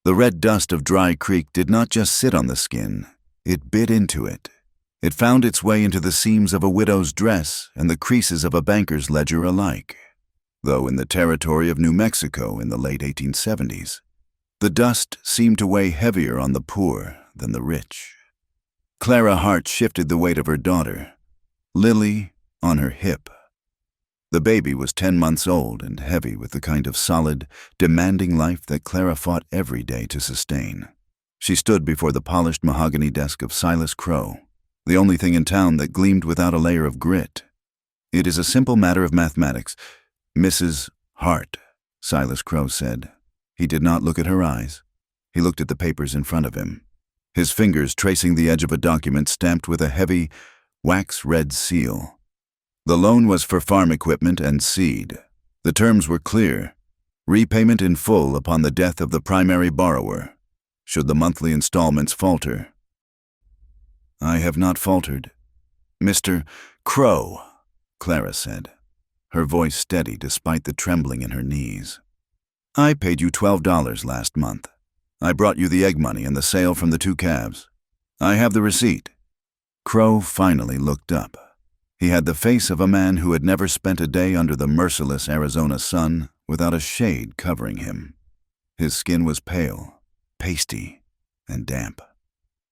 The red dust of Dry Creek did not just sit on the skin, it bit into it. It found its way into the seams of a widow's dress and the creases of a banker's ledger alike. Though in the territory of New Mexico in the late 1870s, the dust seemed to weigh heavier on the poor than the rich. Clara Hart shifted the weight of her daughter, Lily, on her hip. The baby was 10 months old and heavy with the kind of solid, demanding life that Clara fought every day to sustain. She stood before the polished mahogany desk of Silas Crow, the only thing in town that gleamed without a layer of grit. "It is a simple matter of mathematics, Mrs. Hart," Silas Crow said. He did not look at her eyes. He looked at the papers in front of him, his fingers tracing the edge of a document stamped with a heavy, wax-red seal. The loan was for farm equipment and seed. The terms were clear: repayment in full upon the death of the primary borrower, should the monthly installments falter. "I have not faltered, Mr. Crow," Clara said, her voice steady despite the trembling in her knees. "I paid you $12 last month. I brought you the egg money and the sale from the 2 calves. I have the receipt." Crow finally looked up. He had the face of a man who had never spent a day under the merciless Arizona sun without a shade covering him. His skin was pale, pasty, and damp.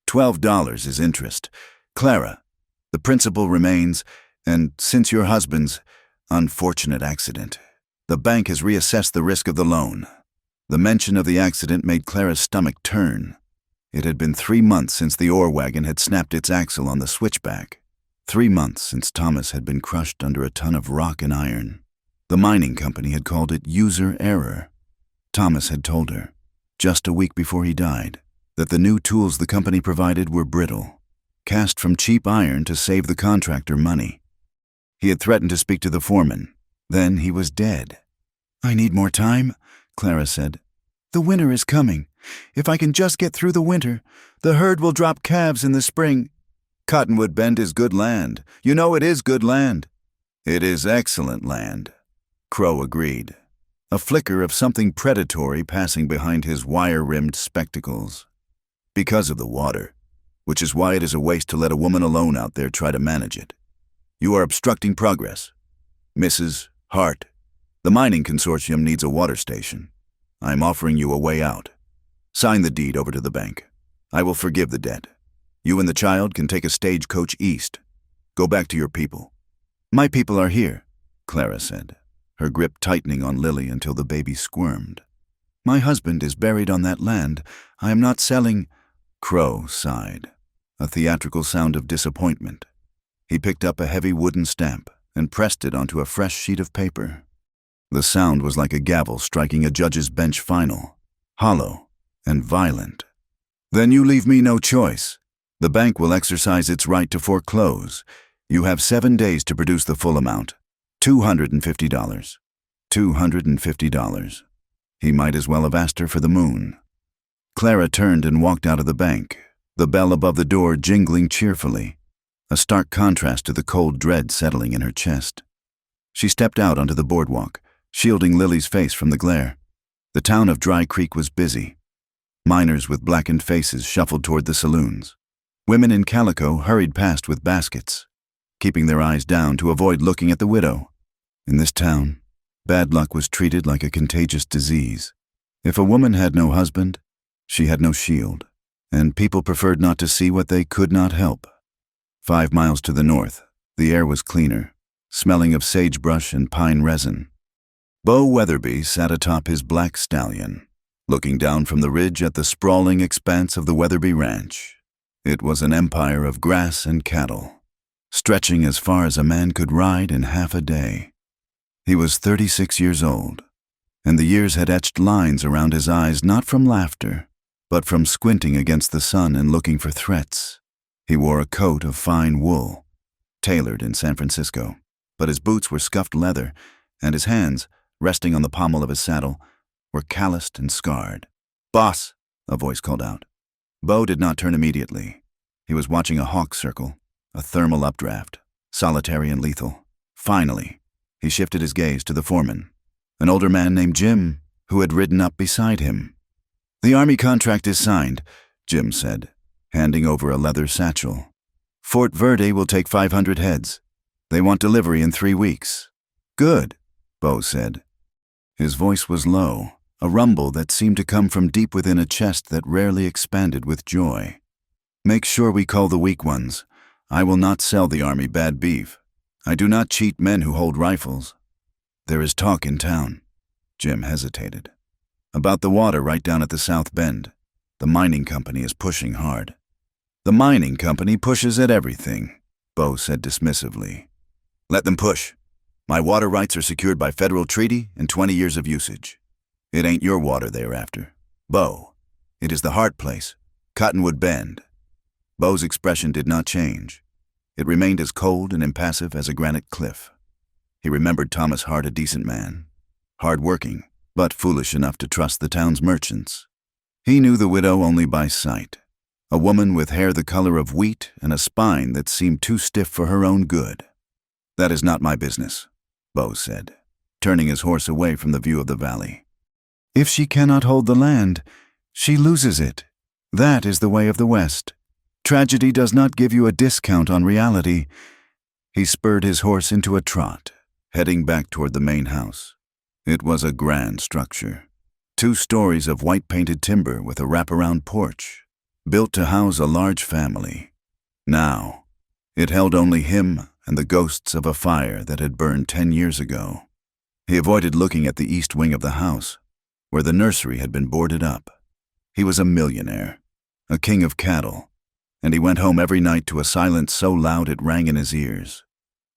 $12 is interest. Clara, the principal remains, and since your husband's unfortunate accident, the bank has reassessed the risk of the loan. The mention of the accident made Clara's stomach turn. It had been 3 months since the ore wagon had snapped its axle on the switchback. 3 months since Thomas had been crushed under a ton of rock and iron. The mining company had called it user error. Thomas had told her, just a week before he died, that the new tools the company provided were brittle, cast from cheap iron to save the contractor money. He had threatened to speak to the foreman. Then he was dead. "I need more time," Clara said. "The winter is coming. If I can just get through the winter, the herd will drop calves in the spring." "Cottonwood Bend is good land. You know it is good land." "It is excellent land," Crow agreed, a flicker of something predatory passing behind his wire-rimmed spectacles. "Because of the water, which is why it is a waste to let a woman alone out there try to manage it. You are obstructing progress. Mrs. Hart, the mining consortium needs a water station. I am offering you a way out. Sign the deed over to the bank. I will forgive the debt. You and the child can take a stagecoach east. Go back to your people." "My people are here," Clara said, her grip tightening on Lily until the baby squirmed. "My husband is buried on that land. I am not selling—" Crow sighed, a theatrical sound of disappointment. He picked up a heavy wooden stamp and pressed it onto a fresh sheet of paper. The sound was like a gavel striking a judge's bench final, hollow and violent. "Then you leave me no choice. The bank will exercise its right to foreclose. You have 7 days to produce the full amount. $250. $250. He might as well have asked her for the moon. Clara turned and walked out of the bank, the bell above the door jingling cheerfully, a stark contrast to the cold dread settling in her chest. She stepped out onto the boardwalk, shielding Lily's face from the glare. The town of Dry Creek was busy. Miners with blackened faces shuffled toward the saloons. Women in calico hurried past with baskets, keeping their eyes down to avoid looking at the widow. In this town, bad luck was treated like a contagious disease. If a woman had no husband, she had no shield, and people preferred not to see what they could not help. 5 miles to the north, the air was cleaner, smelling of sagebrush and pine resin. Bo Weatherby sat atop his black stallion, looking down from the ridge at the sprawling expanse of the Weatherby Ranch. It was an empire of grass and cattle, stretching as far as a man could ride in half a day. He was 36 years old, and the years had etched lines around his eyes not from laughter, but from squinting against the sun and looking for threats. He wore a coat of fine wool, tailored in San Francisco, but his boots were scuffed leather, and his hands, resting on the pommel of his saddle, were calloused and scarred. "Boss," a voice called out. Bo did not turn immediately. He was watching a hawk circle, a thermal updraft, solitary and lethal. Finally, he shifted his gaze to the foreman, an older man named Jim, who had ridden up beside him. "The Army contract is signed," Jim said, handing over a leather satchel. "Fort Verde will take 500 heads. They want delivery in 3 weeks." "Good," Bo said. His voice was low, a rumble that seemed to come from deep within a chest that rarely expanded with joy. "Make sure we call the weak ones. I will not sell the Army bad beef. I do not cheat men who hold rifles." "There is talk in town." Jim hesitated. "About the water right down at the South Bend. The mining company is pushing hard." "The mining company pushes at everything," Bo said dismissively. "Let them push. My water rights are secured by federal treaty and 20 years of usage. It ain't your water they are after, Bo. It is the Hart place, Cottonwood Bend." Bo's expression did not change. It remained as cold and impassive as a granite cliff. He remembered Thomas Hart, a decent man, hard-working, but foolish enough to trust the town's merchants. He knew the widow only by sight, a woman with hair the color of wheat and a spine that seemed too stiff for her own good. "That is not my business," Bo said, turning his horse away from the view of the valley. "If she cannot hold the land, she loses it. That is the way of the West. Tragedy does not give you a discount on reality." He spurred his horse into a trot, heading back toward the main house. It was a grand structure. 2 stories of white-painted timber with a wraparound porch, built to house a large family. Now, it held only him and the ghosts of a fire that had burned 10 years ago. He avoided looking at the east wing of the house, where the nursery had been boarded up. He was a millionaire, a king of cattle, and he went home every night to a silence so loud it rang in his ears.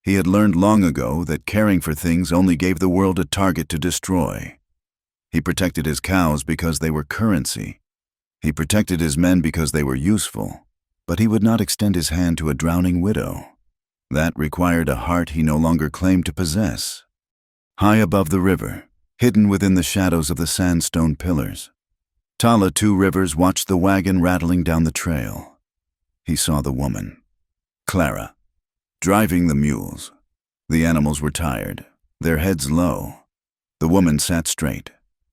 He had learned long ago that caring for things only gave the world a target to destroy. He protected his cows because they were currency. He protected his men because they were useful, but he would not extend his hand to a drowning widow. That required a heart he no longer claimed to possess. High above the river, hidden within the shadows of the sandstone pillars, Tala Two Rivers watched the wagon rattling down the trail. He saw the woman, Clara, driving the mules. The animals were tired, their heads low. The woman sat straight,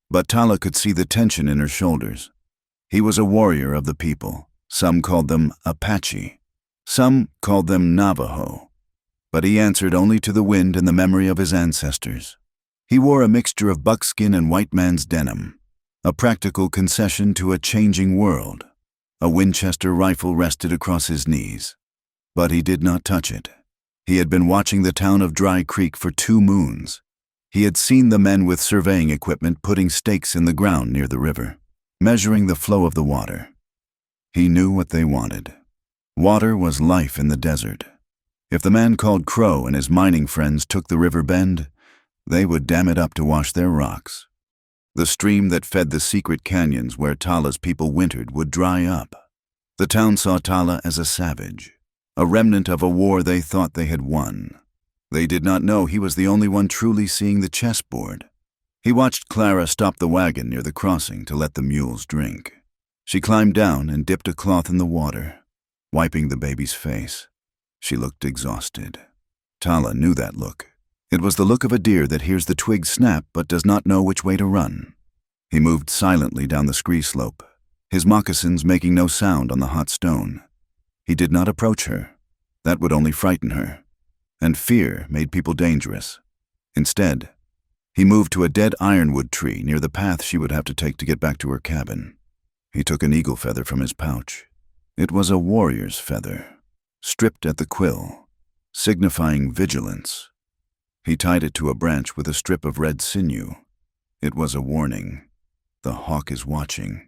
but Tala could see the tension in her shoulders. He was a warrior of the people. Some called them Apache. Some called them Navajo. But he answered only to the wind and the memory of his ancestors. He wore a mixture of buckskin and white man's denim, a practical concession to a changing world. A Winchester rifle rested across his knees, but he did not touch it. He had been watching the town of Dry Creek for 2 moons. He had seen the men with surveying equipment putting stakes in the ground near the river, measuring the flow of the water. He knew what they wanted. Water was life in the desert. If the man called Crow and his mining friends took the river bend, they would dam it up to wash their rocks. The stream that fed the secret canyons where Tala's people wintered would dry up. The town saw Tala as a savage, a remnant of a war they thought they had won. They did not know he was the only one truly seeing the chessboard. He watched Clara stop the wagon near the crossing to let the mules drink. She climbed down and dipped a cloth in the water, wiping the baby's face. She looked exhausted. Tala knew that look. It was the look of a deer that hears the twig snap but does not know which way to run. He moved silently down the scree slope, his moccasins making no sound on the hot stone. He did not approach her. That would only frighten her. And fear made people dangerous. Instead, he moved to a dead ironwood tree near the path she would have to take to get back to her cabin. He took an eagle feather from his pouch. It was a warrior's feather, stripped at the quill, signifying vigilance. He tied it to a branch with a strip of red sinew. It was a warning. The hawk is watching.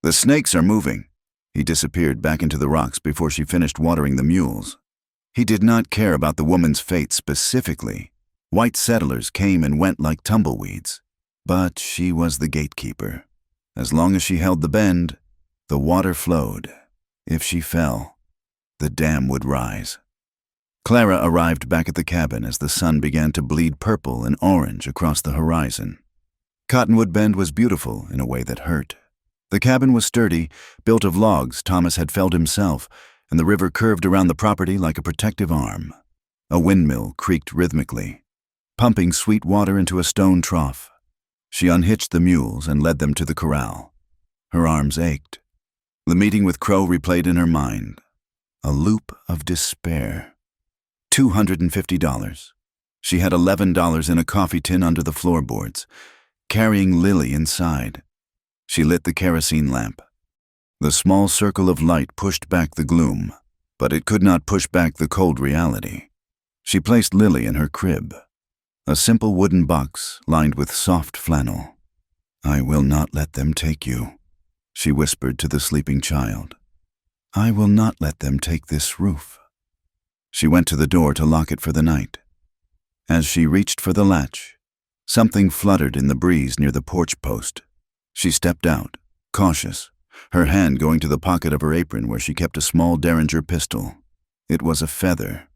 "The snakes are moving." He disappeared back into the rocks before she finished watering the mules. He did not care about the woman's fate specifically. White settlers came and went like tumbleweeds. But she was the gatekeeper. As long as she held the bend, the water flowed. If she fell, the dam would rise. Clara arrived back at the cabin as the sun began to bleed purple and orange across the horizon. Cottonwood Bend was beautiful in a way that hurt. The cabin was sturdy, built of logs Thomas had felled himself, and the river curved around the property like a protective arm. A windmill creaked rhythmically, pumping sweet water into a stone trough. She unhitched the mules and led them to the corral. Her arms ached. The meeting with Crow replayed in her mind. A loop of despair. $250. She had $11 in a coffee tin under the floorboards, carrying Lily inside. She lit the kerosene lamp. The small circle of light pushed back the gloom, but it could not push back the cold reality. She placed Lily in her crib, a simple wooden box lined with soft flannel. "I will not let them take you," she whispered to the sleeping child. "I will not let them take this roof." She went to the door to lock it for the night. As she reached for the latch, something fluttered in the breeze near the porch post. She stepped out, cautious, her hand going to the pocket of her apron where she kept a small Derringer pistol. It was a feather,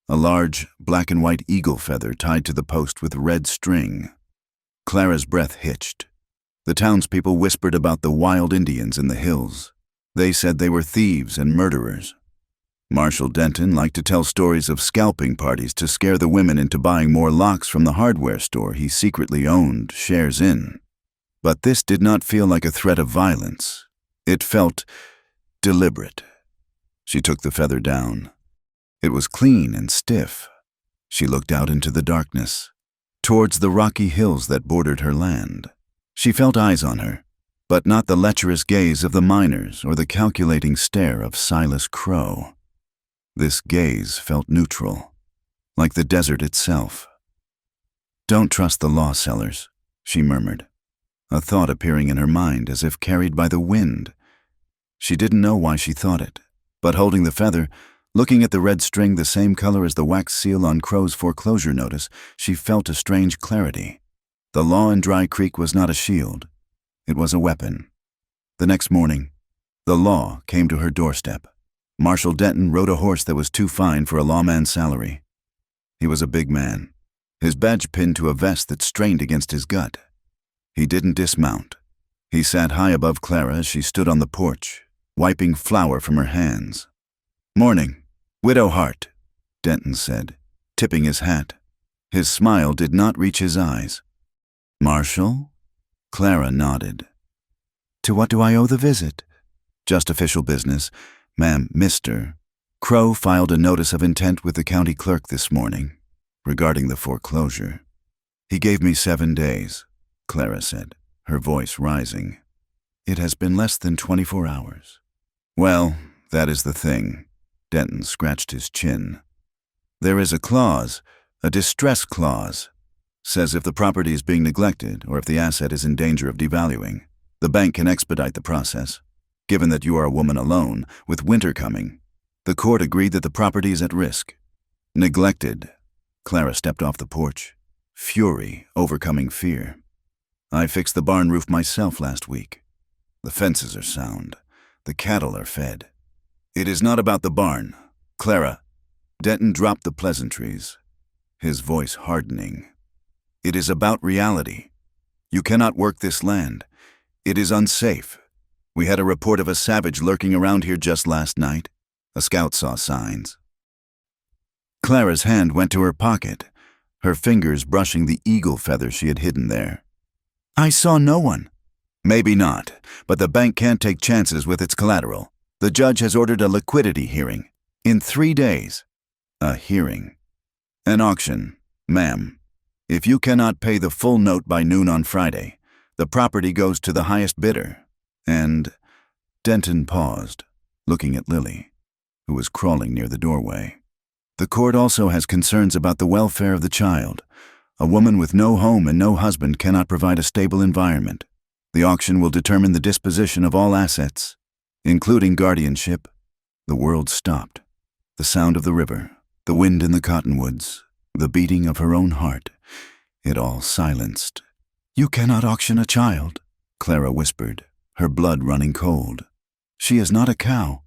a large black and white eagle feather tied to the post with red string. Clara's breath hitched. The townspeople whispered about the wild Indians in the hills. They said they were thieves and murderers. Marshall Denton liked to tell stories of scalping parties to scare the women into buying more locks from the hardware store he secretly owned shares in. But this did not feel like a threat of violence. It felt deliberate. She took the feather down. It was clean and stiff. She looked out into the darkness, towards the rocky hills that bordered her land. She felt eyes on her, but not the lecherous gaze of the miners or the calculating stare of Silas Crow. This gaze felt neutral, like the desert itself. "Don't trust the law, Sellers," she murmured, a thought appearing in her mind as if carried by the wind. She didn't know why she thought it, but holding the feather, looking at the red string the same color as the wax seal on Crow's foreclosure notice, she felt a strange clarity. The law in Dry Creek was not a shield. It was a weapon. The next morning, the law came to her doorstep. Marshall Denton rode a horse that was too fine for a lawman's salary. He was a big man, his badge pinned to a vest that strained against his gut. He didn't dismount. He sat high above Clara as she stood on the porch, wiping flour from her hands. "Morning, Widow Hart," Denton said, tipping his hat. His smile did not reach his eyes. "Marshall?" Clara nodded. "To what do I owe the visit?" "Just official business. Ma'am, Mr. Crow filed a notice of intent with the county clerk this morning regarding the foreclosure. He gave me 7 days, Clara said, her voice rising. It has been less than 24 hours. Well, that is the thing. Denton scratched his chin. There is a clause, a distress clause. Says if the property is being neglected or if the asset is in danger of devaluing, the bank can expedite the process. Given that you are a woman alone, with winter coming, the court agreed that the property is at risk. Neglected. Clara stepped off the porch, fury overcoming fear. I fixed the barn roof myself last week. The fences are sound. The cattle are fed. It is not about the barn. Clara. Denton dropped the pleasantries, his voice hardening. It is about reality. You cannot work this land. It is unsafe. We had a report of a savage lurking around here just last night. A scout saw signs. Clara's hand went to her pocket, her fingers brushing the eagle feather she had hidden there. I saw no one. Maybe not, but the bank can't take chances with its collateral. The judge has ordered a liquidity hearing. In 3 days. A hearing. An auction, ma'am. If you cannot pay the full note by noon on Friday, the property goes to the highest bidder. And Denton paused, looking at Lily, who was crawling near the doorway. The court also has concerns about the welfare of the child. A woman with no home and no husband cannot provide a stable environment. The auction will determine the disposition of all assets, including guardianship. The world stopped. The sound of the river, the wind in the cottonwoods, the beating of her own heart, it all silenced. You cannot auction a child, Clara whispered, her blood running cold. She is not a cow.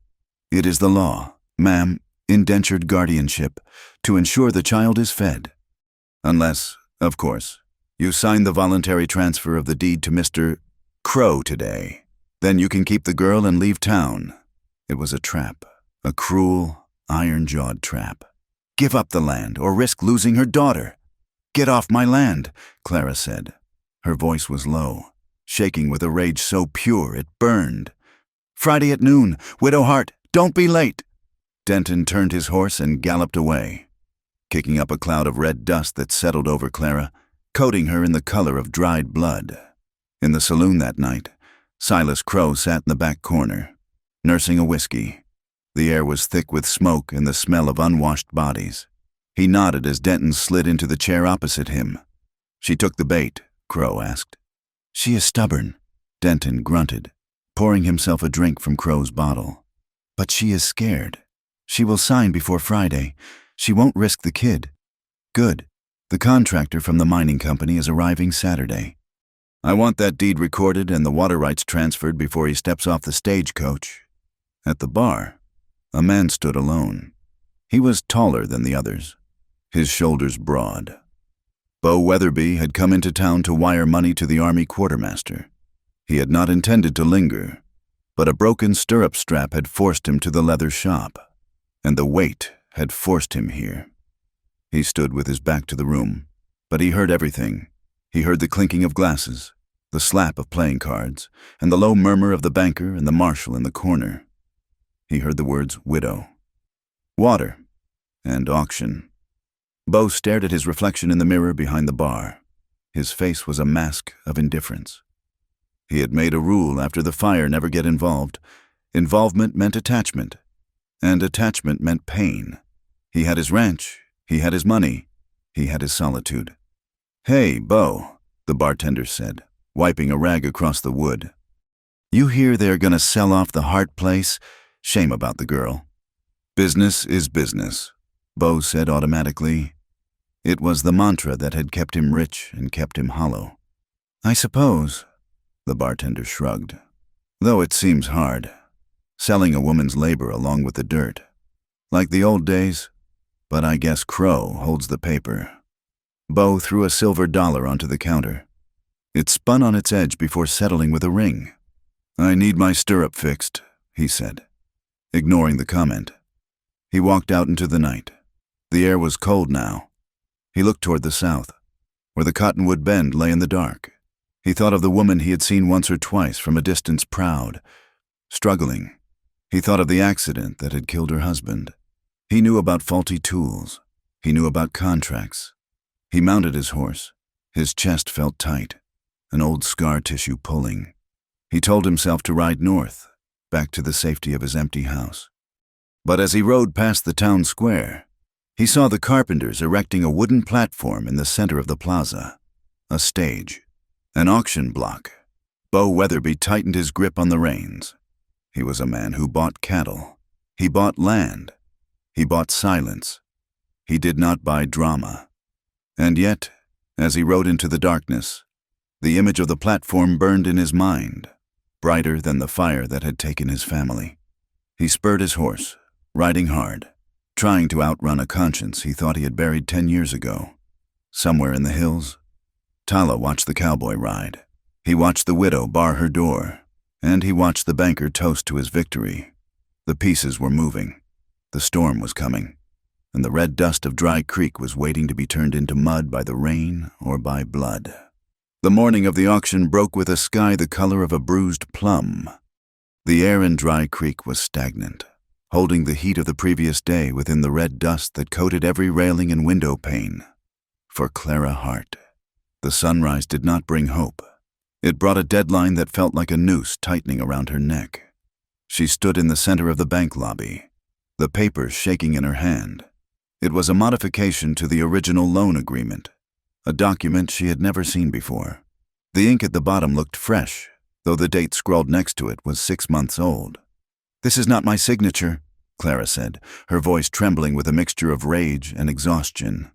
It is the law, ma'am, indentured guardianship, to ensure the child is fed. Unless, of course, you sign the voluntary transfer of the deed to Mr. Crow today. Then you can keep the girl and leave town. It was a trap, a cruel, iron-jawed trap. Give up the land or risk losing her daughter. Get off my land, Clara said. Her voice was low. shaking with a rage so pure it burned. "Friday at noon, Widow Hart, don't be late!" Denton turned his horse and galloped away, kicking up a cloud of red dust that settled over Clara, coating her in the color of dried blood. In the saloon that night, Silas Crow sat in the back corner, nursing a whiskey. The air was thick with smoke and the smell of unwashed bodies. He nodded as Denton slid into the chair opposite him. "She took the bait?" Crow asked. "She is stubborn," Denton grunted, pouring himself a drink from Crow's bottle. "But she is scared. She will sign before Friday. She won't risk the kid." "Good. The contractor from the mining company is arriving Saturday. I want that deed recorded and the water rights transferred before he steps off the stagecoach." At the bar, a man stood alone. He was taller than the others, his shoulders broad. Beau Weatherby had come into town to wire money to the Army quartermaster. He had not intended to linger, but a broken stirrup strap had forced him to the leather shop, and the weight had forced him here. He stood with his back to the room, but he heard everything. He heard the clinking of glasses, the slap of playing cards, and the low murmur of the banker and the marshal in the corner. He heard the words widow, water, and auction. Beau stared at his reflection in the mirror behind the bar. His face was a mask of indifference. He had made a rule after the fire never get involved. Involvement meant attachment, and attachment meant pain. He had his ranch, he had his money, he had his solitude. "Hey, Beau," the bartender said, wiping a rag across the wood. "You hear they're gonna sell off the Hart place? Shame about the girl." "Business is business," Beau said automatically. It was the mantra that had kept him rich and kept him hollow. "I suppose," the bartender shrugged, "though it seems hard, selling a woman's labor along with the dirt. Like the old days, but I guess Crow holds the paper." Beau threw a silver dollar onto the counter. It spun on its edge before settling with a ring. "I need my stirrup fixed," he said, ignoring the comment. He walked out into the night. The air was cold now. He looked toward the south, where the Cottonwood Bend lay in the dark. He thought of the woman he had seen once or twice from a distance, proud, struggling. He thought of the accident that had killed her husband. He knew about faulty tools. He knew about contracts. He mounted his horse. His chest felt tight, an old scar tissue pulling. He told himself to ride north, back to the safety of his empty house. But as he rode past the town square, he saw the carpenters erecting a wooden platform in the center of the plaza, a stage, an auction block. Beau Weatherby tightened his grip on the reins. He was a man who bought cattle. He bought land. He bought silence. He did not buy drama. And yet, as he rode into the darkness, the image of the platform burned in his mind, brighter than the fire that had taken his family. He spurred his horse, riding hard, trying to outrun a conscience he thought he had buried 10 years ago. Somewhere in the hills, Tala watched the cowboy ride. He watched the widow bar her door, and he watched the banker toast to his victory. The pieces were moving. The storm was coming, and the red dust of Dry Creek was waiting to be turned into mud by the rain or by blood. The morning of the auction broke with a sky the color of a bruised plum. The air in Dry Creek was stagnant, holding the heat of the previous day within the red dust that coated every railing and window pane. For Clara Hart, the sunrise did not bring hope. It brought a deadline that felt like a noose tightening around her neck. She stood in the center of the bank lobby, the papers shaking in her hand. It was a modification to the original loan agreement, a document she had never seen before. The ink at the bottom looked fresh, though the date scrawled next to it was 6 months old. "This is not my signature," Clara said, her voice trembling with a mixture of rage and exhaustion.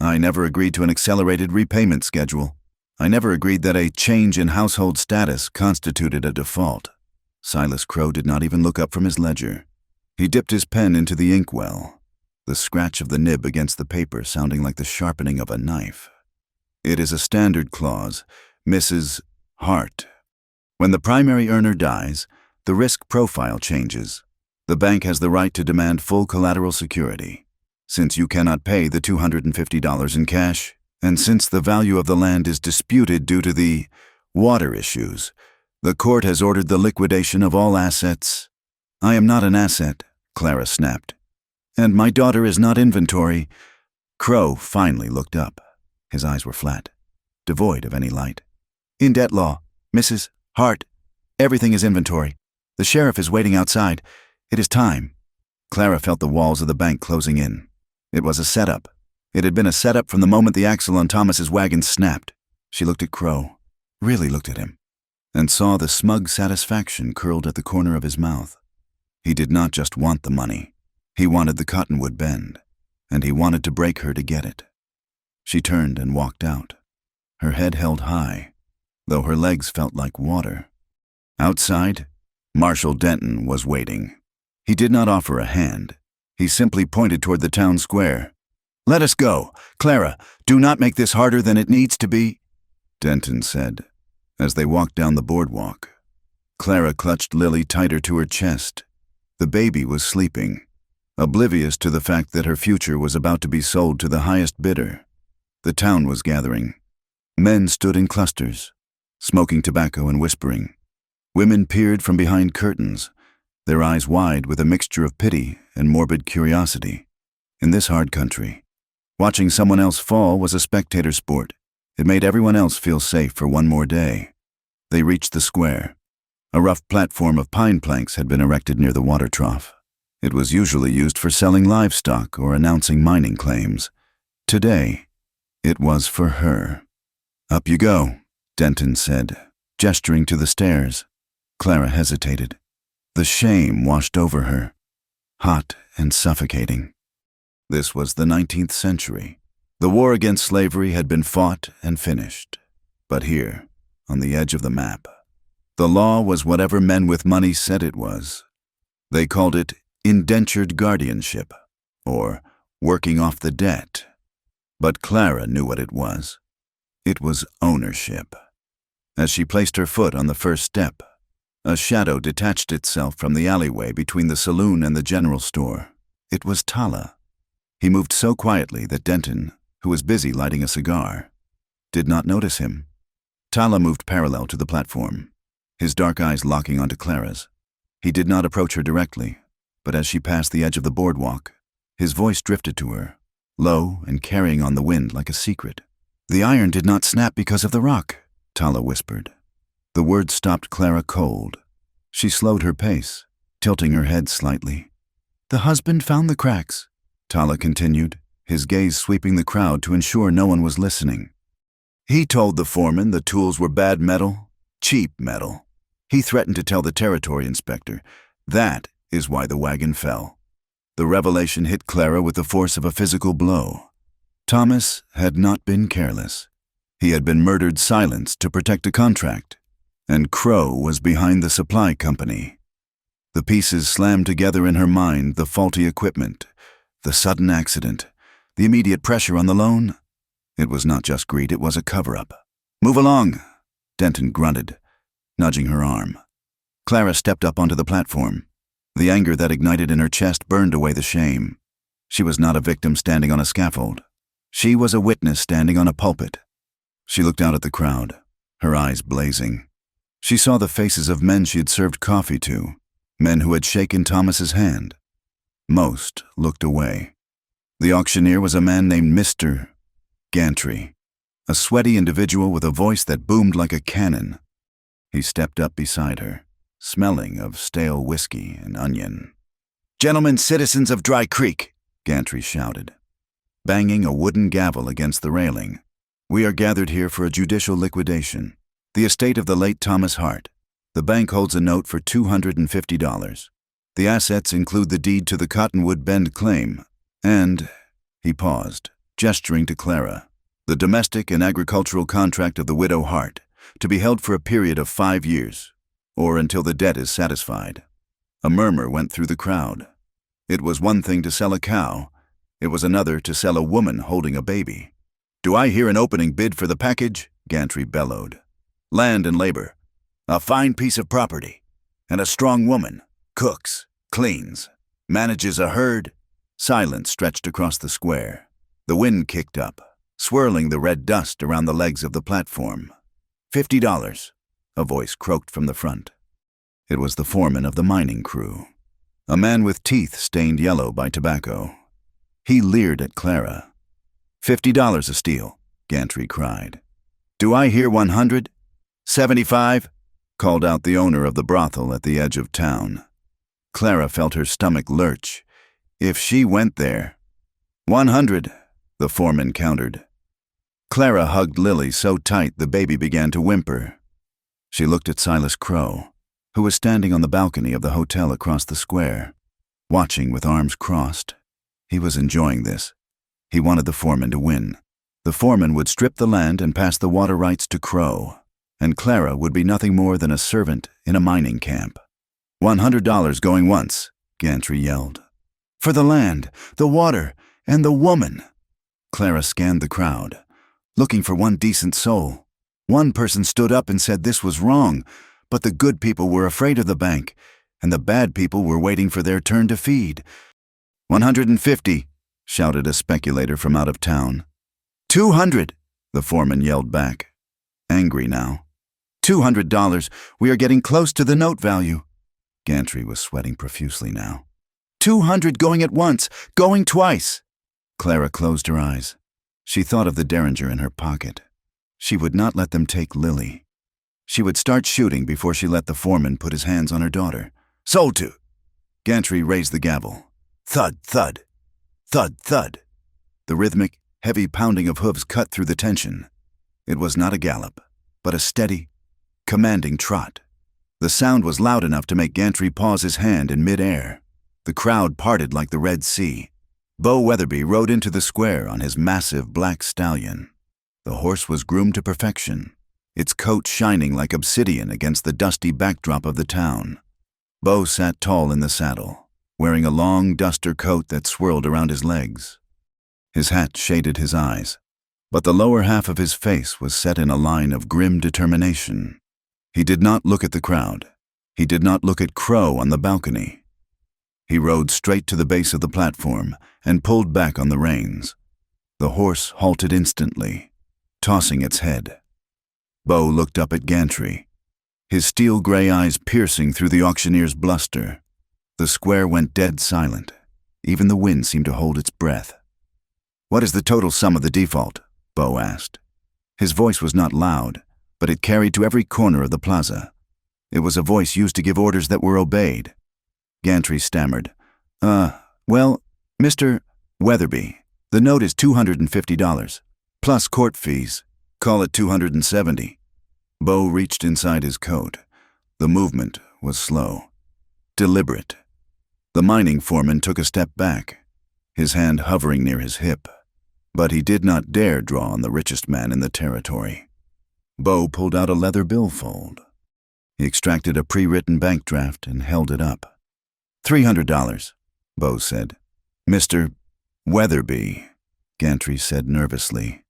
"I never agreed to an accelerated repayment schedule. I never agreed that a change in household status constituted a default." Silas Crow did not even look up from his ledger. He dipped his pen into the inkwell, the scratch of the nib against the paper sounding like the sharpening of a knife. "It is a standard clause, Mrs. Hart. When the primary earner dies, the risk profile changes. The bank has the right to demand full collateral security. Since you cannot pay the $250 in cash, and since the value of the land is disputed due to the Water issues. The court has ordered the liquidation of all assets. I am not an asset, Clara snapped. And my daughter is not inventory. Crow finally looked up. His eyes were flat, devoid of any light. In debt law, Mrs. Hart, everything is inventory. The sheriff is waiting outside. It is time. Clara felt the walls of the bank closing in. It was a setup. It had been a setup from the moment the axle on Thomas's wagon snapped. She looked at Crow, really looked at him, and saw the smug satisfaction curled at the corner of his mouth. He did not just want the money. He wanted the cottonwood bend, and he wanted to break her to get it. She turned and walked out, her head held high, though her legs felt like water. Outside, Marshal Denton was waiting. He did not offer a hand. He simply pointed toward the town square. "Let us go. Clara, do not make this harder than it needs to be," Denton said, as they walked down the boardwalk. Clara clutched Lily tighter to her chest. The baby was sleeping, oblivious to the fact that her future was about to be sold to the highest bidder. The town was gathering. Men stood in clusters, smoking tobacco and whispering. Women peered from behind curtains, their eyes wide with a mixture of pity and morbid curiosity. In this hard country, watching someone else fall was a spectator sport. It made everyone else feel safe for one more day. They reached the square. A rough platform of pine planks had been erected near the water trough. It was usually used for selling livestock or announcing mining claims. Today, it was for her. "Up you go," Denton said, gesturing to the stairs. Clara hesitated. The shame washed over her, hot and suffocating. This was the 19th century. The war against slavery had been fought and finished. But here, on the edge of the map, the law was whatever men with money said it was. They called it indentured guardianship, or working off the debt. But Clara knew what it was. It was ownership. As she placed her foot on the first step, a shadow detached itself from the alleyway between the saloon and the general store. It was Tala. He moved so quietly that Denton, who was busy lighting a cigar, did not notice him. Tala moved parallel to the platform, his dark eyes locking onto Clara's. He did not approach her directly, but as she passed the edge of the boardwalk, his voice drifted to her, low and carrying on the wind like a secret. "The iron did not snap because of the rock," Tala whispered. The words stopped Clara cold. She slowed her pace, tilting her head slightly. "The husband found the cracks," Tala continued, his gaze sweeping the crowd to ensure no one was listening. "He told the foreman the tools were bad metal, cheap metal. He threatened to tell the territory inspector. That is why the wagon fell." The revelation hit Clara with the force of a physical blow. Thomas had not been careless. He had been murdered silenced to protect a contract, and Crow was behind the supply company. The pieces slammed together in her mind: the faulty equipment, the sudden accident, the immediate pressure on the loan. It was not just greed, it was a cover-up. "Move along," Denton grunted, nudging her arm. Clara stepped up onto the platform. The anger that ignited in her chest burned away the shame. She was not a victim standing on a scaffold. She was a witness standing on a pulpit. She looked out at the crowd, her eyes blazing. She saw the faces of men she had served coffee to, men who had shaken Thomas's hand. Most looked away. The auctioneer was a man named Mr. Gantry, a sweaty individual with a voice that boomed like a cannon. He stepped up beside her, smelling of stale whiskey and onion. "Gentlemen citizens of Dry Creek," Gantry shouted, banging a wooden gavel against the railing. "We are gathered here for a judicial liquidation. The estate of the late Thomas Hart. The bank holds a note for $250. The assets include the deed to the Cottonwood Bend claim, and," he paused, gesturing to Clara, "the domestic and agricultural contract of the widow Hart, to be held for a period of 5 years, or until the debt is satisfied." A murmur went through the crowd. It was one thing to sell a cow. It was another to sell a woman holding a baby. "Do I hear an opening bid for the package?" Gantry bellowed. "Land and labor. A fine piece of property. And a strong woman. Cooks. Cleans. Manages a herd." Silence stretched across the square. The wind kicked up, swirling the red dust around the legs of the platform. $50, a voice croaked from the front. It was the foreman of the mining crew, a man with teeth stained yellow by tobacco. He leered at Clara. $50 a steal, Gantry cried. Do I hear 100? 75? Called out the owner of the brothel at the edge of town. Clara felt her stomach lurch. If she went there. 100, the foreman countered. Clara hugged Lily so tight the baby began to whimper. She looked at Silas Crow, who was standing on the balcony of the hotel across the square, watching with arms crossed. He was enjoying this. He wanted the foreman to win. The foreman would strip the land and pass the water rights to Crow, and Clara would be nothing more than a servant in a mining camp. $100 going once, Gantry yelled. For the land, the water, and the woman. Clara scanned the crowd, looking for one decent soul. One person stood up and said this was wrong, but the good people were afraid of the bank, and the bad people were waiting for their turn to feed. 150, shouted a speculator from out of town. 200, the foreman yelled back, angry now. $200, we are getting close to the note value. Gantry was sweating profusely now. 200 going at once, going twice. Clara closed her eyes. She thought of the derringer in her pocket. She would not let them take Lily. She would start shooting before she let the foreman put his hands on her daughter. Sold to. Gantry raised the gavel. Thud, thud. Thud, thud. The rhythmic, heavy pounding of hooves cut through the tension. It was not a gallop, but a steady, commanding trot. The sound was loud enough to make Gantry pause his hand in mid-air. The crowd parted like the Red Sea. Beau Weatherby rode into the square on his massive black stallion. The horse was groomed to perfection, its coat shining like obsidian against the dusty backdrop of the town. Beau sat tall in the saddle, wearing a long duster coat that swirled around his legs. His hat shaded his eyes, but the lower half of his face was set in a line of grim determination. He did not look at the crowd. He did not look at Crow on the balcony. He rode straight to the base of the platform and pulled back on the reins. The horse halted instantly, tossing its head. Beau looked up at Gantry, his steel-gray eyes piercing through the auctioneer's bluster. The square went dead silent. Even the wind seemed to hold its breath. What is the total sum of the default? Beau asked. His voice was not loud, but it carried to every corner of the plaza. It was a voice used to give orders that were obeyed. Gantry stammered. Well, Mr. Weatherby, the note is $250, plus court fees. Call it $270. Beau reached inside his coat. The movement was slow, deliberate. The mining foreman took a step back, his hand hovering near his hip, but he did not dare draw on the richest man in the territory. Beau pulled out a leather billfold. He extracted a pre-written bank draft and held it up. $300, Beau said. Mr. Weatherby, Gantry said nervously,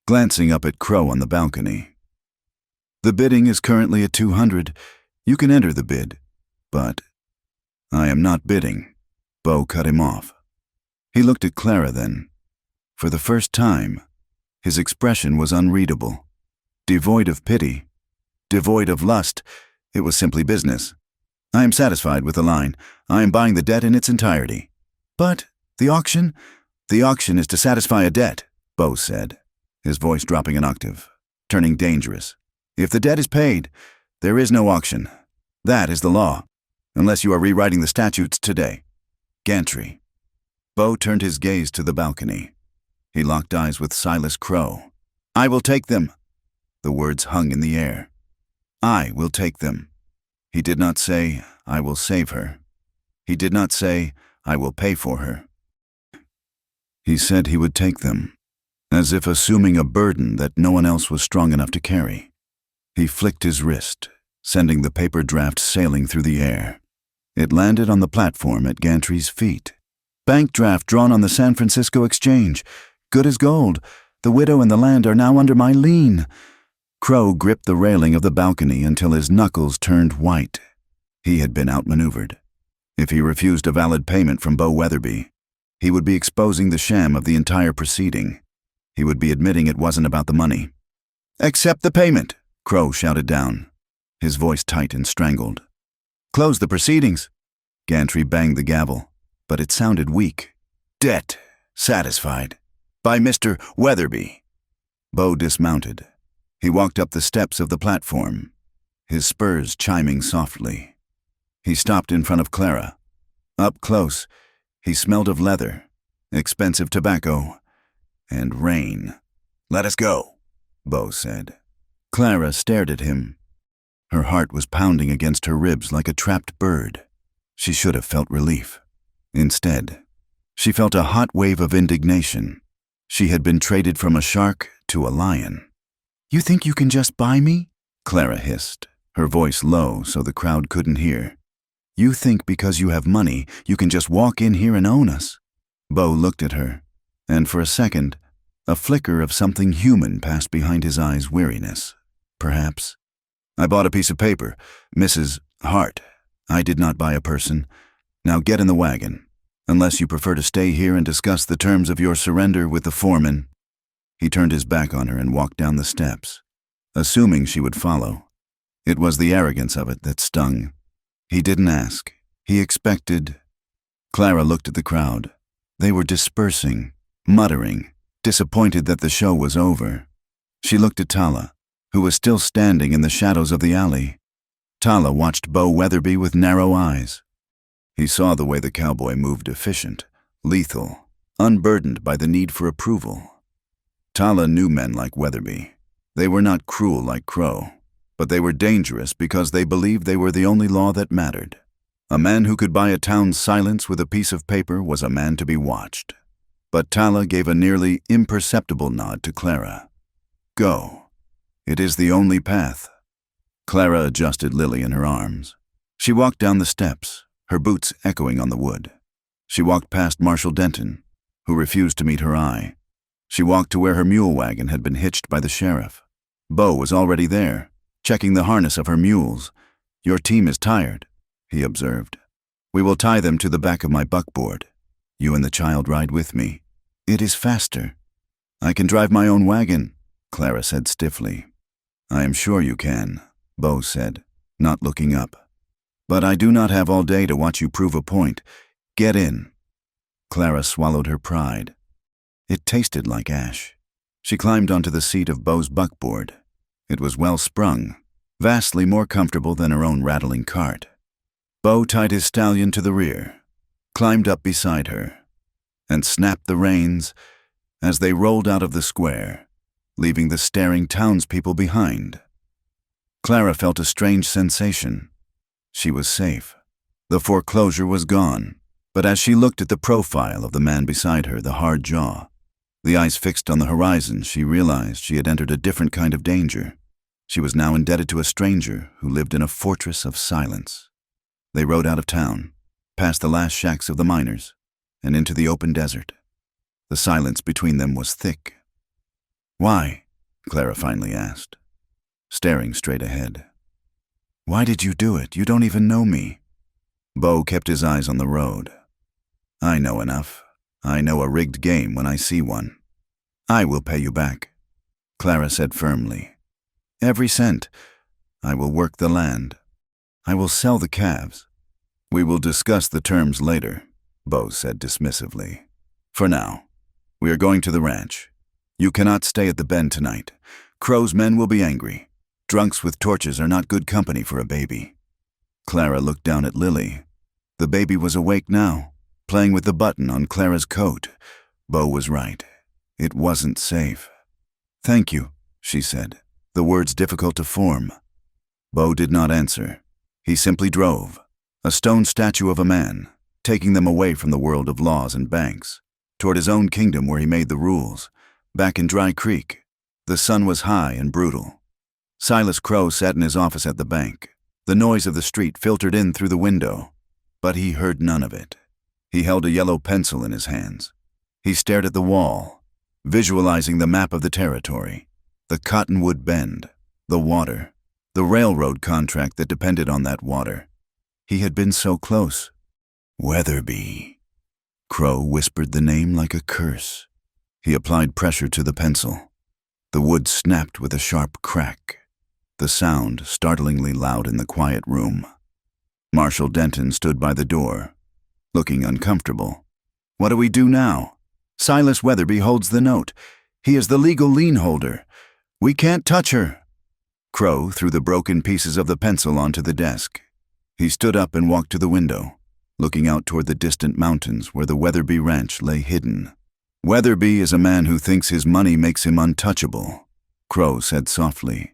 glancing up at Crow on the balcony. The bidding is currently at 200. You can enter the bid, but I am not bidding. Beau cut him off. He looked at Clara then. For the first time, his expression was unreadable. Devoid of pity, devoid of lust, it was simply business. I am satisfied with the line. I am buying the debt in its entirety. But the auction? The auction is to satisfy a debt, Beau said, his voice dropping an octave, turning dangerous. If the debt is paid, there is no auction. That is the law, unless you are rewriting the statutes today. Gantry. Beau turned his gaze to the balcony. He locked eyes with Silas Crow. I will take them. The words hung in the air. I will take them. He did not say, I will save her. He did not say, I will pay for her. He said he would take them, as if assuming a burden that no one else was strong enough to carry. He flicked his wrist, sending the paper draft sailing through the air. It landed on the platform at Gantry's feet. Bank draft drawn on the San Francisco Exchange. Good as gold. The widow and the land are now under my lien. Crow gripped the railing of the balcony until his knuckles turned white. He had been outmaneuvered. If he refused a valid payment from Beau Weatherby, he would be exposing the sham of the entire proceeding. He would be admitting it wasn't about the money. Accept the payment, Crow shouted down, his voice tight and strangled. Close the proceedings. Gantry banged the gavel, but it sounded weak. Debt satisfied. By Mr. Weatherby. Bo dismounted. He walked up the steps of the platform, his spurs chiming softly. He stopped in front of Clara. Up close, he smelled of leather, expensive tobacco, and rain. Let us go, Bo said. Clara stared at him. Her heart was pounding against her ribs like a trapped bird. She should have felt relief. Instead, she felt a hot wave of indignation. She had been traded from a shark to a lion. You think you can just buy me? Clara hissed, her voice low so the crowd couldn't hear. You think because you have money, you can just walk in here and own us? Bo looked at her, and for a second, a flicker of something human passed behind his eyes' weariness. Perhaps. I bought a piece of paper, Mrs. Hart. I did not buy a person. Now get in the wagon, unless you prefer to stay here and discuss the terms of your surrender with the foreman. He turned his back on her and walked down the steps, assuming she would follow. It was the arrogance of it that stung. He didn't ask. He expected. Clara looked at the crowd. They were dispersing, muttering, disappointed that the show was over. She looked at Tala, who was still standing in the shadows of the alley. Tala watched Bo Weatherby with narrow eyes. He saw the way the cowboy moved, efficient, lethal, unburdened by the need for approval. Tala knew men like Weatherby. They were not cruel like Crow, but they were dangerous because they believed they were the only law that mattered. A man who could buy a town's silence with a piece of paper was a man to be watched. But Tala gave a nearly imperceptible nod to Clara. Go. It is the only path. Clara adjusted Lily in her arms. She walked down the steps, her boots echoing on the wood. She walked past Marshal Denton, who refused to meet her eye. She walked to where her mule wagon had been hitched by the sheriff. Bo was already there, checking the harness of her mules. Your team is tired, he observed. We will tie them to the back of my buckboard. You and the child ride with me. It is faster. I can drive my own wagon, Clara said stiffly. I am sure you can, Bo said, not looking up. But I do not have all day to watch you prove a point. Get in. Clara swallowed her pride. It tasted like ash. She climbed onto the seat of Bo's buckboard. It was well sprung, vastly more comfortable than her own rattling cart. Bo tied his stallion to the rear, climbed up beside her, and snapped the reins as they rolled out of the square, leaving the staring townspeople behind. Clara felt a strange sensation. She was safe. The foreclosure was gone, but as she looked at the profile of the man beside her, the hard jaw, the eyes fixed on the horizon, she realized she had entered a different kind of danger. She was now indebted to a stranger who lived in a fortress of silence. They rode out of town, past the last shacks of the miners, and into the open desert. The silence between them was thick. Why? Clara finally asked, staring straight ahead. Why did you do it? You don't even know me. Bo kept his eyes on the road. I know enough. I know a rigged game when I see one. I will pay you back, Clara said firmly. Every cent. I will work the land. I will sell the calves. We will discuss the terms later, Bo said dismissively. For now, we are going to the ranch. You cannot stay at the bend tonight. Crow's men will be angry. Drunks with torches are not good company for a baby. Clara looked down at Lily. The baby was awake now, playing with the button on Clara's coat. Bo was right. It wasn't safe. Thank you, she said, the words difficult to form. Bo did not answer. He simply drove, a stone statue of a man, taking them away from the world of laws and banks, toward his own kingdom where he made the rules. Back in Dry Creek, the sun was high and brutal. Silas Crow sat in his office at the bank. The noise of the street filtered in through the window, but he heard none of it. He held a yellow pencil in his hands. He stared at the wall, visualizing the map of the territory, the Cottonwood Bend, the water, the railroad contract that depended on that water. He had been so close. Weatherby. Crow whispered the name like a curse. He applied pressure to the pencil. The wood snapped with a sharp crack. the sound startlingly loud in the quiet room. Marshal Denton stood by the door, looking uncomfortable. "What do we do now? Silas Weatherby holds the note. He is the legal lien holder. We can't touch her." Crow threw the broken pieces of the pencil onto the desk. He stood up and walked to the window, looking out toward the distant mountains where the Weatherby ranch lay hidden. "Weatherby is a man who thinks his money makes him untouchable," Crow said softly.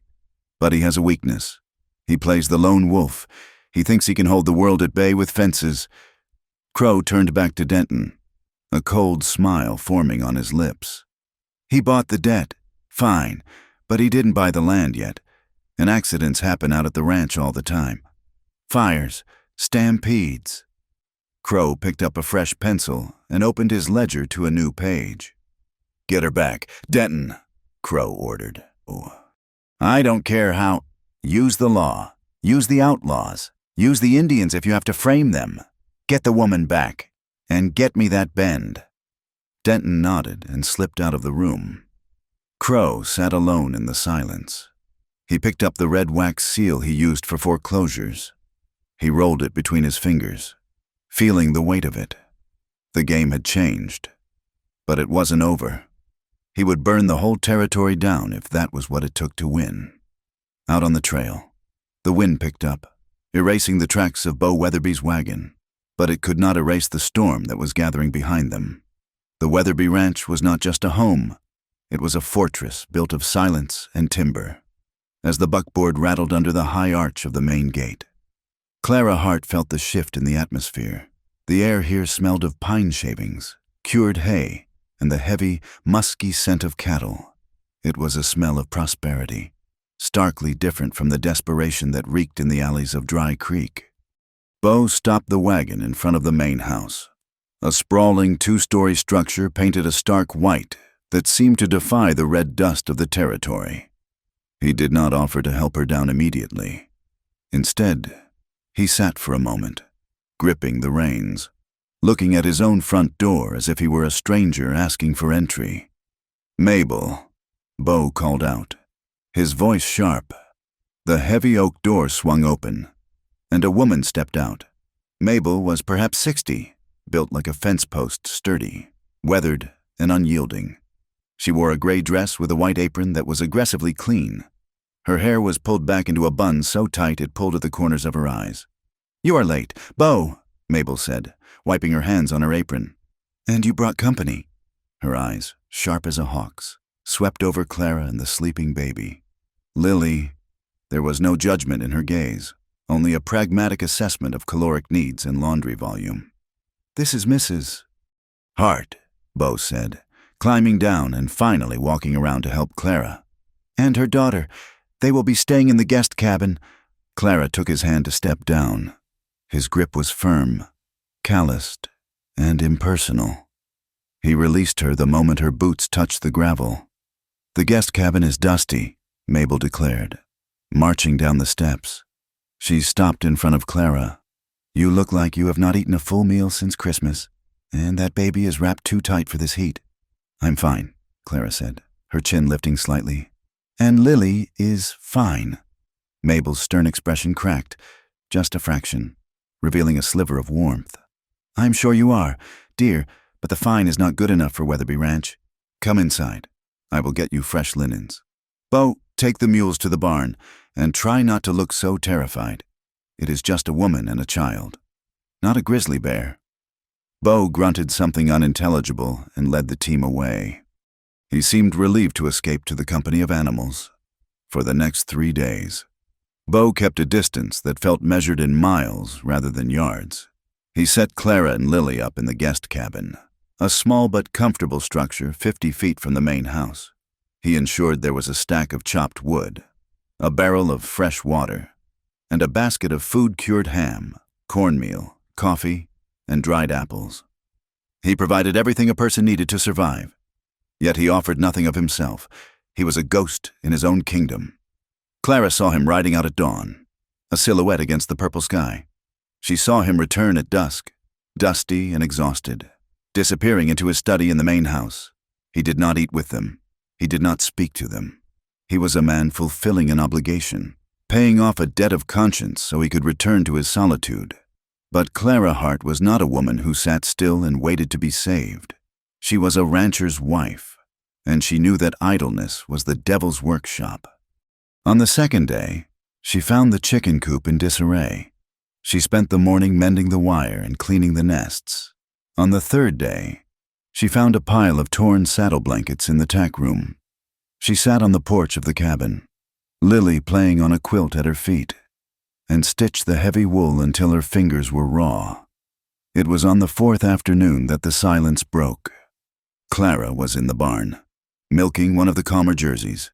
"But he has a weakness. He plays the lone wolf. He thinks he can hold the world at bay with fences." Crow turned back to Denton, a cold smile forming on his lips. "He bought the debt, fine, but he didn't buy the land yet, and accidents happen out at the ranch all the time. Fires, stampedes." Crow picked up a fresh pencil and opened his ledger to a new page. "Get her back, Denton," Crow ordered. "I don't care how. Use the law. Use the outlaws. Use the Indians if you have to frame them. Get the woman back, and get me that bend." Denton nodded and slipped out of the room. Crow sat alone in the silence. He picked up the red wax seal he used for foreclosures. He rolled it between his fingers, feeling the weight of it. The game had changed, but it wasn't over. He would burn the whole territory down if that was what it took to win. Out on the trail, the wind picked up, erasing the tracks of Bo Weatherby's wagon, but it could not erase the storm that was gathering behind them. The Weatherby Ranch was not just a home. It was a fortress built of silence and timber. As the buckboard rattled under the high arch of the main gate, Clara Hart felt the shift in the atmosphere. The air here smelled of pine shavings, cured hay, and the heavy, musky scent of cattle. It was a smell of prosperity, starkly different from the desperation that reeked in the alleys of Dry Creek. Bo stopped the wagon in front of the main house. A sprawling two-story structure painted a stark white that seemed to defy the red dust of the territory. He did not offer to help her down immediately. Instead, he sat for a moment, gripping the reins, looking at his own front door as if he were a stranger asking for entry. "Mabel," Bo called out, his voice sharp. The heavy oak door swung open, and a woman stepped out. Mabel was perhaps 60, built like a fence post, sturdy, weathered, and unyielding. She wore a gray dress with a white apron that was aggressively clean. Her hair was pulled back into a bun so tight it pulled at the corners of her eyes. "You are late, Bo," Mabel said, wiping her hands on her apron. "And you brought company." Her eyes, sharp as a hawk's, swept over Clara and the sleeping baby. Lily, there was no judgment in her gaze, only a pragmatic assessment of caloric needs and laundry volume. "This is Mrs. Hart," Bo said, climbing down and finally walking around to help Clara. "And her daughter. They will be staying in the guest cabin." Clara took his hand to step down. His grip was firm, calloused, and impersonal. He released her the moment her boots touched the gravel. "The guest cabin is dusty," Mabel declared, marching down the steps. She stopped in front of Clara. "You look like you have not eaten a full meal since Christmas, and that baby is wrapped too tight for this heat." "I'm fine," Clara said, her chin lifting slightly. "And Lily is fine." Mabel's stern expression cracked, just a fraction, revealing a sliver of warmth. "I'm sure you are, dear, but the fine is not good enough for Weatherby Ranch. Come inside. I will get you fresh linens. Bo, take the mules to the barn, and try not to look so terrified. It is just a woman and a child, not a grizzly bear." Bo grunted something unintelligible and led the team away. He seemed relieved to escape to the company of animals. For the next 3 days, Bo kept a distance that felt measured in miles rather than yards. He set Clara and Lily up in the guest cabin, a small but comfortable structure 50 feet from the main house. He ensured there was a stack of chopped wood, a barrel of fresh water, and a basket of food-cured ham, cornmeal, coffee, and dried apples. He provided everything a person needed to survive, yet he offered nothing of himself. He was a ghost in his own kingdom. Clara saw him riding out at dawn, a silhouette against the purple sky. She saw him return at dusk, dusty and exhausted, disappearing into his study in the main house. He did not eat with them. He did not speak to them. He was a man fulfilling an obligation, paying off a debt of conscience so he could return to his solitude. But Clara Hart was not a woman who sat still and waited to be saved. She was a rancher's wife, and she knew that idleness was the devil's workshop. On the second day, she found the chicken coop in disarray. She spent the morning mending the wire and cleaning the nests. On the third day, she found a pile of torn saddle blankets in the tack room. She sat on the porch of the cabin, Lily playing on a quilt at her feet, and stitched the heavy wool until her fingers were raw. It was on the fourth afternoon that the silence broke. Clara was in the barn, milking one of the calmer jerseys.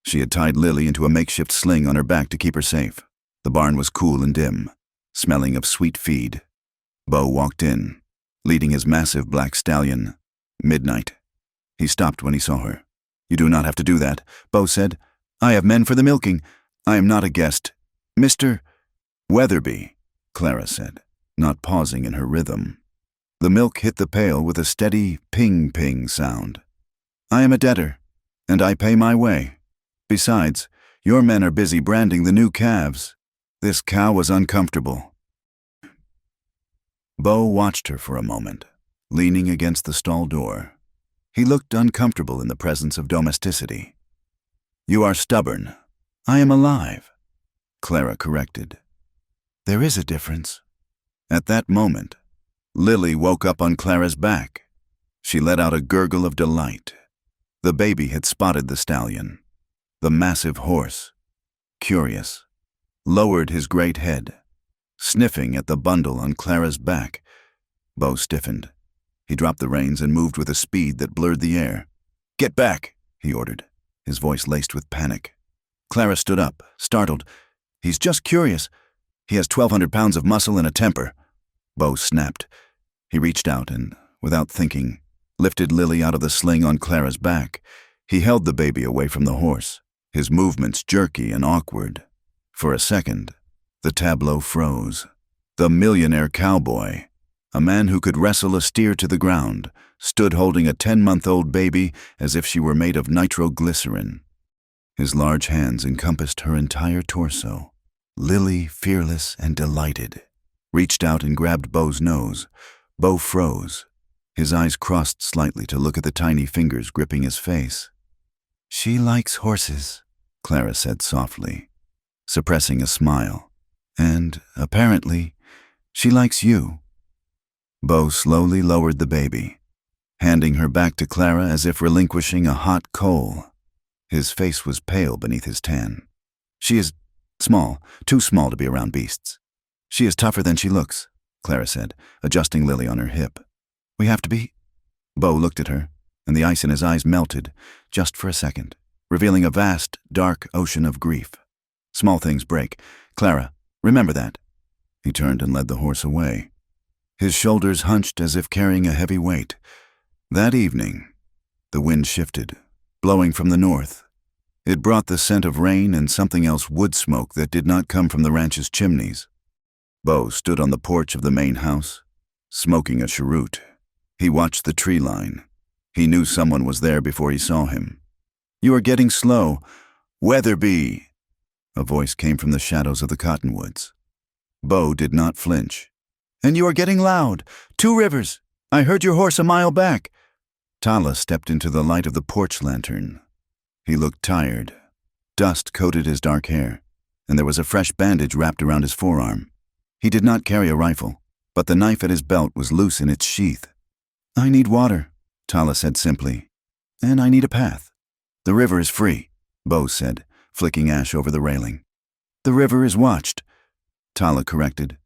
She had tied Lily into a makeshift sling on her back to keep her safe. The barn was cool and dim, smelling of sweet feed. Bo walked in, leading his massive black stallion, Midnight. He stopped when he saw her. "You do not have to do that," Bo said. "I have men for the milking. I am not a guest. Mr. Weatherby," Clara said, not pausing in her rhythm. The milk hit the pail with a steady ping-ping sound. "I am a debtor, and I pay my way. Besides, your men are busy branding the new calves. This cow was uncomfortable." Bo watched her for a moment, leaning against the stall door. He looked uncomfortable in the presence of domesticity. "You are stubborn." "I am alive," Clara corrected. "There is a difference." At that moment, Lily woke up on Clara's back. She let out a gurgle of delight. The baby had spotted the stallion. The massive horse, curious, lowered his great head, sniffing at the bundle on Clara's back. Bo stiffened. He dropped the reins and moved with a speed that blurred the air. "Get back," he ordered, his voice laced with panic. Clara stood up, startled. "He's just curious. He has 1,200 pounds of muscle and a temper." Bo snapped. He reached out and, without thinking, lifted Lily out of the sling on Clara's back. He held the baby away from the horse, his movements jerky and awkward. For a second, the tableau froze. The millionaire cowboy, a man who could wrestle a steer to the ground, stood holding a 10-month-old baby as if she were made of nitroglycerin. His large hands encompassed her entire torso. Lily, fearless and delighted, reached out and grabbed Bo's nose. Bo froze. His eyes crossed slightly to look at the tiny fingers gripping his face. "She likes horses," Clara said softly, suppressing a smile. "And, apparently, she likes you." Bo slowly lowered the baby, handing her back to Clara as if relinquishing a hot coal. His face was pale beneath his tan. "She is small, too small to be around beasts." "She is tougher than she looks," Clara said, adjusting Lily on her hip. "We have to be—" Bo looked at her, and the ice in his eyes melted, just for a second, revealing a vast, dark ocean of grief. "Small things break. Clara, remember that." He turned and led the horse away. His shoulders hunched as if carrying a heavy weight. That evening, the wind shifted, blowing from the north. It brought the scent of rain and something else, wood smoke that did not come from the ranch's chimneys. Bo stood on the porch of the main house, smoking a cheroot. He watched the tree line. He knew someone was there before he saw him. "You are getting slow. Weatherby!" A voice came from the shadows of the cottonwoods. Bo did not flinch. "And you are getting loud. 2 Rivers. I heard your horse a mile back." Tala stepped into the light of the porch lantern. He looked tired. Dust coated his dark hair, and there was a fresh bandage wrapped around his forearm. He did not carry a rifle, but the knife at his belt was loose in its sheath. "I need water," Tala said simply, "and I need a path." "The river is free," Bo said, flicking ash over the railing. "The river is watched," Tala corrected.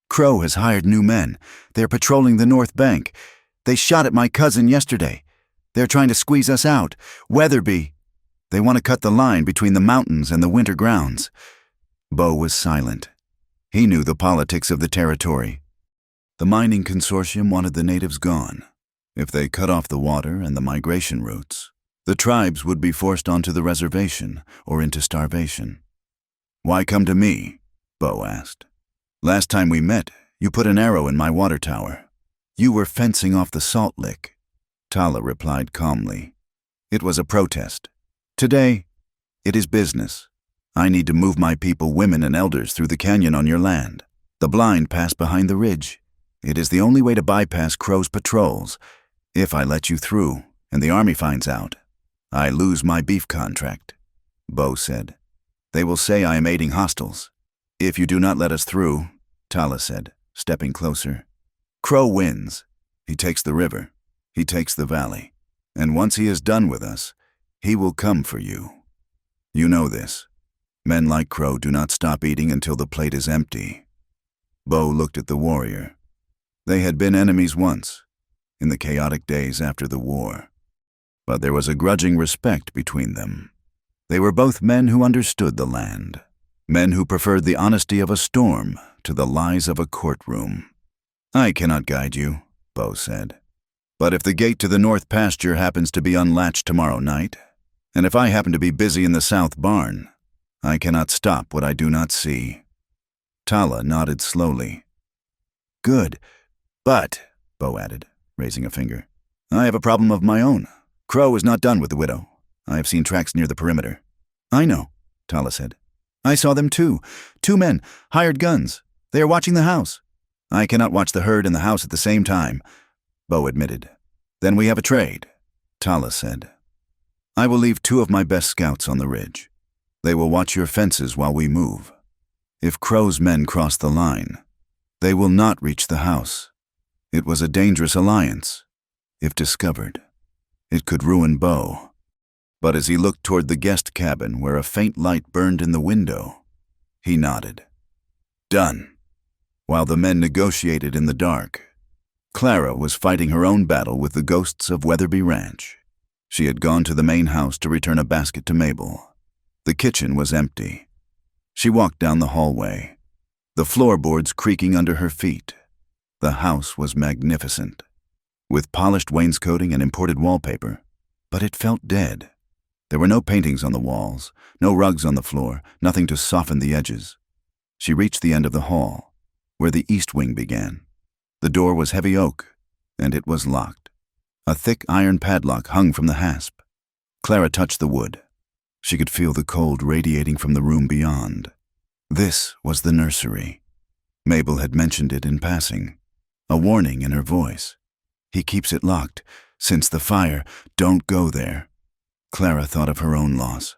"Crow has hired new men. They're patrolling the north bank. They shot at my cousin yesterday. They're trying to squeeze us out. Weatherby. They want to cut the line between the mountains and the winter grounds." Bo was silent. He knew the politics of the territory. The mining consortium wanted the natives gone. If they cut off the water and the migration routes, the tribes would be forced onto the reservation or into starvation. "Why come to me?" Bo asked. "Last time we met, you put an arrow in my water tower." "You were fencing off the salt lick," Tala replied calmly. "It was a protest. Today, it is business. I need to move my people, women and elders, through the canyon on your land. The blind pass behind the ridge. It is the only way to bypass Crow's patrols. If I let you through, and the army finds out, I lose my beef contract," Bo said. "They will say I am aiding hostiles." "If you do not let us through," Tala said, stepping closer, "Crow wins. He takes the river. He takes the valley. And once he is done with us, he will come for you. You know this. Men like Crow do not stop eating until the plate is empty." Bo looked at the warrior. They had been enemies once, in the chaotic days after the war. But there was a grudging respect between them. They were both men who understood the land, men who preferred the honesty of a storm to the lies of a courtroom. "I cannot guide you," Bo said. "But if the gate to the north pasture happens to be unlatched tomorrow night, and if I happen to be busy in the south barn, I cannot stop what I do not see." Tala nodded slowly. "Good. But," Bo added, raising a finger, "I have a problem of my own. Crow is not done with the widow. I have seen tracks near the perimeter." "I know," Tala said. "I saw them too. 2 men, hired guns. They are watching the house." "I cannot watch the herd and the house at the same time," Bo admitted. "Then we have a trade," Tala said. "I will leave 2 of my best scouts on the ridge. They will watch your fences while we move. If Crow's men cross the line, they will not reach the house. It was a dangerous alliance. If discovered, it could ruin Bo." But as he looked toward the guest cabin where a faint light burned in the window, he nodded. "Done." While the men negotiated in the dark, Clara was fighting her own battle with the ghosts of Weatherby Ranch. She had gone to the main house to return a basket to Mabel. The kitchen was empty. She walked down the hallway, the floorboards creaking under her feet. The house was magnificent, with polished wainscoting and imported wallpaper, but it felt dead. There were no paintings on the walls, no rugs on the floor, nothing to soften the edges. She reached the end of the hall, where the east wing began. The door was heavy oak, and it was locked. A thick iron padlock hung from the hasp. Clara touched the wood. She could feel the cold radiating from the room beyond. This was the nursery. Mabel had mentioned it in passing, a warning in her voice. "He keeps it locked. Since the fire, don't go there." Clara thought of her own loss.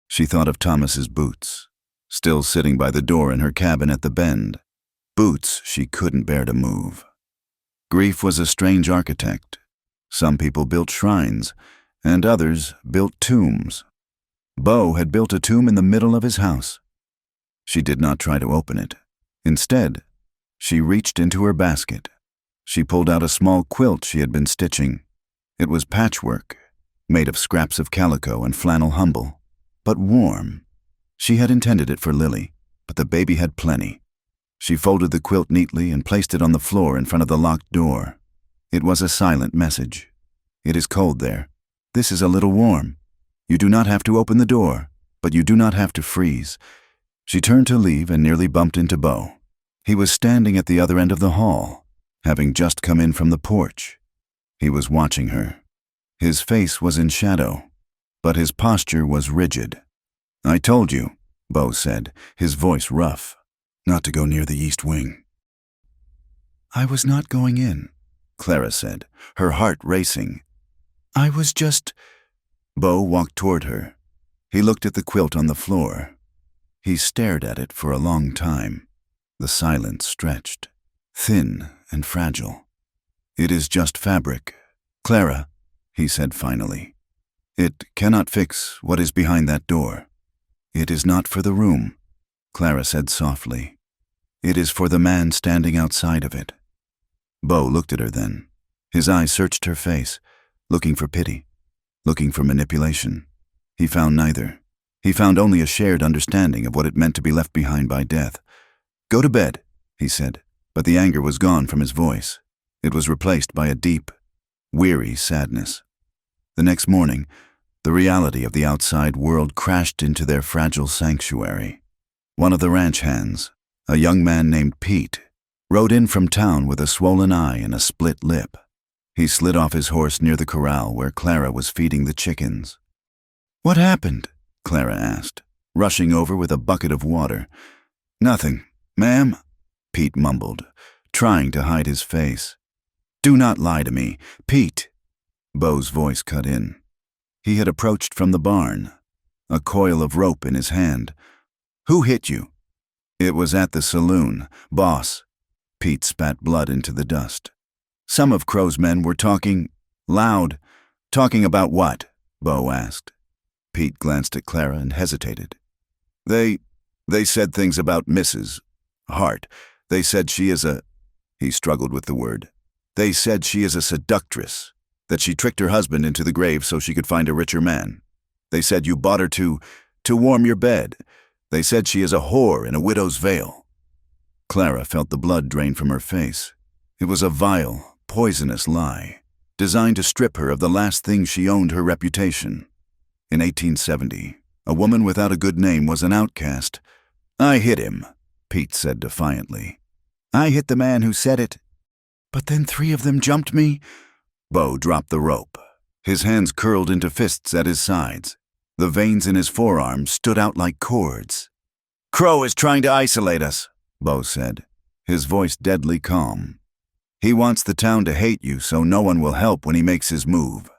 She thought of Thomas's boots, still sitting by the door in her cabin at the bend. Boots she couldn't bear to move. Grief was a strange architect. Some people built shrines, and others built tombs. Bo had built a tomb in the middle of his house. She did not try to open it. Instead, she reached into her basket. She pulled out a small quilt she had been stitching. It was patchwork, made of scraps of calico and flannel humble, but warm. She had intended it for Lily, but the baby had plenty. She folded the quilt neatly and placed it on the floor in front of the locked door. It was a silent message. "It is cold there. This is a little warm. You do not have to open the door, but you do not have to freeze." She turned to leave and nearly bumped into Bo. He was standing at the other end of the hall, having just come in from the porch. He was watching her. His face was in shadow, but his posture was rigid. "I told you," Bo said, his voice rough, "not to go near the east wing." "I was not going in," Clara said, her heart racing. "I was just—" Bo walked toward her. He looked at the quilt on the floor. He stared at it for a long time. The silence stretched, thin and fragile. "It is just fabric, Clara," he said finally. "It cannot fix what is behind that door. It is not for the room," Clara said softly. "It is for the man standing outside of it." Bo looked at her then. His eyes searched her face, looking for pity, looking for manipulation. He found neither. He found only a shared understanding of what it meant to be left behind by death. "Go to bed," he said, but the anger was gone from his voice. It was replaced by a deep, weary sadness. The next morning, the reality of the outside world crashed into their fragile sanctuary. One of the ranch hands, a young man named Pete, rode in from town with a swollen eye and a split lip. He slid off his horse near the corral where Clara was feeding the chickens. "What happened?" Clara asked, rushing over with a bucket of water. "Nothing, ma'am," Pete mumbled, trying to hide his face. "Do not lie to me, Pete." Beau's voice cut in. He had approached from the barn, a coil of rope in his hand. "Who hit you?" "It was at the saloon, boss." Pete spat blood into the dust. "Some of Crow's men were talking loud." "Talking about what?" Beau asked. Pete glanced at Clara and hesitated. They said things about Mrs. Hart. They said she is a—" he struggled with the word. "They said she is a seductress, that she tricked her husband into the grave so she could find a richer man. They said you bought her to warm your bed. They said she is a whore in a widow's veil." Clara felt the blood drain from her face. It was a vile, poisonous lie, designed to strip her of the last thing she owned, her reputation. In 1870, a woman without a good name was an outcast. "I hit him," Pete said defiantly. "I hit the man who said it. But then 3 of them jumped me." Beau dropped the rope. His hands curled into fists at his sides. The veins in his forearms stood out like cords. "Crow is trying to isolate us," Beau said, his voice deadly calm. "He wants the town to hate you so no one will help when he makes his move.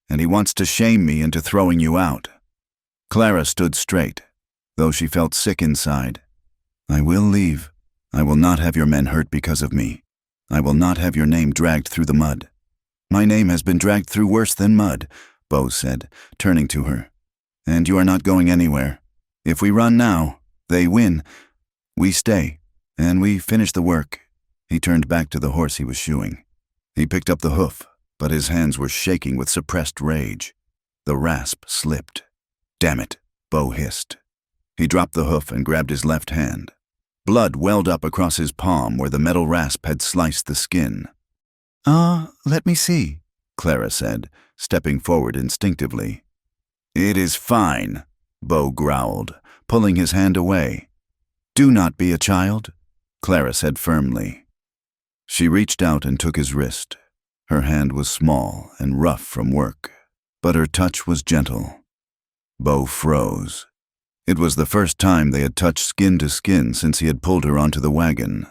And he wants to shame me into throwing you out." Clara stood straight, though she felt sick inside. "I will leave. I will not have your men hurt because of me. I will not have your name dragged through the mud." "My name has been dragged through worse than mud," Beau said, turning to her. "And you are not going anywhere. If we run now, they win. We stay, and we finish the work." He turned back to the horse he was shoeing. He picked up the hoof, but his hands were shaking with suppressed rage. The rasp slipped. "Damn it," Beau hissed. He dropped the hoof and grabbed his left hand. Blood welled up across his palm where the metal rasp had sliced the skin. Let me see," Clara said, stepping forward instinctively. "It is fine," Beau growled, pulling his hand away. "Do not be a child," Clara said firmly. She reached out and took his wrist. Her hand was small and rough from work, but her touch was gentle. Beau froze. It was the first time they had touched skin to skin since he had pulled her onto the wagon.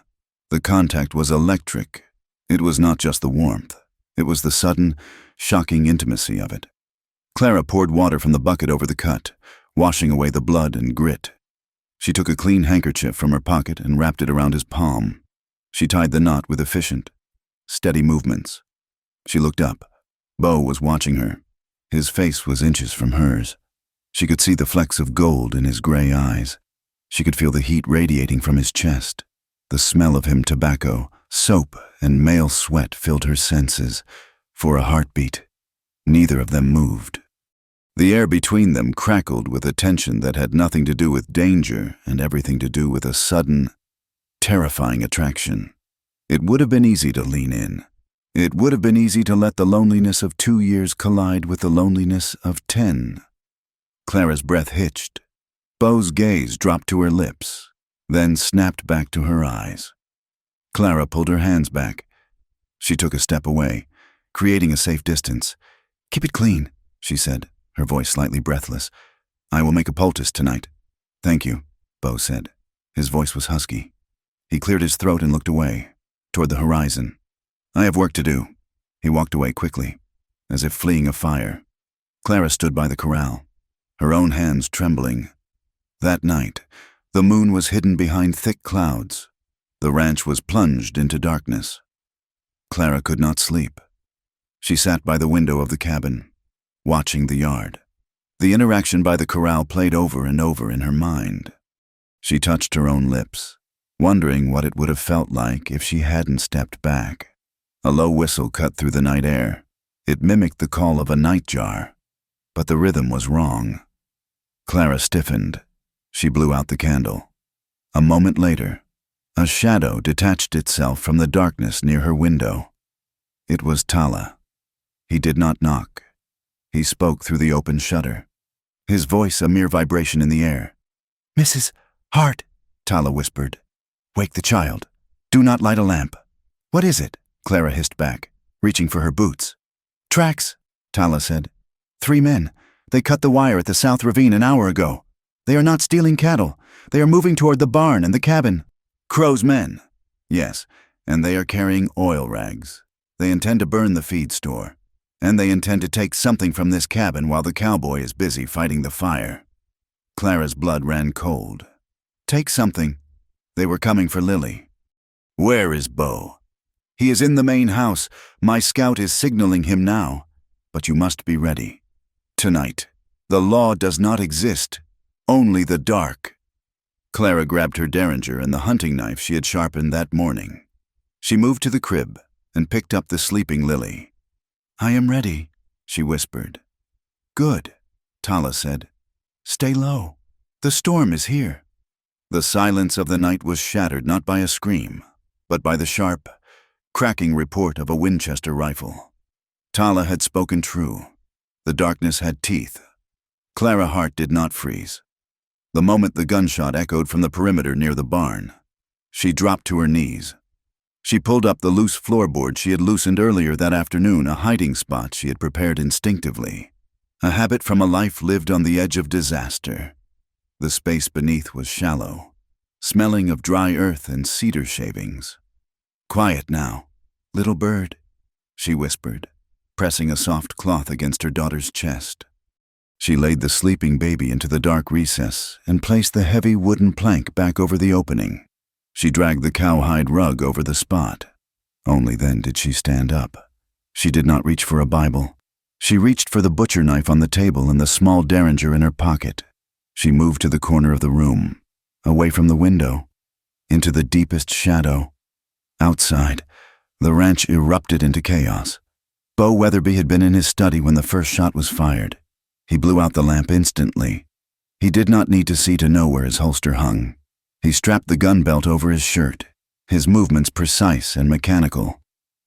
The contact was electric. It was not just the warmth. It was the sudden, shocking intimacy of it. Clara poured water from the bucket over the cut, washing away the blood and grit. She took a clean handkerchief from her pocket and wrapped it around his palm. She tied the knot with efficient, steady movements. She looked up. Beau was watching her. His face was inches from hers. She could see the flecks of gold in his gray eyes. She could feel the heat radiating from his chest. The smell of him tobacco, soap, and male sweat filled her senses. For a heartbeat, neither of them moved. The air between them crackled with a tension that had nothing to do with danger and everything to do with a sudden, terrifying attraction. It would have been easy to lean in. It would have been easy to let the loneliness of 2 years collide with the loneliness of 10. Clara's breath hitched. Beau's gaze dropped to her lips, then snapped back to her eyes. Clara pulled her hands back. She took a step away, creating a safe distance. "Keep it clean," she said, her voice slightly breathless. "I will make a poultice tonight." "Thank you," Beau said. His voice was husky. He cleared his throat and looked away, toward the horizon. "I have work to do." He walked away quickly, as if fleeing a fire. Clara stood by the corral, her own hands trembling. That night, the moon was hidden behind thick clouds. The ranch was plunged into darkness. Clara could not sleep. She sat by the window of the cabin, watching the yard. The interaction by the corral played over and over in her mind. She touched her own lips, wondering what it would have felt like if she hadn't stepped back. A low whistle cut through the night air. It mimicked the call of a nightjar, but the rhythm was wrong. Clara stiffened. She blew out the candle. A moment later, a shadow detached itself from the darkness near her window. It was Tala. He did not knock. He spoke through the open shutter, his voice a mere vibration in the air. "Mrs. Hart," Tala whispered. "Wake the child. Do not light a lamp." "What is it?" Clara hissed back, reaching for her boots. "Tracks," Tala said. "3 men. They cut the wire at the South Ravine an hour ago." They are not stealing cattle. They are moving toward the barn and the cabin. Crow's men. Yes, and they are carrying oil rags. They intend to burn the feed store. And they intend to take something from this cabin while the cowboy is busy fighting the fire. Clara's blood ran cold. Take something. They were coming for Lily. Where is Bo? He is in the main house. My scout is signaling him now. But you must be ready. Tonight. The law does not exist. Only the dark. Clara grabbed her derringer and the hunting knife she had sharpened that morning. She moved to the crib and picked up the sleeping Lily. I am ready, she whispered. Good, Tala said. Stay low. The storm is here. The silence of the night was shattered not by a scream, but by the sharp, cracking report of a Winchester rifle. Tala had spoken true. The darkness had teeth. Clara's heart did not freeze. The moment the gunshot echoed from the perimeter near the barn, she dropped to her knees. She pulled up the loose floorboard she had loosened earlier that afternoon, a hiding spot she had prepared instinctively, a habit from a life lived on the edge of disaster. The space beneath was shallow, smelling of dry earth and cedar shavings. Quiet now, little bird, she whispered, pressing a soft cloth against her daughter's chest. She laid the sleeping baby into the dark recess and placed the heavy wooden plank back over the opening. She dragged the cowhide rug over the spot. Only then did she stand up. She did not reach for a Bible. She reached for the butcher knife on the table and the small derringer in her pocket. She moved to the corner of the room, away from the window, into the deepest shadow. Outside, the ranch erupted into chaos. Bo Weatherby had been in his study when the first shot was fired. He blew out the lamp instantly. He did not need to see to know where his holster hung. He strapped the gun belt over his shirt, his movements precise and mechanical.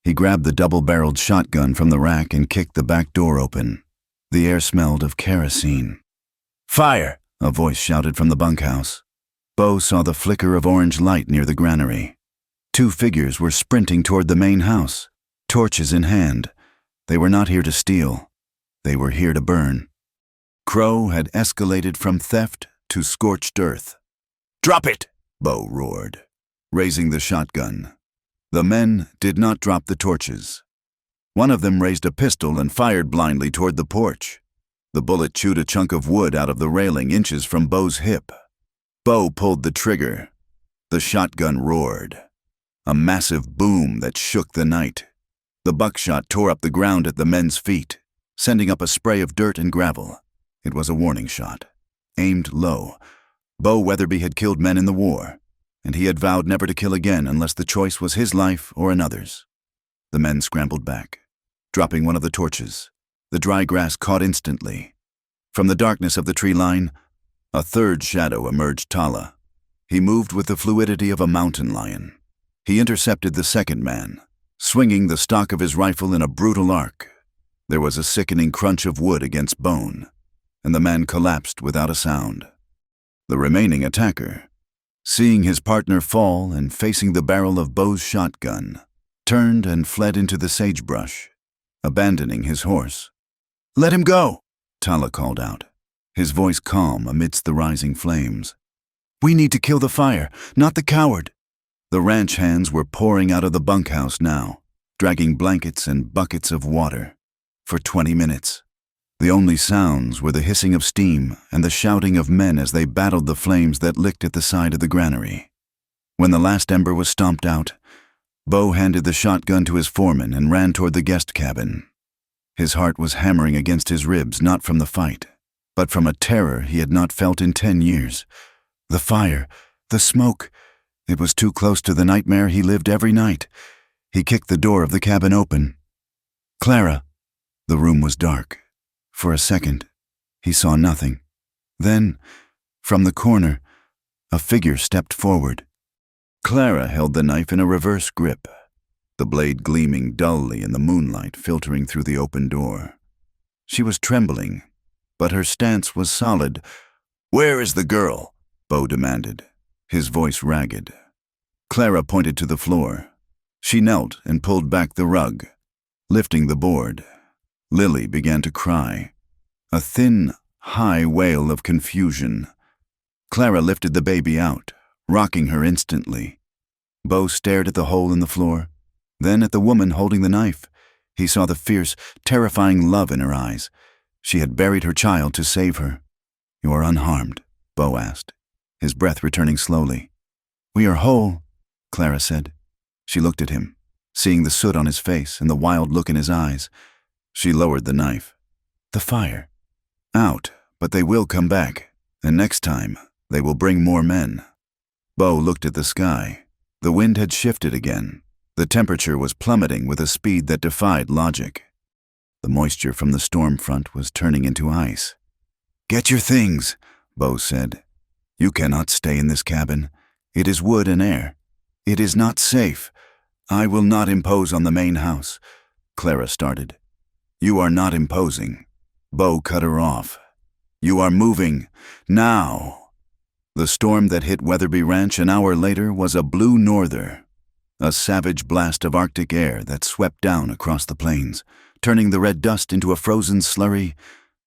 He grabbed the double-barreled shotgun from the rack and kicked the back door open. The air smelled of kerosene. Fire! A voice shouted from the bunkhouse. Bo saw the flicker of orange light near the granary. Two figures were sprinting toward the main house, torches in hand. They were not here to steal. They were here to burn. Crow had escalated from theft to scorched earth. Drop it! Bo roared, raising the shotgun. The men did not drop the torches. One of them raised a pistol and fired blindly toward the porch. The bullet chewed a chunk of wood out of the railing inches from Bo's hip. Bo pulled the trigger. The shotgun roared. A massive boom that shook the night. The buckshot tore up the ground at the men's feet, sending up a spray of dirt and gravel. It was a warning shot, aimed low. Bo Weatherby had killed men in the war, and he had vowed never to kill again unless the choice was his life or another's. The men scrambled back, dropping one of the torches. The dry grass caught instantly. From the darkness of the tree line, a third shadow emerged. Tala. He moved with the fluidity of a mountain lion. He intercepted the second man, swinging the stock of his rifle in a brutal arc. There was a sickening crunch of wood against bone, and the man collapsed without a sound. The remaining attacker, seeing his partner fall and facing the barrel of Bo's shotgun, turned and fled into the sagebrush, abandoning his horse. Let him go, Tala called out, his voice calm amidst the rising flames. We need to kill the fire, not the coward. The ranch hands were pouring out of the bunkhouse now, dragging blankets and buckets of water. For 20 minutes. The only sounds were the hissing of steam and the shouting of men as they battled the flames that licked at the side of the granary. When the last ember was stomped out, Bo handed the shotgun to his foreman and ran toward the guest cabin. His heart was hammering against his ribs, not from the fight, but from a terror he had not felt in 10 years. The fire, the smoke, it was too close to the nightmare he lived every night. He kicked the door of the cabin open. Clara. The room was dark. For a second, he saw nothing. Then, from the corner, a figure stepped forward. Clara held the knife in a reverse grip, the blade gleaming dully in the moonlight filtering through the open door. She was trembling, but her stance was solid. Where is the girl? Bo demanded, his voice ragged. Clara pointed to the floor. She knelt and pulled back the rug, lifting the board. Lily began to cry, a thin, high wail of confusion. Clara lifted the baby out, rocking her instantly. Bo stared at the hole in the floor, then at the woman holding the knife. He saw the fierce, terrifying love in her eyes. She had buried her child to save her. "You are unharmed?" Bo asked, his breath returning slowly. "We are whole," Clara said. She looked at him, seeing the soot on his face and the wild look in his eyes. She lowered the knife. "The fire." "Out, but they will come back, and next time, they will bring more men." Bo looked at the sky. The wind had shifted again. The temperature was plummeting with a speed that defied logic. The moisture from the storm front was turning into ice. "Get your things," Bo said. "You cannot stay in this cabin. It is wood and air. It is not safe. I will not impose on the main house," Clara started. "You are not imposing." Bo cut her off. "You are moving. Now." The storm that hit Weatherby Ranch an hour later was a blue norther, a savage blast of Arctic air that swept down across the plains, turning the red dust into a frozen slurry.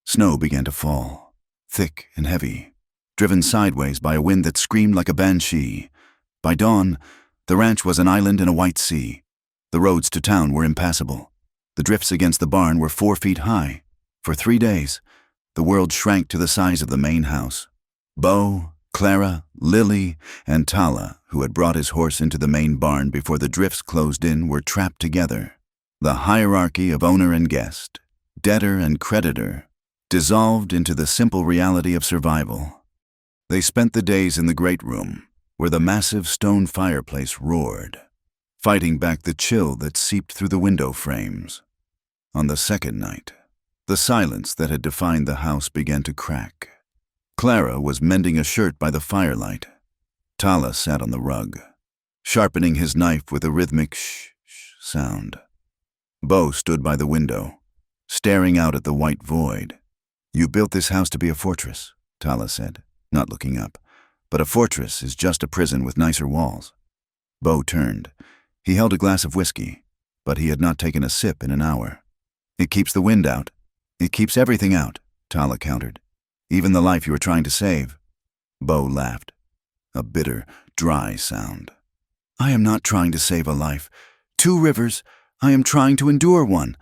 Snow began to fall, thick and heavy, driven sideways by a wind that screamed like a banshee. By dawn, the ranch was an island in a white sea. The roads to town were impassable. The drifts against the barn were 4 feet high. For 3 days, the world shrank to the size of the main house. Bo, Clara, Lily, and Tala, who had brought his horse into the main barn before the drifts closed in, were trapped together. The hierarchy of owner and guest, debtor and creditor, dissolved into the simple reality of survival. They spent the days in the great room, where the massive stone fireplace roared, fighting back the chill that seeped through the window frames. On the second night, the silence that had defined the house began to crack. Clara was mending a shirt by the firelight. Tala sat on the rug, sharpening his knife with a rhythmic shh sound. Bo stood by the window, staring out at the white void. "You built this house to be a fortress," Tala said, not looking up. "But a fortress is just a prison with nicer walls." Bo turned. He held a glass of whiskey, but he had not taken a sip in an hour. "It keeps the wind out. It keeps everything out," Tala countered. "Even the life you were trying to save." Bo laughed, a bitter, dry sound. "I am not trying to save a life. 2 rivers, I am trying to endure one."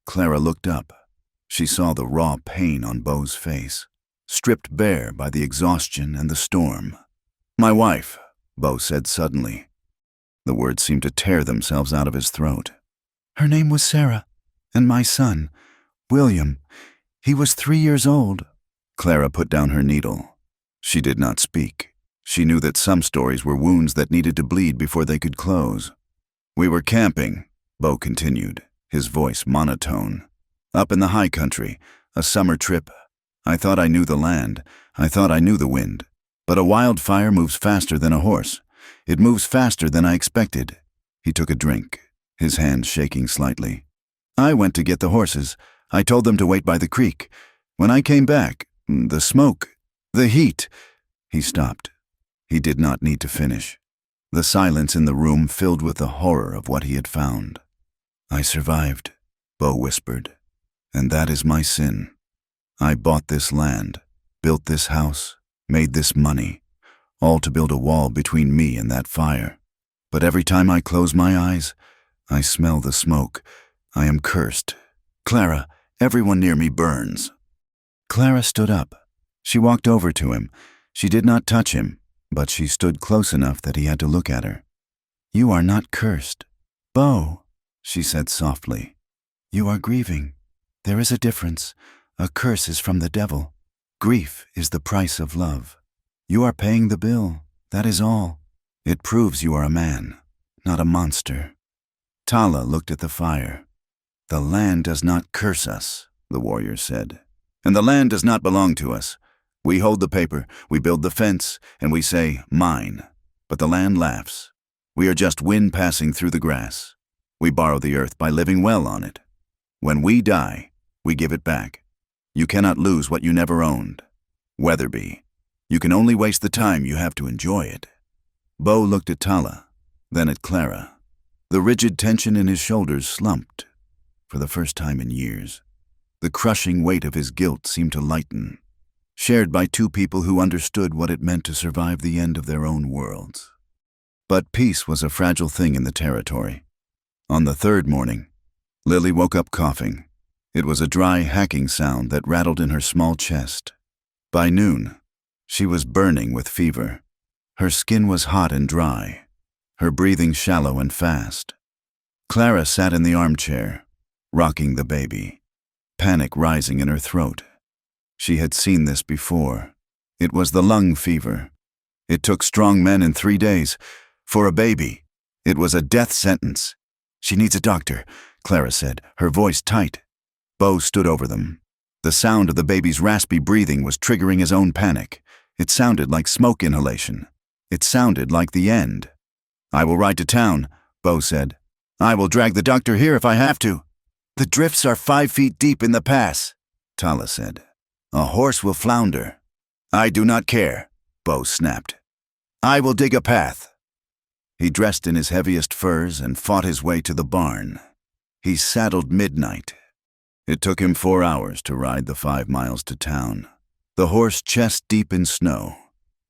Clara looked up. She saw the raw pain on Bo's face, stripped bare by the exhaustion and the storm. "My wife," Bo said suddenly. The words seemed to tear themselves out of his throat. "Her name was Sarah, and my son, William, he was 3 years old." Clara put down her needle. She did not speak. She knew that some stories were wounds that needed to bleed before they could close. "We were camping," Bo continued, his voice monotone. "Up in the high country, a summer trip. I thought I knew the land. I thought I knew the wind. But a wildfire moves faster than a horse. It moves faster than I expected." He took a drink, his hand shaking slightly. "I went to get the horses. I told them to wait by the creek. When I came back, the smoke, the heat." He stopped. He did not need to finish. The silence in the room filled with the horror of what he had found. "I survived," Bo whispered, "and that is my sin. I bought this land, built this house, made this money, all to build a wall between me and that fire. But every time I close my eyes, I smell the smoke. I am cursed. Clara, everyone near me burns." Clara stood up. She walked over to him. She did not touch him, but she stood close enough that he had to look at her. "You are not cursed, Bo," she said softly. "You are grieving. There is a difference. A curse is from the devil. Grief is the price of love. You are paying the bill, that is all. It proves you are a man, not a monster." Tala looked at the fire. "The land does not curse us," the warrior said. "And the land does not belong to us. We hold the paper, we build the fence, and we say, 'Mine.' But the land laughs. We are just wind passing through the grass. We borrow the earth by living well on it. When we die, we give it back. You cannot lose what you never owned. Weatherby, you can only waste the time you have to enjoy it." Bo looked at Tala, then at Clara. The rigid tension in his shoulders slumped, for the first time in years. The crushing weight of his guilt seemed to lighten. shared by two people who understood what it meant to survive the end of their own worlds. But peace was a fragile thing in the territory. On the third morning, Lily woke up coughing. It was a dry, hacking sound that rattled in her small chest. By noon, she was burning with fever. Her skin was hot and dry, her breathing shallow and fast. Clara sat in the armchair, rocking the baby, panic rising in her throat. She had seen this before. It was the lung fever. It took strong men in 3 days. For a baby, it was a death sentence. "She needs a doctor," Clara said, her voice tight. Bo stood over them. The sound of the baby's raspy breathing was triggering his own panic. It sounded like smoke inhalation. It sounded like the end. "I will ride to town," Bo said. "I will drag the doctor here if I have to." "The drifts are 5 feet deep in the pass," Tala said. "A horse will flounder." "I do not care," Bo snapped. "I will dig a path." He dressed in his heaviest furs and fought his way to the barn. He saddled midnight. It took him 4 hours to ride the 5 miles to town, the horse chest deep in snow,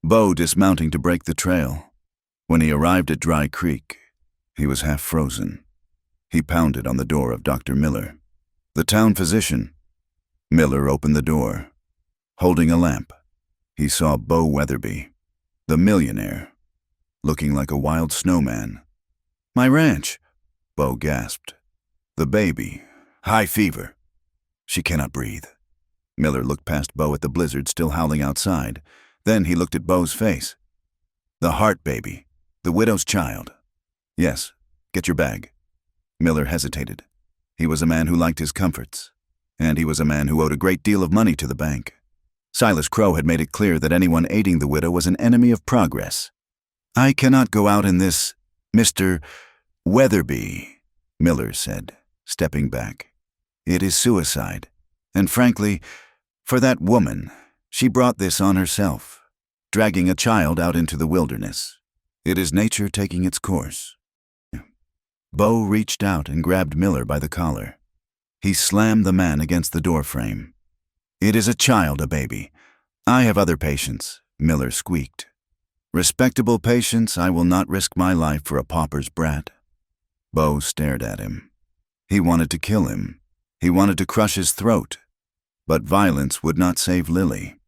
Bo dismounting to break the trail. When he arrived at Dry Creek, he was half frozen. He pounded on the door of Dr. Miller, the town physician. Miller opened the door. Holding a lamp, he saw Bo Weatherby, the millionaire, looking like a wild snowman. "My ranch," Bo gasped. "The baby, high fever. She cannot breathe." Miller looked past Bo at the blizzard still howling outside. Then he looked at Bo's face. "The heart baby, the widow's child." "Yes, get your bag." Miller hesitated. He was a man who liked his comforts, and he was a man who owed a great deal of money to the bank. Silas Crow had made it clear that anyone aiding the widow was an enemy of progress. "I cannot go out in this, Mr. Weatherby," Miller said, stepping back. "It is suicide, and frankly, for that woman, she brought this on herself, dragging a child out into the wilderness. It is nature taking its course." Bo reached out and grabbed Miller by the collar. He slammed the man against the doorframe. "It is a child, a baby. I have other patients," Miller squeaked. "Respectable patients, I will not risk my life for a pauper's brat." Bo stared at him. He wanted to kill him. He wanted to crush his throat. But violence would not save Lily.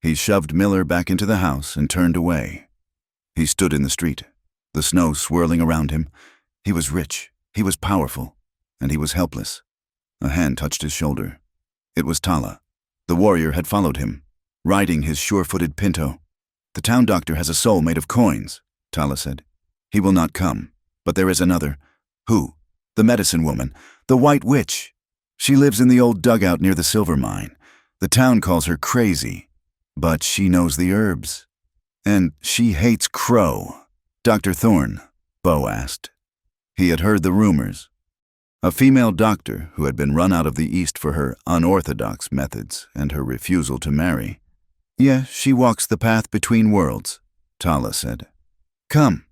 He shoved Miller back into the house and turned away. He stood in the street, the snow swirling around him. He was rich, he was powerful, and he was helpless. A hand touched his shoulder. It was Tala. The warrior had followed him, riding his sure-footed pinto. "The town doctor has a soul made of coins," Tala said. "He will not come, but there is another." "Who?" "The medicine woman, the White Witch. She lives in the old dugout near the silver mine. The town calls her crazy, but she knows the herbs. And she hates Crow." "Dr. Thorne?" Bo asked. He had heard the rumors. A female doctor who had been run out of the East for her unorthodox methods and her refusal to marry. "Yes, she walks the path between worlds," Tala said. "Come."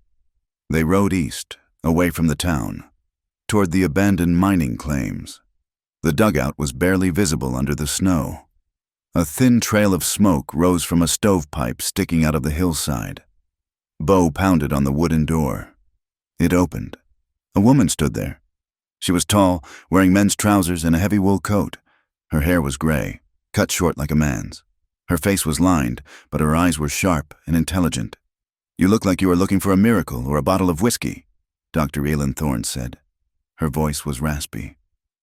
They rode east, away from the town, toward the abandoned mining claims. The dugout was barely visible under the snow. A thin trail of smoke rose from a stovepipe sticking out of the hillside. Bo pounded on the wooden door. It opened. A woman stood there. She was tall, wearing men's trousers and a heavy wool coat. Her hair was gray, cut short like a man's. Her face was lined, but her eyes were sharp and intelligent. "You look like you are looking for a miracle or a bottle of whiskey," Dr. Elin Thorne said. Her voice was raspy,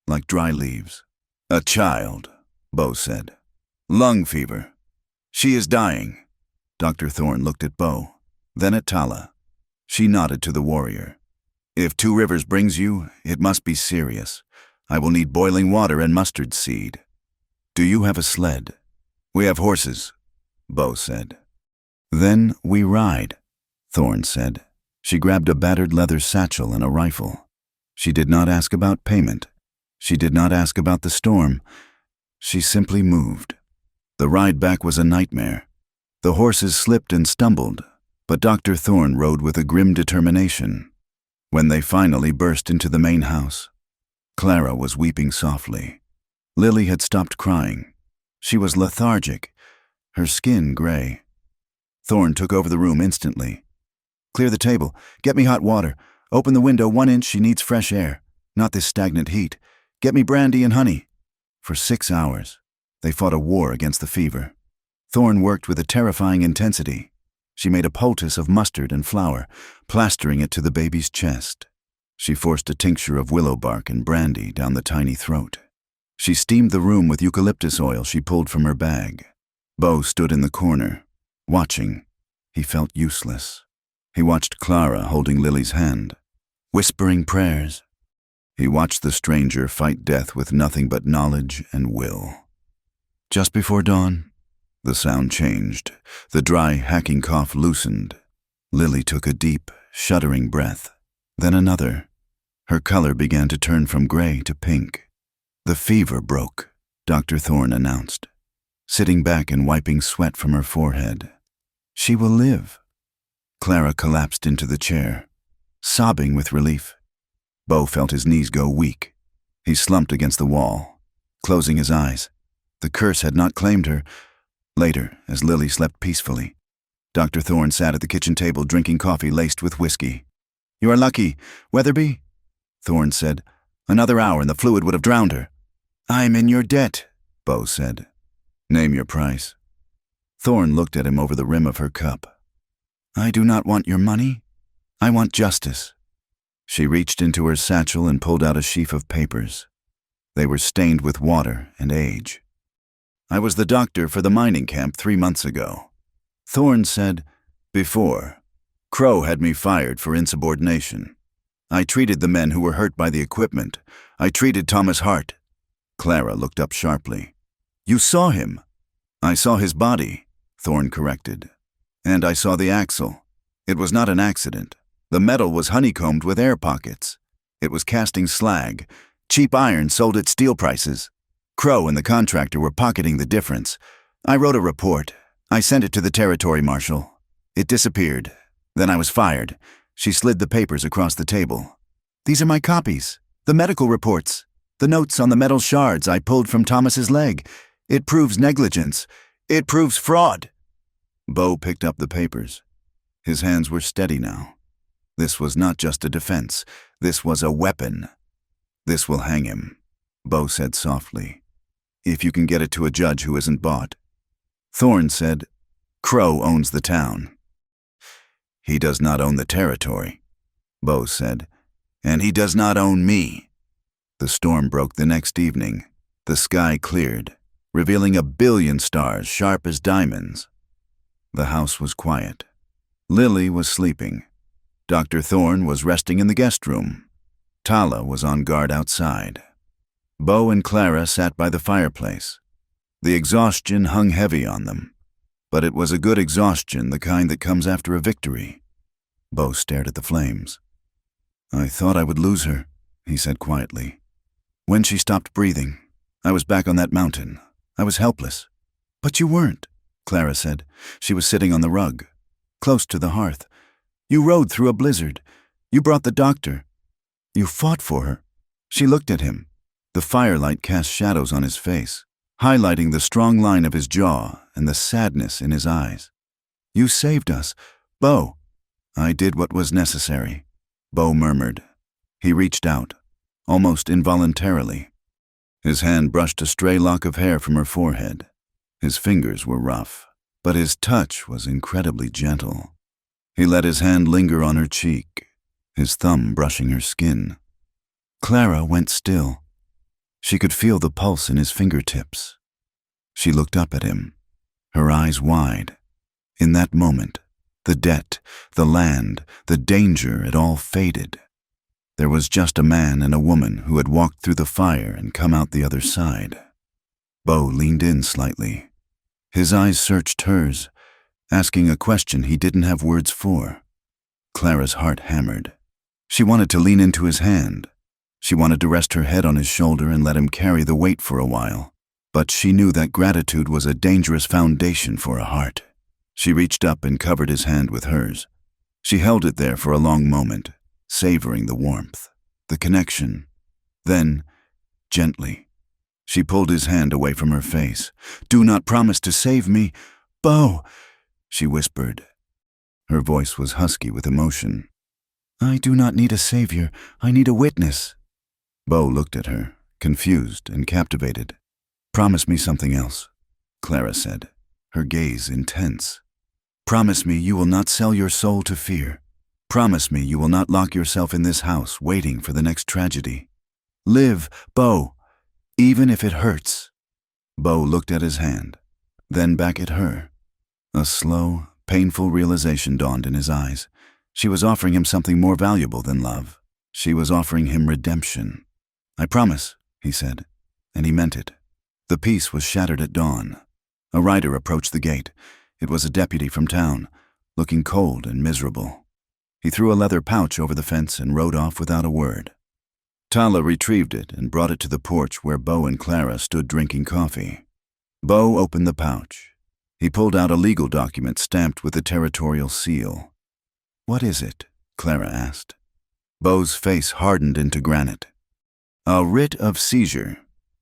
like dry leaves. "A child," Bo said. "Lung fever. She is dying." Dr. Thorne looked at Bo, then at Tala. She nodded to the warrior. "If Two Rivers brings you, it must be serious. I will need boiling water and mustard seed." "Do you have a sled?" "We have horses," Bo said. "Then we ride," Thorne said. She grabbed a battered leather satchel and a rifle. She did not ask about payment. She did not ask about the storm. She simply moved. The ride back was a nightmare. The horses slipped and stumbled, but Dr. Thorne rode with a grim determination. When they finally burst into the main house, Clara was weeping softly. Lily had stopped crying. She was lethargic, her skin gray. Thorne took over the room instantly. "Clear the table. Get me hot water. Open the window 1 inch, she needs fresh air. Not this stagnant heat. Get me brandy and honey." For 6 hours, they fought a war against the fever. Thorne worked with a terrifying intensity. She made a poultice of mustard and flour, plastering it to the baby's chest. She forced a tincture of willow bark and brandy down the tiny throat. She steamed the room with eucalyptus oil she pulled from her bag. Bo stood in the corner, watching. He felt useless. He watched Clara holding Lily's hand, whispering prayers. He watched the stranger fight death with nothing but knowledge and will. Just before dawn, the sound changed. The dry, hacking cough loosened. Lily took a deep, shuddering breath, then another. Her color began to turn from gray to pink. "The fever broke," Dr. Thorne announced, sitting back and wiping sweat from her forehead. "She will live." Clara collapsed into the chair, sobbing with relief. Bo felt his knees go weak. He slumped against the wall, closing his eyes. The curse had not claimed her. Later, as Lily slept peacefully, Dr. Thorne sat at the kitchen table drinking coffee laced with whiskey. "You are lucky, Weatherby," Thorne said. "Another hour and the fluid would have drowned her." "I'm in your debt," Bo said. "Name your price." Thorne looked at him over the rim of her cup. "I do not want your money. I want justice." She reached into her satchel and pulled out a sheaf of papers. They were stained with water and age. "I was the doctor for the mining camp 3 months ago." Thorne said, "Before, Crow had me fired for insubordination. I treated the men who were hurt by the equipment. I treated Thomas Hart." Clara looked up sharply. "You saw him?" "I saw his body," Thorne corrected. "And I saw the axle. It was not an accident. The metal was honeycombed with air pockets. It was casting slag, cheap iron sold at steel prices. Crow and the contractor were pocketing the difference. I wrote a report. I sent it to the territory marshal. It disappeared. Then I was fired." She slid the papers across the table. "These are my copies. The medical reports. The notes on the metal shards I pulled from Thomas's leg. It proves negligence. It proves fraud." Bo picked up the papers. His hands were steady now. This was not just a defense. This was a weapon. "This will hang him," Bo said softly. "If you can get it to a judge who isn't bought." Thorne said, "Crow owns the town." "He does not own the territory," Bo said, "and he does not own me." The storm broke the next evening. The sky cleared, revealing 1 billion stars sharp as diamonds. The house was quiet. Lily was sleeping. Dr. Thorne was resting in the guest room. Tala was on guard outside. Bo and Clara sat by the fireplace. The exhaustion hung heavy on them, but it was a good exhaustion, the kind that comes after a victory. Bo stared at the flames. "I thought I would lose her," he said quietly. "When she stopped breathing, I was back on that mountain. I was helpless." "But you weren't," Clara said. She was sitting on the rug, close to the hearth. "You rode through a blizzard. You brought the doctor. You fought for her." She looked at him. The firelight cast shadows on his face, highlighting the strong line of his jaw and the sadness in his eyes. "You saved us, Bo." "I did what was necessary," Bo murmured. He reached out, almost involuntarily. His hand brushed a stray lock of hair from her forehead. His fingers were rough, but his touch was incredibly gentle. He let his hand linger on her cheek, his thumb brushing her skin. Clara went still. She could feel the pulse in his fingertips. She looked up at him, her eyes wide. In that moment, the debt, the land, the danger, it all faded. There was just a man and a woman who had walked through the fire and come out the other side. Bo leaned in slightly. His eyes searched hers, asking a question he didn't have words for. Clara's heart hammered. She wanted to lean into his hand. She wanted to rest her head on his shoulder and let him carry the weight for a while. But she knew that gratitude was a dangerous foundation for a heart. She reached up and covered his hand with hers. She held it there for a long moment, savoring the warmth, the connection. Then, gently, she pulled his hand away from her face. "Do not promise to save me, Bo, she whispered. Her voice was husky with emotion. I do not need a savior, I need a witness. Bo looked at her, confused and captivated. Promise me something else, Clara said, her gaze intense. Promise me you will not sell your soul to fear. Promise me you will not lock yourself in this house waiting for the next tragedy. Live, Bo, even if it hurts. Bo looked at his hand, then back at her. A slow, painful realization dawned in his eyes. She was offering him something more valuable than love. She was offering him redemption. I promise, he said, and he meant it. The peace was shattered at dawn. A rider approached the gate. It was a deputy from town, looking cold and miserable. He threw a leather pouch over the fence and rode off without a word. Tala retrieved it and brought it to the porch where Bo and Clara stood drinking coffee. Bo opened the pouch. He pulled out a legal document stamped with the territorial seal. What is it? Clara asked. Bo's face hardened into granite. A writ of seizure.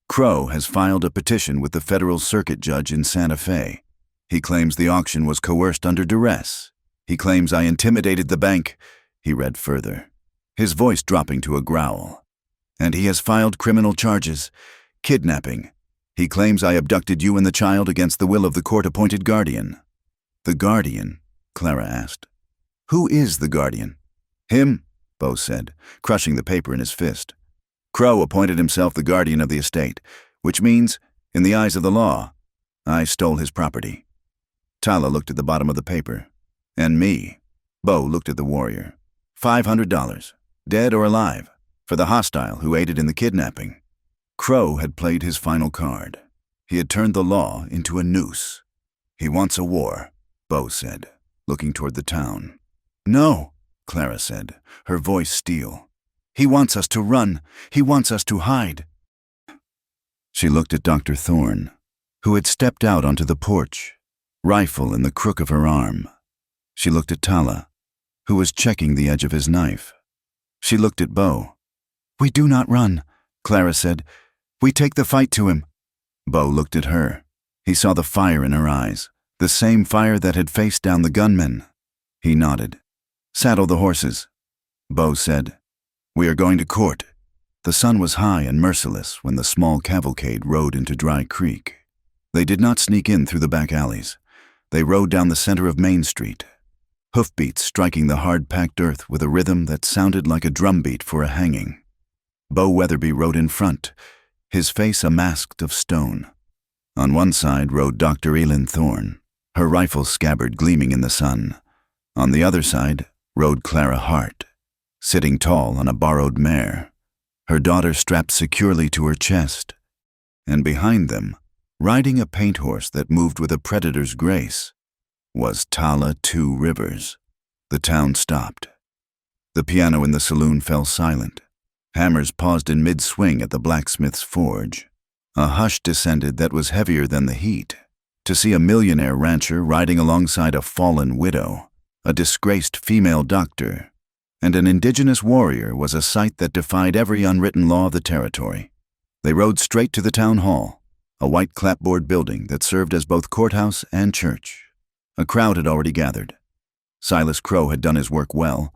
Crow has filed a petition with the federal circuit judge in Santa Fe. He claims the auction was coerced under duress. He claims I intimidated the bank, he read further, his voice dropping to a growl. And he has filed criminal charges, kidnapping. He claims I abducted you and the child against the will of the court-appointed guardian. The guardian? Clara asked. Who is the guardian? Him, Bo said, crushing the paper in his fist. Crow appointed himself the guardian of the estate, which means, in the eyes of the law, I stole his property. Tala looked at the bottom of the paper. And me. Bo looked at the warrior. $500, dead or alive, for the hostile who aided in the kidnapping. Crow had played his final card. He had turned the law into a noose. He wants a war, Bo said, looking toward the town. No, Clara said, her voice steel. He wants us to run. He wants us to hide. She looked at Dr. Thorne, who had stepped out onto the porch, rifle in the crook of her arm. She looked at Tala, who was checking the edge of his knife. She looked at Bo. We do not run, Clara said. We take the fight to him. Bo looked at her. He saw the fire in her eyes, the same fire that had faced down the gunmen. He nodded. Saddle the horses. Bo said, We are going to court. The sun was high and merciless when the small cavalcade rode into Dry Creek. They did not sneak in through the back alleys. They rode down the center of Main Street, hoofbeats striking the hard-packed earth with a rhythm that sounded like a drumbeat for a hanging. Bo Weatherby rode in front, his face a mask of stone. On one side rode Dr. Elin Thorne, her rifle scabbard gleaming in the sun. On the other side rode Clara Hart, sitting tall on a borrowed mare, her daughter strapped securely to her chest. And behind them, riding a paint horse that moved with a predator's grace, was Tala Two Rivers. The town stopped. The piano in the saloon fell silent. Hammers paused in mid-swing at the blacksmith's forge. A hush descended that was heavier than the heat. To see a millionaire rancher riding alongside a fallen widow, a disgraced female doctor, and an indigenous warrior was a sight that defied every unwritten law of the territory. They rode straight to the town hall, a white clapboard building that served as both courthouse and church. A crowd had already gathered. Silas Crow had done his work well.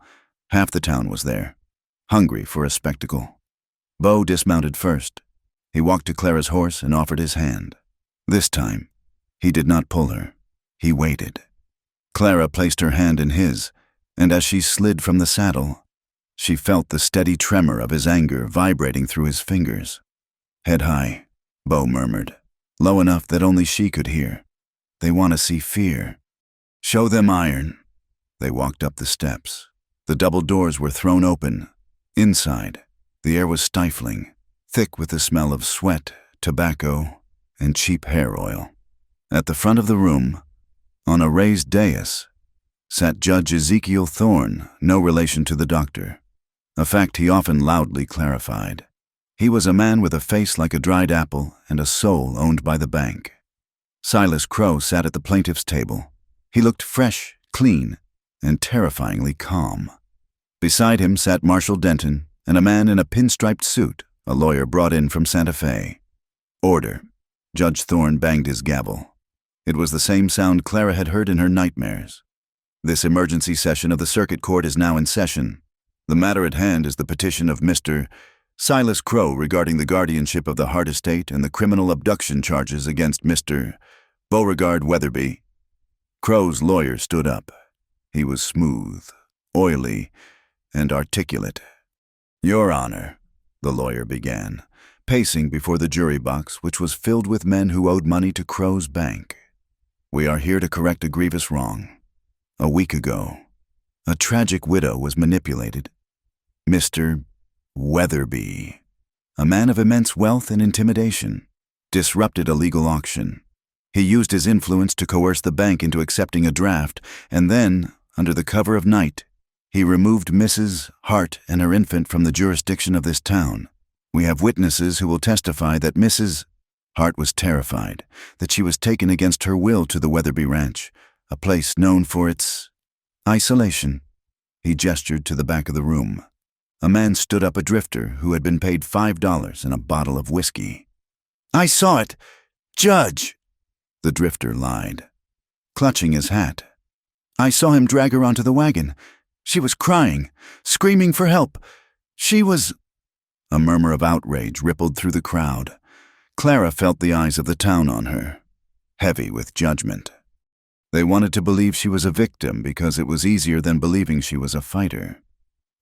Half the town was there, hungry for a spectacle. Bo dismounted first. He walked to Clara's horse and offered his hand. This time, he did not pull her. He waited. Clara placed her hand in his, and as she slid from the saddle, she felt the steady tremor of his anger vibrating through his fingers. Head high, Bo murmured, low enough that only she could hear. They want to see fear. Show them iron. They walked up the steps. The double doors were thrown open. Inside, the air was stifling, thick with the smell of sweat, tobacco, and cheap hair oil. At the front of the room, on a raised dais, sat Judge Ezekiel Thorne, no relation to the doctor, a fact he often loudly clarified. He was a man with a face like a dried apple and a soul owned by the bank. Silas Crow sat at the plaintiff's table. He looked fresh, clean, and terrifyingly calm. Beside him sat Marshal Denton and a man in a pinstriped suit, a lawyer brought in from Santa Fe. Order. Judge Thorne banged his gavel. It was the same sound Clara had heard in her nightmares. This emergency session of the circuit court is now in session. The matter at hand is the petition of Mr. Silas Crow regarding the guardianship of the Hart estate and the criminal abduction charges against Mr. Beauregard Weatherby. Crow's lawyer stood up. He was smooth, oily, and articulate. "Your Honor," the lawyer began, pacing before the jury box, which was filled with men who owed money to Crow's bank. "We are here to correct a grievous wrong. A week ago, a tragic widow was manipulated. Mr. Weatherby, a man of immense wealth and intimidation, disrupted a legal auction. He used his influence to coerce the bank into accepting a draft, and then, under the cover of night, he removed Mrs. Hart and her infant from the jurisdiction of this town. We have witnesses who will testify that Mrs. Hart was terrified, that she was taken against her will to the Weatherby Ranch, a place known for its isolation." He gestured to the back of the room. A man stood up, a drifter who had been paid $5 and a bottle of whiskey. "I saw it, Judge," the drifter lied, clutching his hat. "I saw him drag her onto the wagon. She was crying, screaming for help. She was—" A murmur of outrage rippled through the crowd. Clara felt the eyes of the town on her, heavy with judgment. They wanted to believe she was a victim because it was easier than believing she was a fighter.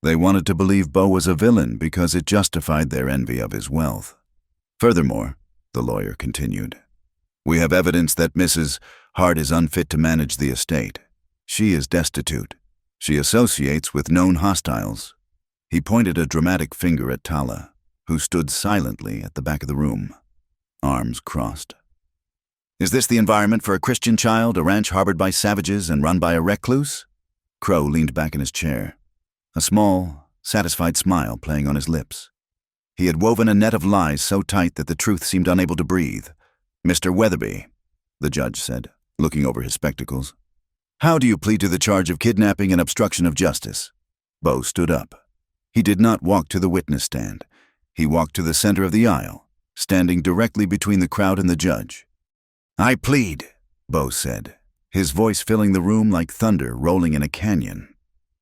They wanted to believe Beau was a villain because it justified their envy of his wealth. "Furthermore," the lawyer continued, "we have evidence that Mrs. Hart is unfit to manage the estate. She is destitute. She associates with known hostiles." He pointed a dramatic finger at Tala, who stood silently at the back of the room, arms crossed. "Is this the environment for a Christian child, a ranch harbored by savages and run by a recluse?" Crow leaned back in his chair, a small, satisfied smile playing on his lips. He had woven a net of lies so tight that the truth seemed unable to breathe. "Mr. Weatherby," the judge said, looking over his spectacles, "how do you plead to the charge of kidnapping and obstruction of justice?" Beau stood up. He did not walk to the witness stand. He walked to the center of the aisle, standing directly between the crowd and the judge. "I plead," Beau said, his voice filling the room like thunder rolling in a canyon,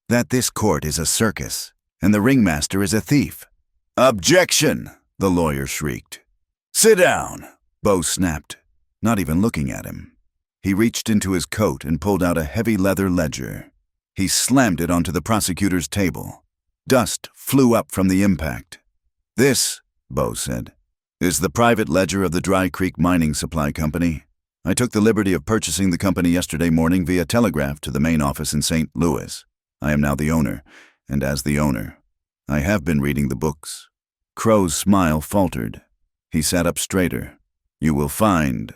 "that this court is a circus, and the ringmaster is a thief." "Objection!" the lawyer shrieked. "Sit down!" Beau snapped, not even looking at him. He reached into his coat and pulled out a heavy leather ledger. He slammed it onto the prosecutor's table. Dust flew up from the impact. "This," Beau said, "is the private ledger of the Dry Creek Mining Supply Company. I took the liberty of purchasing the company yesterday morning via telegraph to the main office in St. Louis. I am now the owner, and as the owner, I have been reading the books." Crow's smile faltered. He sat up straighter. "You will find,"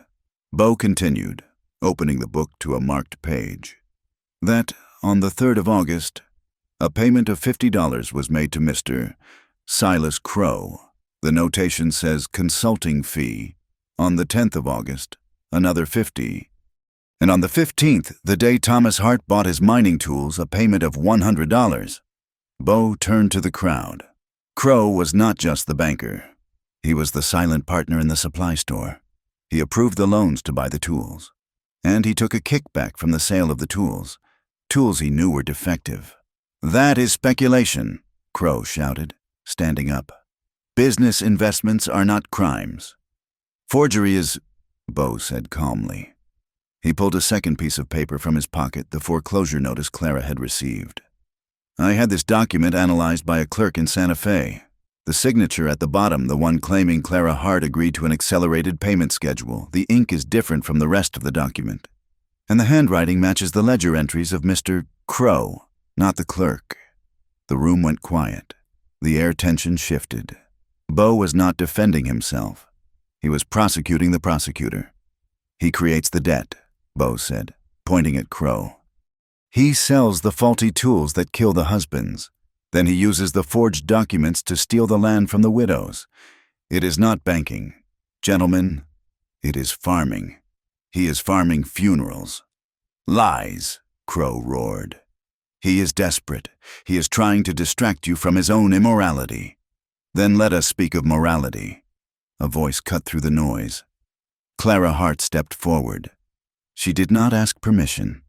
Beau continued, opening the book to a marked page, "that on the 3rd of August, a payment of $50 was made to Mr. Silas Crow. The notation says consulting fee. On the 10th of August, another $50. And on the 15th, the day Thomas Hart bought his mining tools, a payment of $100. Beau turned to the crowd. Crow was not just the banker. He was the silent partner in the supply store. He approved the loans to buy the tools. And he took a kickback from the sale of the tools he knew were defective. "That is speculation," Crow shouted, standing up. "Business investments are not crimes. Forgery is," Beau said calmly. He pulled a second piece of paper from his pocket, the foreclosure notice Clara had received. "I had this document analyzed by a clerk in Santa Fe. The signature at the bottom, the one claiming Clara Hart agreed to an accelerated payment schedule. The ink is different from the rest of the document. And the handwriting matches the ledger entries of Mr. Crow, not the clerk." The room went quiet. The air tension shifted. Beau was not defending himself. He was prosecuting the prosecutor. "He creates the debt," Beau said, pointing at Crow. "He sells the faulty tools that kill the husbands. Then he uses the forged documents to steal the land from the widows. It is not banking. Gentlemen, it is farming. He is farming funerals." "Lies," Crow roared. "He is desperate. He is trying to distract you from his own immorality." "Then let us speak of morality." A voice cut through the noise. Clara Hart stepped forward. She did not ask permission.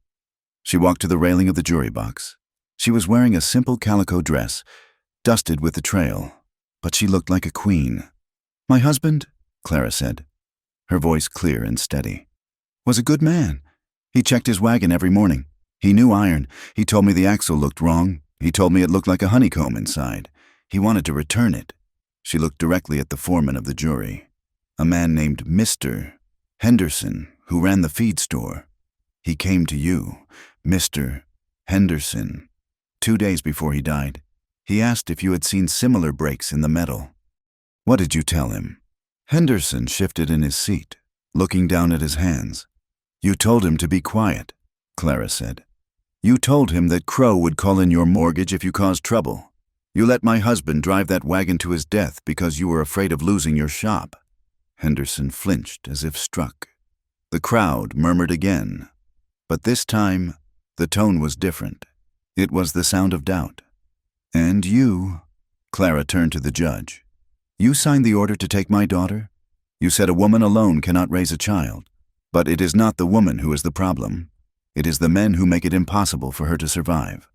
She walked to the railing of the jury box. She was wearing a simple calico dress, dusted with the trail, but she looked like a queen. "My husband," Clara said, her voice clear and steady, "was a good man. He checked his wagon every morning. He knew iron. He told me the axle looked wrong. He told me it looked like a honeycomb inside. He wanted to return it." She looked directly at the foreman of the jury, a man named Mr. Henderson, who ran the feed store. "He came to you, Mr. Henderson, 2 days before he died. He asked if you had seen similar breaks in the metal. What did you tell him?" Henderson shifted in his seat, looking down at his hands. "You told him to be quiet," Clara said. "You told him that Crow would call in your mortgage if you caused trouble. You let my husband drive that wagon to his death because you were afraid of losing your shop." Henderson flinched as if struck. The crowd murmured again, but this time the tone was different. It was the sound of doubt. "And you," Clara turned to the judge, "you signed the order to take my daughter? You said a woman alone cannot raise a child, but it is not the woman who is the problem. It is the men who make it impossible for her to survive.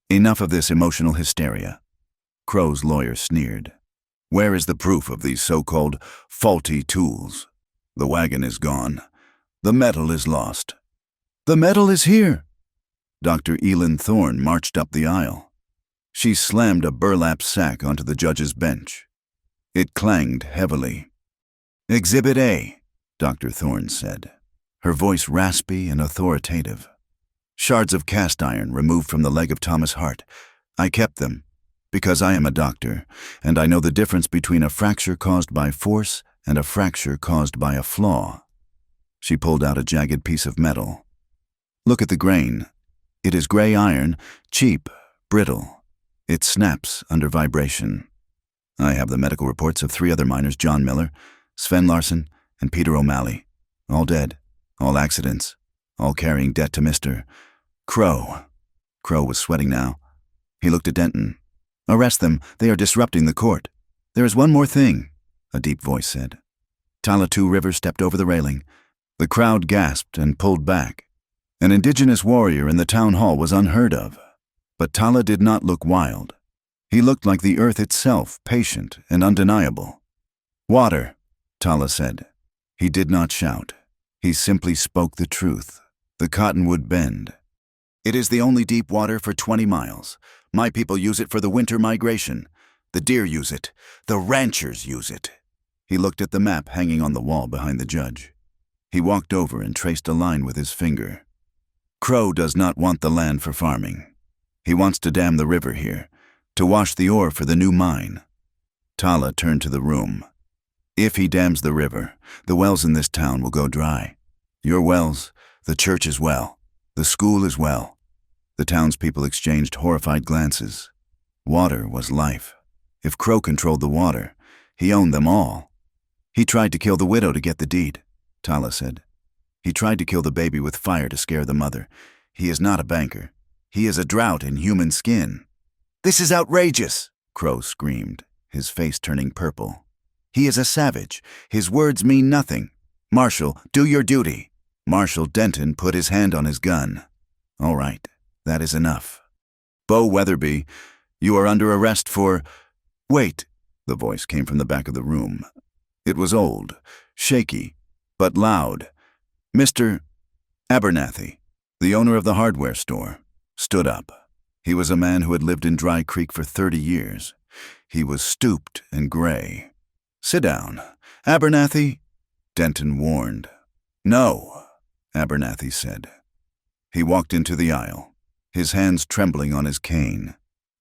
Enough of this emotional hysteria." Crow's lawyer sneered. "Where is the proof of these so-called faulty tools? The wagon is gone. The metal is lost." "The metal is here." Dr. Elin Thorne marched up the aisle. She slammed a burlap sack onto the judge's bench. It clanged heavily. "Exhibit A," Dr. Thorne said, her voice raspy and authoritative. "Shards of cast iron removed from the leg of Thomas Hart. I kept them because I am a doctor, and I know the difference between a fracture caused by force and a fracture caused by a flaw." She pulled out a jagged piece of metal. "Look at the grain. It is gray iron, cheap, brittle. It snaps under vibration. I have the medical reports of 3 other miners, John Miller, Sven Larson, and Peter O'Malley. All dead, all accidents, all carrying debt to Mr. Crow." Crow was sweating now. He looked at Denton. "Arrest them. They are disrupting the court." "There is one more thing," a deep voice said. Tala Two Rivers stepped over the railing. The crowd gasped and pulled back. An indigenous warrior in the town hall was unheard of. But Tala did not look wild. He looked like the earth itself, patient and undeniable. "Water," Tala said. He did not shout. He simply spoke the truth. The cottonwood bend. "It is the only deep water for 20 miles. My people use it for the winter migration. The deer use it. The ranchers use it." He looked at the map hanging on the wall behind the judge. He walked over and traced a line with his finger. "Crow does not want the land for farming. He wants to dam the river here, to wash the ore for the new mine." Tala turned to the room. "If he dams the river, the wells in this town will go dry. Your wells, the church's well, the school as well." The townspeople exchanged horrified glances. Water was life. If Crow controlled the water, he owned them all. "He tried to kill the widow to get the deed," Tala said. "He tried to kill the baby with fire to scare the mother. He is not a banker. He is a drought in human skin." "This is outrageous," Crow screamed, his face turning purple. "He is a savage. His words mean nothing. Marshal, do your duty." Marshal Denton put his hand on his gun. "All right, that is enough. Bo Weatherby, you are under arrest for—" "Wait," the voice came from the back of the room. It was old, shaky, but loud. Mr. Abernathy, the owner of the hardware store, stood up. He was a man who had lived in Dry Creek for 30 years. He was stooped and gray. "Sit down. Abernathy," Denton warned. "No," Abernathy said. He walked into the aisle, his hands trembling on his cane.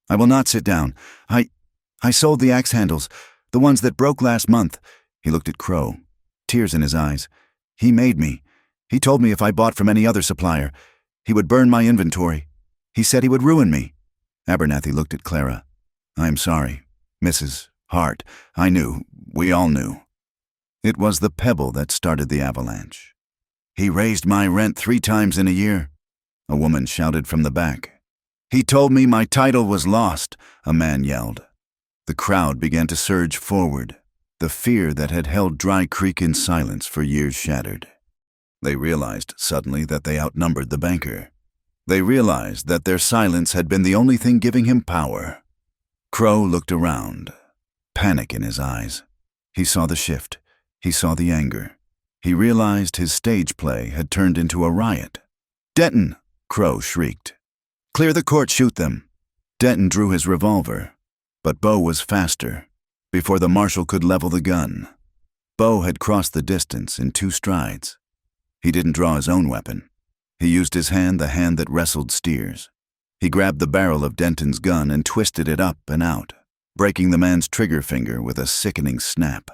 "I will not sit down. I sold the axe handles, the ones that broke last month." He looked at Crow, tears in his eyes. "He made me. He told me if I bought from any other supplier, he would burn my inventory. He said he would ruin me." Abernathy looked at Clara. "I am sorry, Mrs. Hart. I knew. We all knew." It was the pebble that started the avalanche. "He raised my rent 3 times in a year," a woman shouted from the back. "He told me my title was lost," a man yelled. The crowd began to surge forward, the fear that had held Dry Creek in silence for years shattered. They realized suddenly that they outnumbered the banker. They realized that their silence had been the only thing giving him power. Crow looked around, panic in his eyes. He saw the shift. He saw the anger. He realized his stage play had turned into a riot. "Denton!" Crow shrieked. "Clear the court, shoot them!" Denton drew his revolver, but Bo was faster. Before the marshal could level the gun, Bo had crossed the distance in 2 strides. He didn't draw his own weapon. He used his hand, the hand that wrestled steers. He grabbed the barrel of Denton's gun and twisted it up and out, breaking the man's trigger finger with a sickening snap.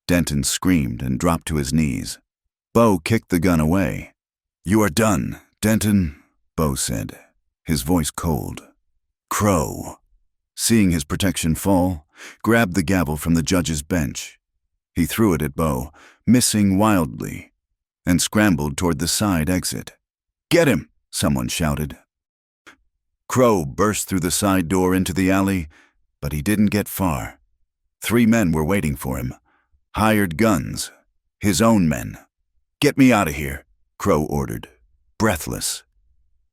Denton screamed and dropped to his knees. Bo kicked the gun away. "You are done, Denton," Bo said, his voice cold. Crow, seeing his protection fall, grabbed the gavel from the judge's bench. He threw it at Bo, missing wildly, and scrambled toward the side exit. "Get him!" someone shouted. Crow burst through the side door into the alley, but he didn't get far. 3 men were waiting for him. Hired guns. His own men. "Get me out of here," Crow ordered, breathless.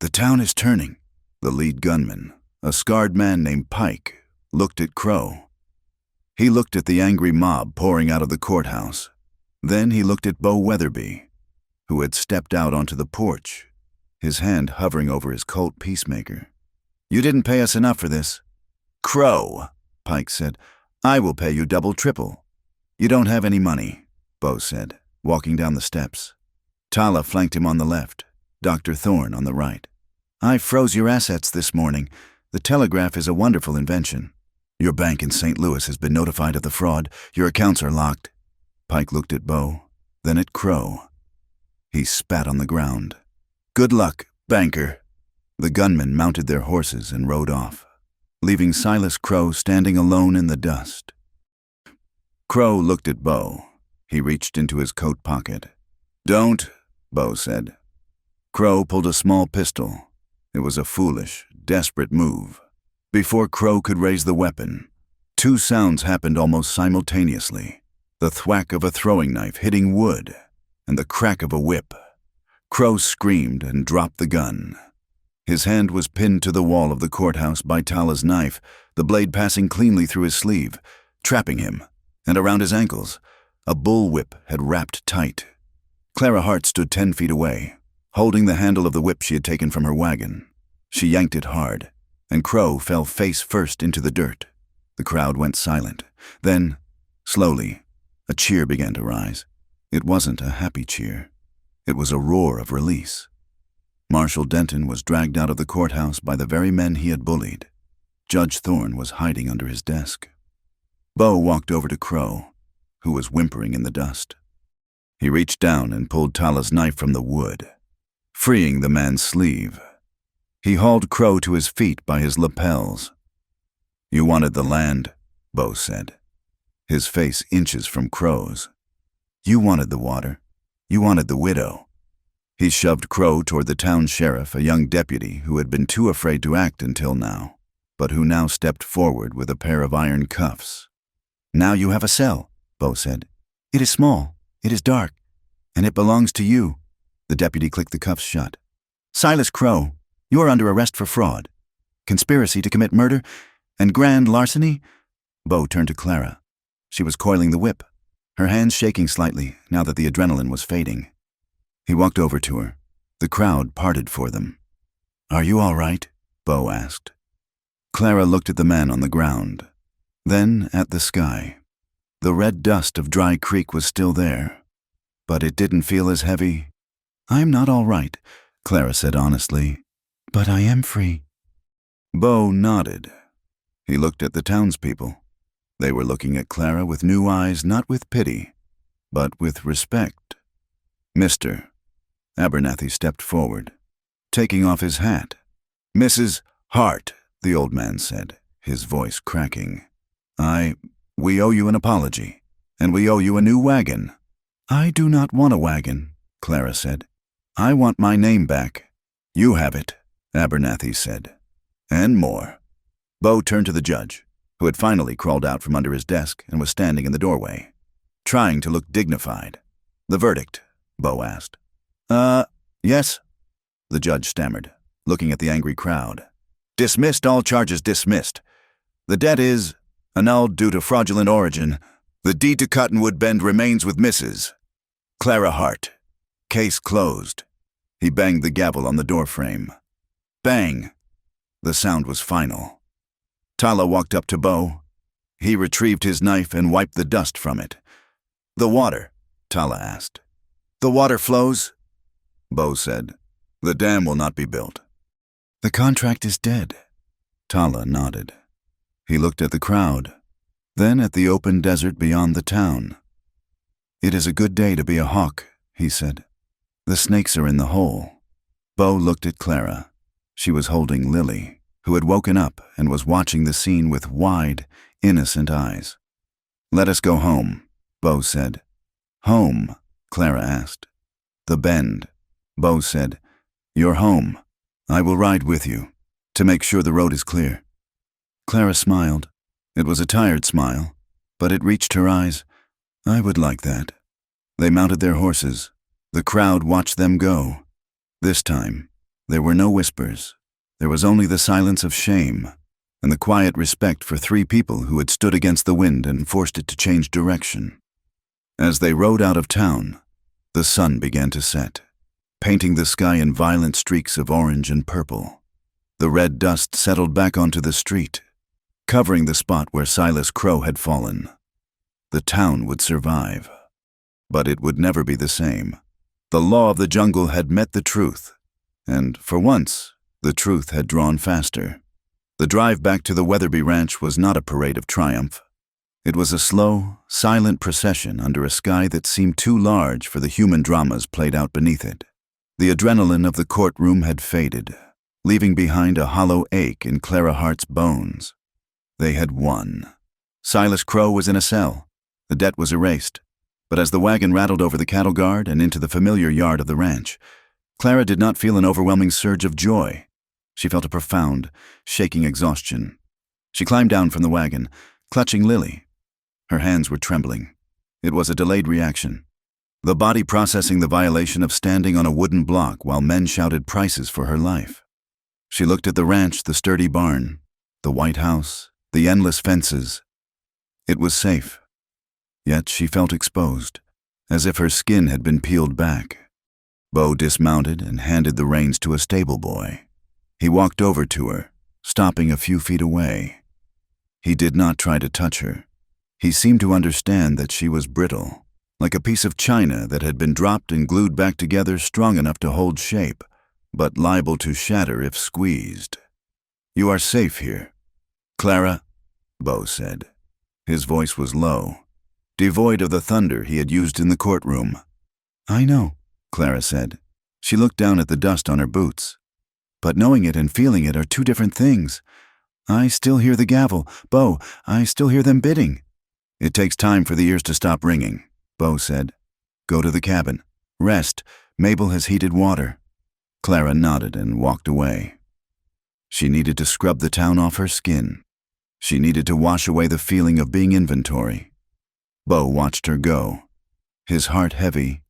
"The town is turning." The lead gunman, a scarred man named Pike, looked at Crow. He looked at the angry mob pouring out of the courthouse. Then he looked at Bo Weatherby, who had stepped out onto the porch, his hand hovering over his Colt peacemaker. "You didn't pay us enough for this." "Crow," Pike said, "I will pay you double, triple." "You don't have any money," Bo said, walking down the steps. Tala flanked him on the left, Dr. Thorne on the right. "I froze your assets this morning. The telegraph is a wonderful invention. Your bank in St. Louis has been notified of the fraud. Your accounts are locked." Pike looked at Bo, then at Crow. He spat on the ground. "Good luck, banker." The gunmen mounted their horses and rode off, leaving Silas Crow standing alone in the dust. Crow looked at Bo. He reached into his coat pocket. "Don't," Bo said. Crow pulled a small pistol. It was a foolish, desperate move. Before Crow could raise the weapon, 2 sounds happened almost simultaneously. The thwack of a throwing knife hitting wood, and the crack of a whip. Crow screamed and dropped the gun. His hand was pinned to the wall of the courthouse by Tala's knife, the blade passing cleanly through his sleeve, trapping him, and around his ankles. A bullwhip had wrapped tight. Clara Hart stood 10 feet away, holding the handle of the whip she had taken from her wagon. She yanked it hard, and Crow fell face first into the dirt. The crowd went silent. Then, slowly, a cheer began to rise. It wasn't a happy cheer. It was a roar of release. Marshal Denton was dragged out of the courthouse by the very men he had bullied. Judge Thorne was hiding under his desk. Bo walked over to Crow, who was whimpering in the dust. He reached down and pulled Tala's knife from the wood, freeing the man's sleeve. He hauled Crow to his feet by his lapels. "You wanted the land," Bo said, his face inches from Crow's. "You wanted the water. You wanted the widow." He shoved Crow toward the town sheriff, a young deputy who had been too afraid to act until now, but who now stepped forward with a pair of iron cuffs. "Now you have a cell," Bo said. "It is small, it is dark, and it belongs to you." The deputy clicked the cuffs shut. "Silas Crow, you are under arrest for fraud, conspiracy to commit murder, and grand larceny." Bo turned to Clara. She was coiling the whip, her hands shaking slightly now that the adrenaline was fading. He walked over to her. The crowd parted for them. "Are you all right?" Bo asked. Clara looked at the man on the ground, then at the sky. The red dust of Dry Creek was still there, but it didn't feel as heavy. "I'm not all right," Clara said honestly, "but I am free." Bo nodded. He looked at the townspeople. They were looking at Clara with new eyes, not with pity, but with respect. "Mr." Abernathy stepped forward, taking off his hat. "Mrs. Hart," the old man said, his voice cracking. We owe you an apology, and we owe you a new wagon." "I do not want a wagon," Clara said. "I want my name back." "You have it," Abernathy said. "And more." Bo turned to the judge, who had finally crawled out from under his desk and was standing in the doorway, trying to look dignified. "The verdict?" Bo asked. Yes, the judge stammered, looking at the angry crowd. Dismissed, all charges dismissed. The debt is annulled due to fraudulent origin. The deed to Cottonwood Bend remains with Mrs. Clara Hart. Case closed. He banged the gavel on the doorframe. Bang! The sound was final. Tala walked up to Bo. He retrieved his knife and wiped the dust from it. The water, Tala asked. The water flows? Bo said. The dam will not be built. The contract is dead. Tala nodded. He looked at the crowd, then at the open desert beyond the town. It is a good day to be a hawk, he said. The snakes are in the hole. Bo looked at Clara. She was holding Lily, who had woken up and was watching the scene with wide, innocent eyes. Let us go home, Bo said. Home? Clara asked. The Bend. Bo said. You're home. I will ride with you, to make sure the road is clear. Clara smiled. It was a tired smile, but it reached her eyes. I would like that. They mounted their horses. The crowd watched them go. This time, there were no whispers. There was only the silence of shame and the quiet respect for three people who had stood against the wind and forced it to change direction. As they rode out of town, the sun began to set, painting the sky in violent streaks of orange and purple. The red dust settled back onto the street, covering the spot where Silas Crow had fallen. The town would survive, but it would never be the same. The law of the jungle had met the truth, and, for once, the truth had drawn faster. The drive back to the Weatherby Ranch was not a parade of triumph. It was a slow, silent procession under a sky that seemed too large for the human dramas played out beneath it. The adrenaline of the courtroom had faded, leaving behind a hollow ache in Clara Hart's bones. They had won. Silas Crow was in a cell. The debt was erased. But as the wagon rattled over the cattle guard and into the familiar yard of the ranch, Clara did not feel an overwhelming surge of joy. She felt a profound, shaking exhaustion. She climbed down from the wagon, clutching Lily. Her hands were trembling. It was a delayed reaction, the body processing the violation of standing on a wooden block while men shouted prices for her life. She looked at the ranch, the sturdy barn, the white house, the endless fences. It was safe. Yet she felt exposed, as if her skin had been peeled back. Bo dismounted and handed the reins to a stable boy. He walked over to her, stopping a few feet away. He did not try to touch her. He seemed to understand that she was brittle, like a piece of china that had been dropped and glued back together strong enough to hold shape, but liable to shatter if squeezed. You are safe here. Clara, Bo said. His voice was low, devoid of the thunder he had used in the courtroom. I know, Clara said. She looked down at the dust on her boots. But knowing it and feeling it are two different things. I still hear the gavel. Bo, I still hear them bidding. It takes time for the ears to stop ringing, Bo said. Go to the cabin. Rest. Mabel has heated water. Clara nodded and walked away. She needed to scrub the town off her skin. She needed to wash away the feeling of being inventory. Bo watched her go, his heart heavy.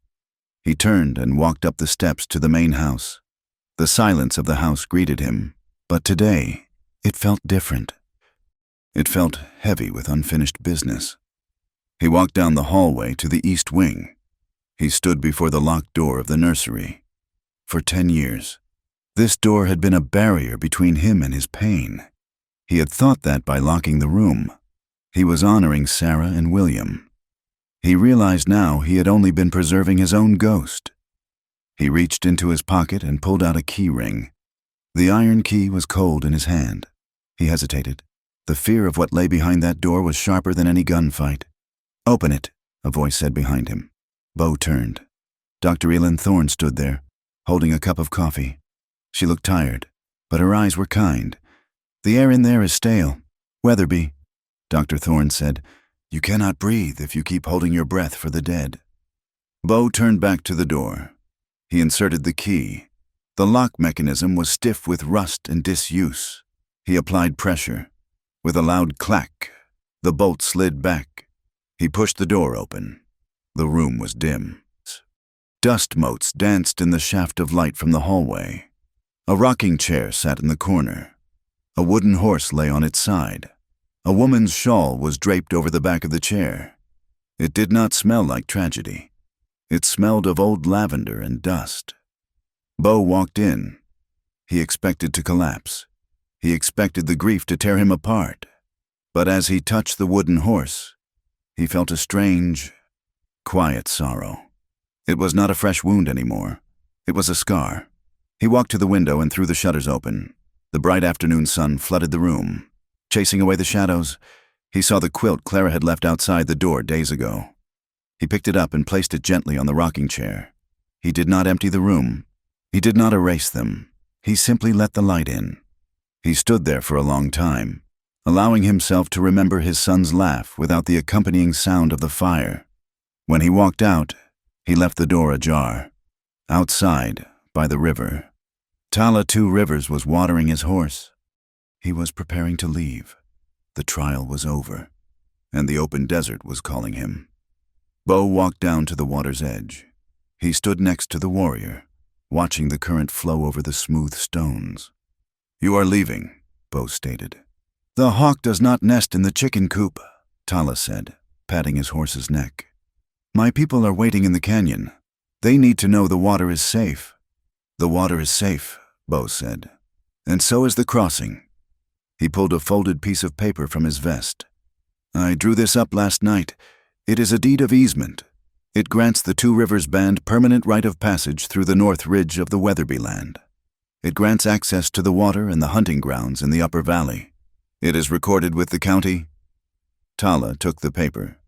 He turned and walked up the steps to the main house. The silence of the house greeted him, but today it felt different. It felt heavy with unfinished business. He walked down the hallway to the east wing. He stood before the locked door of the nursery. For 10 years, this door had been a barrier between him and his pain. He had thought that by locking the room, he was honoring Sarah and William. He realized now he had only been preserving his own ghost. He reached into his pocket and pulled out a key ring. The iron key was cold in his hand. He hesitated. The fear of what lay behind that door was sharper than any gunfight. Open it, a voice said behind him. Bo turned. Dr. Elin Thorne stood there, holding a cup of coffee. She looked tired, but her eyes were kind. The air in there is stale. Weatherby, Dr. Thorne said. You cannot breathe if you keep holding your breath for the dead. Bo turned back to the door. He inserted the key. The lock mechanism was stiff with rust and disuse. He applied pressure. With a loud clack, the bolt slid back. He pushed the door open. The room was dim. Dust motes danced in the shaft of light from the hallway. A rocking chair sat in the corner. A wooden horse lay on its side. A woman's shawl was draped over the back of the chair. It did not smell like tragedy. It smelled of old lavender and dust. Bo walked in. He expected to collapse. He expected the grief to tear him apart. But as he touched the wooden horse, he felt a strange, quiet sorrow. It was not a fresh wound anymore. It was a scar. He walked to the window and threw the shutters open. The bright afternoon sun flooded the room. Chasing away the shadows, he saw the quilt Clara had left outside the door days ago. He picked it up and placed it gently on the rocking chair. He did not empty the room. He did not erase them. He simply let the light in. He stood there for a long time, allowing himself to remember his son's laugh without the accompanying sound of the fire. When he walked out, he left the door ajar. Outside, by the river, Tala Two Rivers was watering his horse. He was preparing to leave. The trial was over, and the open desert was calling him. Bo walked down to the water's edge. He stood next to the warrior, watching the current flow over the smooth stones. "You are leaving," Bo stated. "The hawk does not nest in the chicken coop," Tala said, patting his horse's neck. "My people are waiting in the canyon. They need to know the water is safe." "The water is safe," Bo said. "And so is the crossing." He pulled a folded piece of paper from his vest. "I drew this up last night. It is a deed of easement. It grants the Two Rivers Band permanent right of passage through the north ridge of the Weatherby land. It grants access to the water and the hunting grounds in the upper valley. It is recorded with the county." Tala took the paper.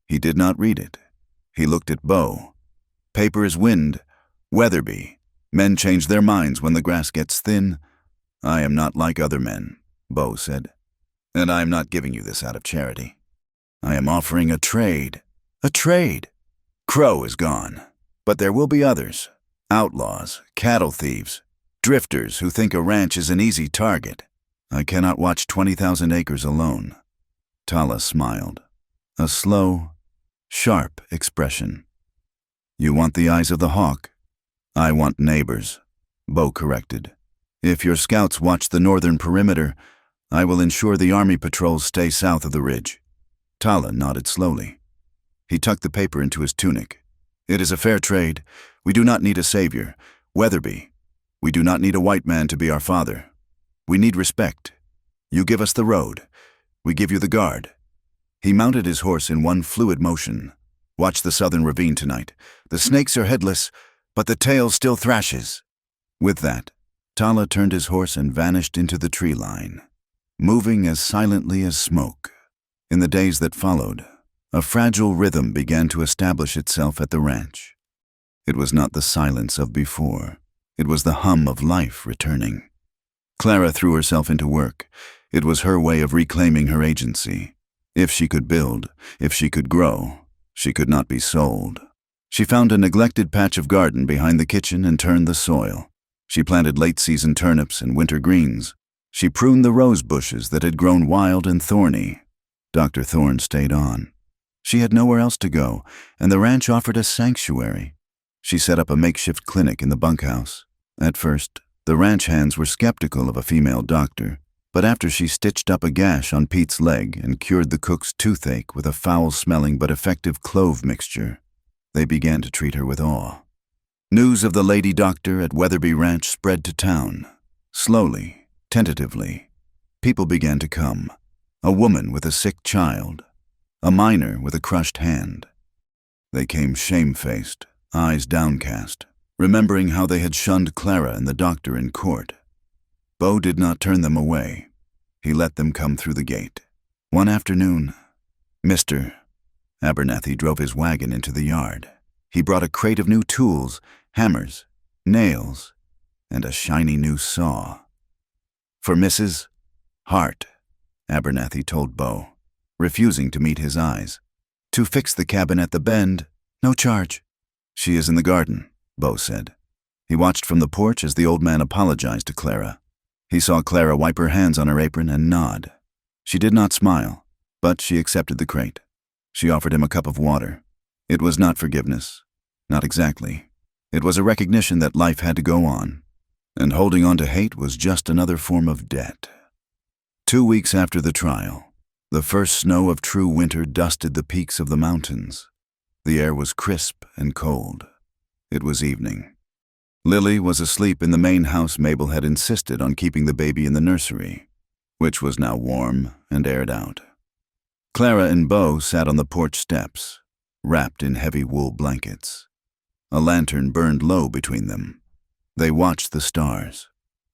He did not read it. He looked at Bo. "Paper is wind. Weatherby. Men change their minds when the grass gets thin. I am not like other men," Bo said. "And I am not giving you this out of charity. I am offering a trade." "A trade?" "Crow is gone, but there will be others. Outlaws, cattle thieves, drifters who think a ranch is an easy target. I cannot watch 20,000 acres alone." Tala smiled. A slow, sharp expression. "You want the eyes of the hawk? I want neighbors," Bo corrected. "If your scouts watch the northern perimeter, I will ensure the army patrols stay south of the ridge." Tala nodded slowly. He tucked the paper into his tunic. "It is a fair trade. We do not need a savior. Weatherby. We do not need a white man to be our father. We need respect. You give us the road. We give you the guard." He mounted his horse in one fluid motion. "Watch the southern ravine tonight. The snakes are headless, but the tail still thrashes." With that, Tala turned his horse and vanished into the tree line, moving as silently as smoke. In the days that followed, a fragile rhythm began to establish itself at the ranch. It was not the silence of before. It was the hum of life returning. Clara threw herself into work. It was her way of reclaiming her agency. If she could build, if she could grow, she could not be sold. She found a neglected patch of garden behind the kitchen and turned the soil. She planted late-season turnips and winter greens. She pruned the rose bushes that had grown wild and thorny. Dr. Thorne stayed on. She had nowhere else to go, and the ranch offered a sanctuary. She set up a makeshift clinic in the bunkhouse. At first, the ranch hands were skeptical of a female doctor, but after she stitched up a gash on Pete's leg and cured the cook's toothache with a foul-smelling but effective clove mixture, they began to treat her with awe. News of the lady doctor at Weatherby Ranch spread to town. Slowly, tentatively, people began to come. A woman with a sick child, a miner with a crushed hand. They came shamefaced, eyes downcast, remembering how they had shunned Clara and the doctor in court. Bo did not turn them away. He let them come through the gate. One afternoon, Mr. Abernathy drove his wagon into the yard. He brought a crate of new tools, hammers, nails, and a shiny new saw. "For Mrs. Hart," Abernathy told Bo, refusing to meet his eyes. "To fix the cabin at the bend, no charge." "She is in the garden," Bo said. He watched from the porch as the old man apologized to Clara. He saw Clara wipe her hands on her apron and nod. She did not smile, but she accepted the crate. She offered him a cup of water. It was not forgiveness. Not exactly. It was a recognition that life had to go on, and holding on to hate was just another form of debt. 2 weeks after the trial, the first snow of true winter dusted the peaks of the mountains. The air was crisp and cold. It was evening. Lily was asleep in the main house. Mabel had insisted on keeping the baby in the nursery, which was now warm and aired out. Clara and Beau sat on the porch steps, wrapped in heavy wool blankets. A lantern burned low between them. They watched the stars.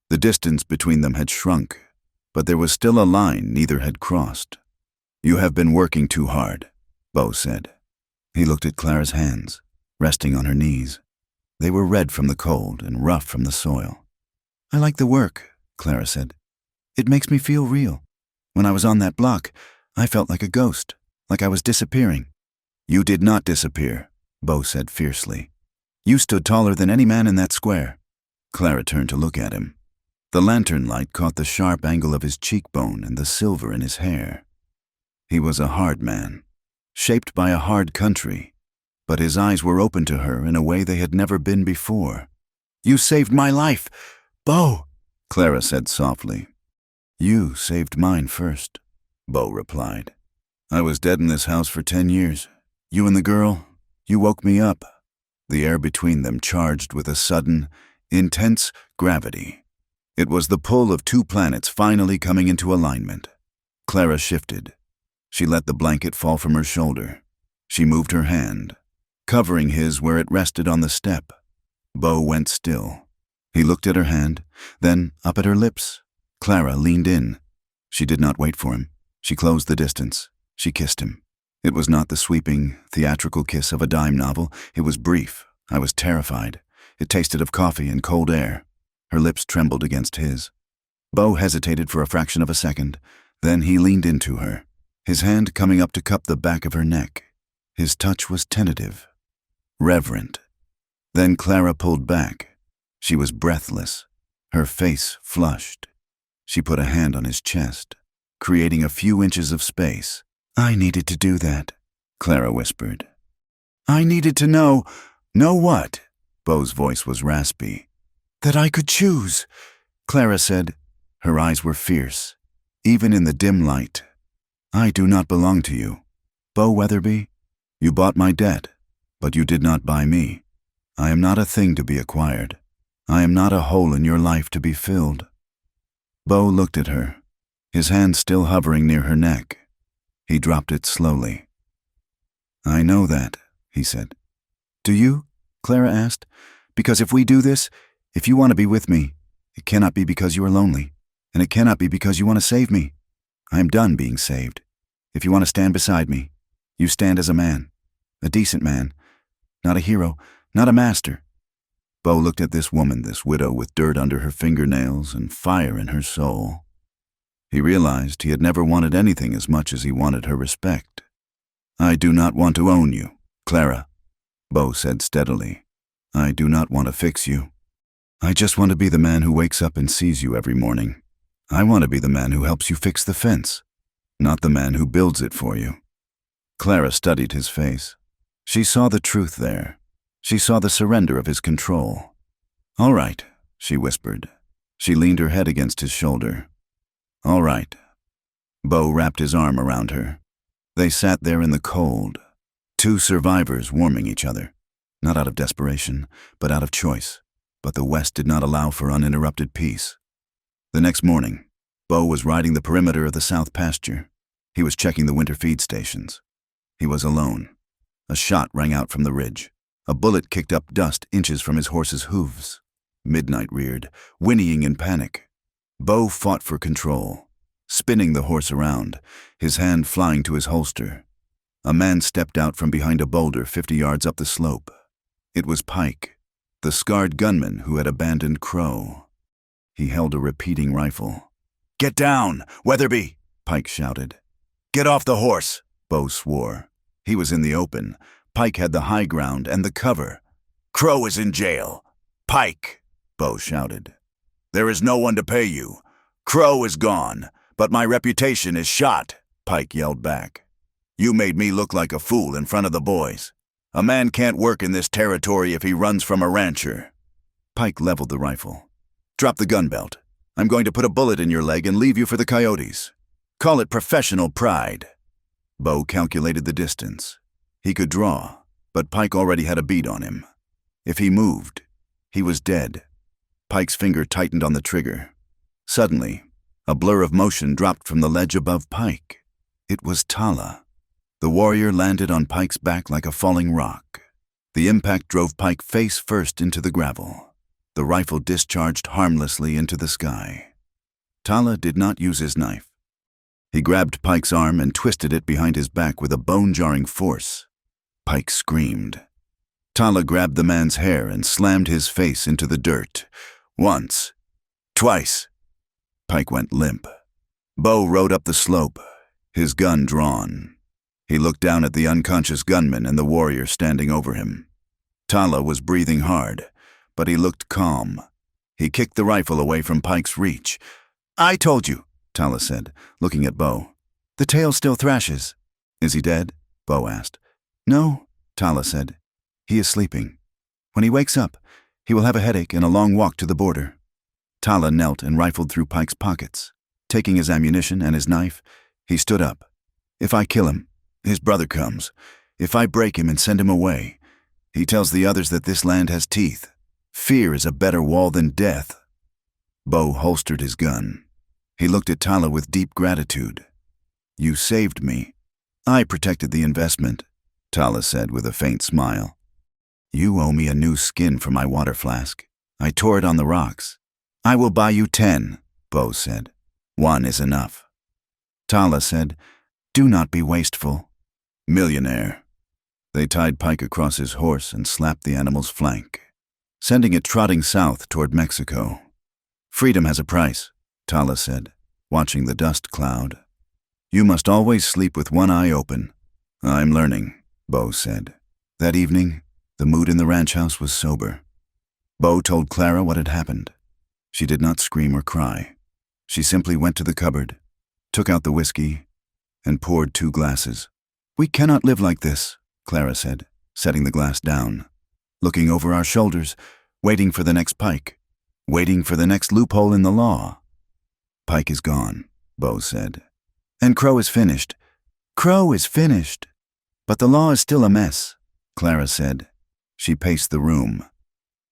The distance between them had shrunk, but there was still a line neither had crossed. "You have been working too hard," Beau said. He looked at Clara's hands, resting on her knees. They were red from the cold and rough from the soil. "I like the work," Clara said. "It makes me feel real. When I was on that block, I felt like a ghost, like I was disappearing." "You did not disappear," Beau said fiercely. "You stood taller than any man in that square." Clara turned to look at him. The lantern light caught the sharp angle of his cheekbone and the silver in his hair. He was a hard man, shaped by a hard country, but his eyes were open to her in a way they had never been before. "You saved my life, Beau," Clara said softly. "You saved mine first," Beau replied. "I was dead in this house for 10 years. You and the girl, you woke me up." The air between them charged with a sudden, intense gravity. It was the pull of 2 planets finally coming into alignment. Clara shifted. She let the blanket fall from her shoulder. She moved her hand, covering his where it rested on the step. Beau went still. He looked at her hand, then up at her lips. Clara leaned in. She did not wait for him. She closed the distance. She kissed him. It was not the sweeping, theatrical kiss of a dime novel. It was brief. I was terrified. It tasted of coffee and cold air. Her lips trembled against his. Beau hesitated for a fraction of a second. Then he leaned into her, his hand coming up to cup the back of her neck. His touch was tentative, reverent. Then Clara pulled back. She was breathless, her face flushed. She put a hand on his chest, creating a few inches of space. "I needed to do that," Clara whispered. "I needed to know." "Know what?" Beau's voice was raspy. "That I could choose," Clara said. Her eyes were fierce, even in the dim light. "I do not belong to you, Beau Weatherby. You bought my debt, but you did not buy me. I am not a thing to be acquired. I am not a hole in your life to be filled." Beau looked at her, his hand still hovering near her neck. He dropped it slowly. "I know that," he said. "Do you?" Clara asked. "Because if we do this, if you want to be with me, it cannot be because you are lonely, and it cannot be because you want to save me. I am done being saved. If you want to stand beside me, you stand as a man, a decent man, not a hero, not a master." Beau looked at this woman, this widow with dirt under her fingernails and fire in her soul. He realized he had never wanted anything as much as he wanted her respect. "I do not want to own you, Clara," Beau said steadily. "I do not want to fix you. I just want to be the man who wakes up and sees you every morning. I want to be the man who helps you fix the fence, not the man who builds it for you." Clara studied his face. She saw the truth there. She saw the surrender of his control. "All right," she whispered. She leaned her head against his shoulder. "All right." Beau wrapped his arm around her. They sat there in the cold, 2 survivors warming each other, not out of desperation, but out of choice. But the West did not allow for uninterrupted peace. The next morning, Beau was riding the perimeter of the south pasture. He was checking the winter feed stations. He was alone. A shot rang out from the ridge. A bullet kicked up dust inches from his horse's hooves. Midnight reared, whinnying in panic. Beau fought for control, spinning the horse around, his hand flying to his holster. A man stepped out from behind a boulder 50 yards up the slope. It was Pike, the scarred gunman who had abandoned Crow. He held a repeating rifle. "Get down, Weatherby!" Pike shouted. "Get off the horse!" Beau swore. He was in the open. Pike had the high ground and the cover. "Crow is in jail. Pike!" Beau shouted. "There is no one to pay you. Crow is gone, but my reputation is shot," Pike yelled back. "You made me look like a fool in front of the boys. A man can't work in this territory if he runs from a rancher. Pike leveled the rifle. Drop the gun belt. I'm going to put a bullet in your leg and leave you for the coyotes. Call it professional pride. Bo calculated the distance. He could draw, but Pike already had a bead on him. If he moved, he was dead. Pike's finger tightened on the trigger. Suddenly, a blur of motion dropped from the ledge above Pike. It was Tala. The warrior landed on Pike's back like a falling rock. The impact drove Pike face first into the gravel. The rifle discharged harmlessly into the sky. Tala did not use his knife. He grabbed Pike's arm and twisted it behind his back with a bone-jarring force. Pike screamed. Tala grabbed the man's hair and slammed his face into the dirt. Once. Twice. Pike went limp. Bo rode up the slope, his gun drawn. He looked down at the unconscious gunman and the warrior standing over him. Tala was breathing hard, but he looked calm. He kicked the rifle away from Pike's reach. "I told you," Tala said, looking at Bo. "The tail still thrashes." "Is he dead?" Bo asked. "No," Tala said. "He is sleeping. When he wakes up, he will have a headache and a long walk to the border." Tala knelt and rifled through Pike's pockets. Taking his ammunition and his knife, he stood up. "If I kill him, his brother comes. If I break him and send him away, he tells the others that this land has teeth. Fear is a better wall than death." Bo holstered his gun. He looked at Tala with deep gratitude. "You saved me." "I protected the investment," Tala said with a faint smile. "You owe me a new skin for my water flask. I tore it on the rocks." "I will buy you 10, Bo said. "1 is enough." Tala said, "Do not be wasteful." "Millionaire." They tied Pike across his horse and slapped the animal's flank, sending it trotting south toward Mexico. "Freedom has a price," Tala said, watching the dust cloud. "You must always sleep with one eye open." "I'm learning," Bo said. That evening, the mood in the ranch house was sober. Bo told Clara what had happened. She did not scream or cry. She simply went to the cupboard, took out the whiskey, and poured 2 glasses. "We cannot live like this," Clara said, setting the glass down. "Looking over our shoulders, waiting for the next Pike, waiting for the next loophole in the law." "Pike is gone," Bo said. "And Crow is finished." "Crow is finished. But the law is still a mess," Clara said. She paced the room.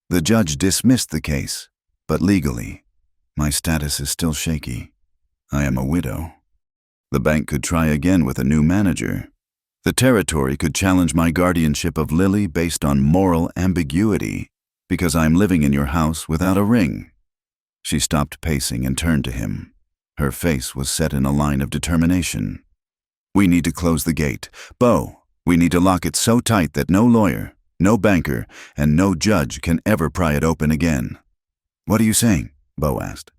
"The judge dismissed the case, but legally, my status is still shaky. I am a widow. The bank could try again with a new manager. The territory could challenge my guardianship of Lily based on moral ambiguity because I'm living in your house without a ring." She stopped pacing and turned to him. Her face was set in a line of determination. "We need to close the gate. Bo, we need to lock it so tight that no lawyer, no banker, and no judge can ever pry it open again." "What are you saying?" Bo asked.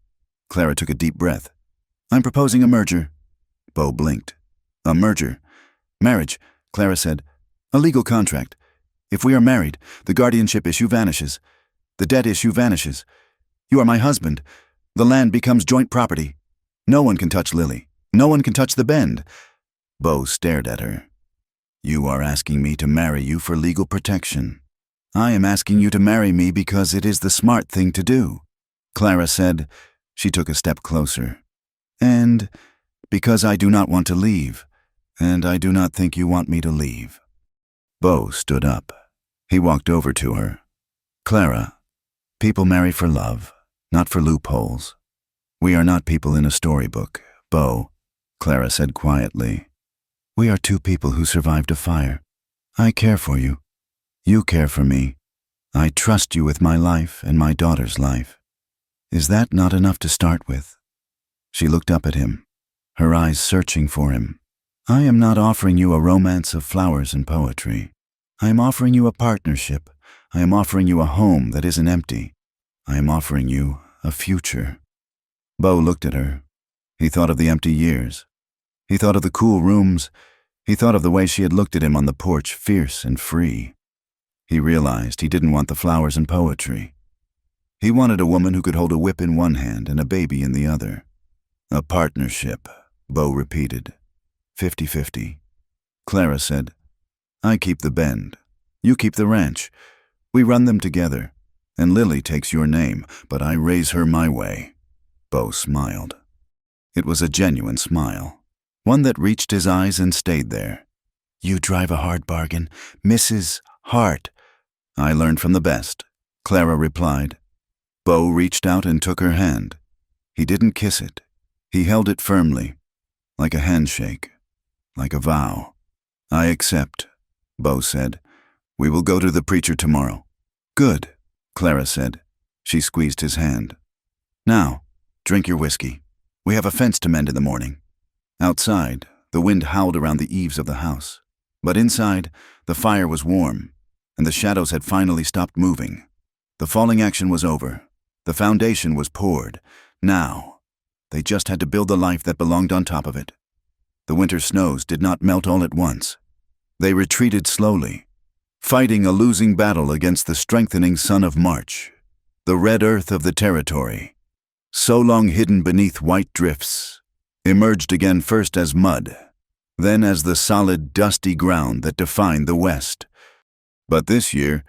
Clara took a deep breath. "I'm proposing a merger." Bo blinked. "A merger?" "Marriage," Clara said. "A legal contract. If we are married, the guardianship issue vanishes. The debt issue vanishes. You are my husband. The land becomes joint property. No one can touch Lily. No one can touch the bend." Bo stared at her. "You are asking me to marry you for legal protection. I am asking you to marry me because it is the smart thing to do," Clara said. She took a step closer. "And because I do not want to leave, and I do not think you want me to leave." Bo stood up. He walked over to her. "Clara, people marry for love, not for loopholes. We are not people in a storybook, Bo," Clara said quietly. "We are 2 people who survived a fire. I care for you. You care for me. I trust you with my life and my daughter's life. Is that not enough to start with?" She looked up at him, her eyes searching for him. "I am not offering you a romance of flowers and poetry. I am offering you a partnership. I am offering you a home that isn't empty. I am offering you a future." Bo looked at her. He thought of the empty years. He thought of the cool rooms. He thought of the way she had looked at him on the porch, fierce and free. He realized he didn't want the flowers and poetry. He wanted a woman who could hold a whip in one hand and a baby in the other. "A partnership," Bo repeated. 50-50. Clara said, "I keep the bend. You keep the ranch. We run them together. And Lily takes your name, but I raise her my way." Bo smiled. It was a genuine smile, one that reached his eyes and stayed there. "You drive a hard bargain, Mrs. Hart." "I learned from the best," Clara replied. Bo reached out and took her hand. He didn't kiss it. He held it firmly, like a handshake, like a vow. "I accept," Bo said. "We will go to the preacher tomorrow." "Good," Clara said. She squeezed his hand. "Now, drink your whiskey. We have a fence to mend in the morning." Outside, the wind howled around the eaves of the house. But inside, the fire was warm, and the shadows had finally stopped moving. The falling action was over. The foundation was poured. Now, they just had to build the life that belonged on top of it. The winter snows did not melt all at once. They retreated slowly, fighting a losing battle against the strengthening sun of March, the red earth of the territory, so long hidden beneath white drifts, emerged again first as mud, then as the solid, dusty ground that defined the West. But this year,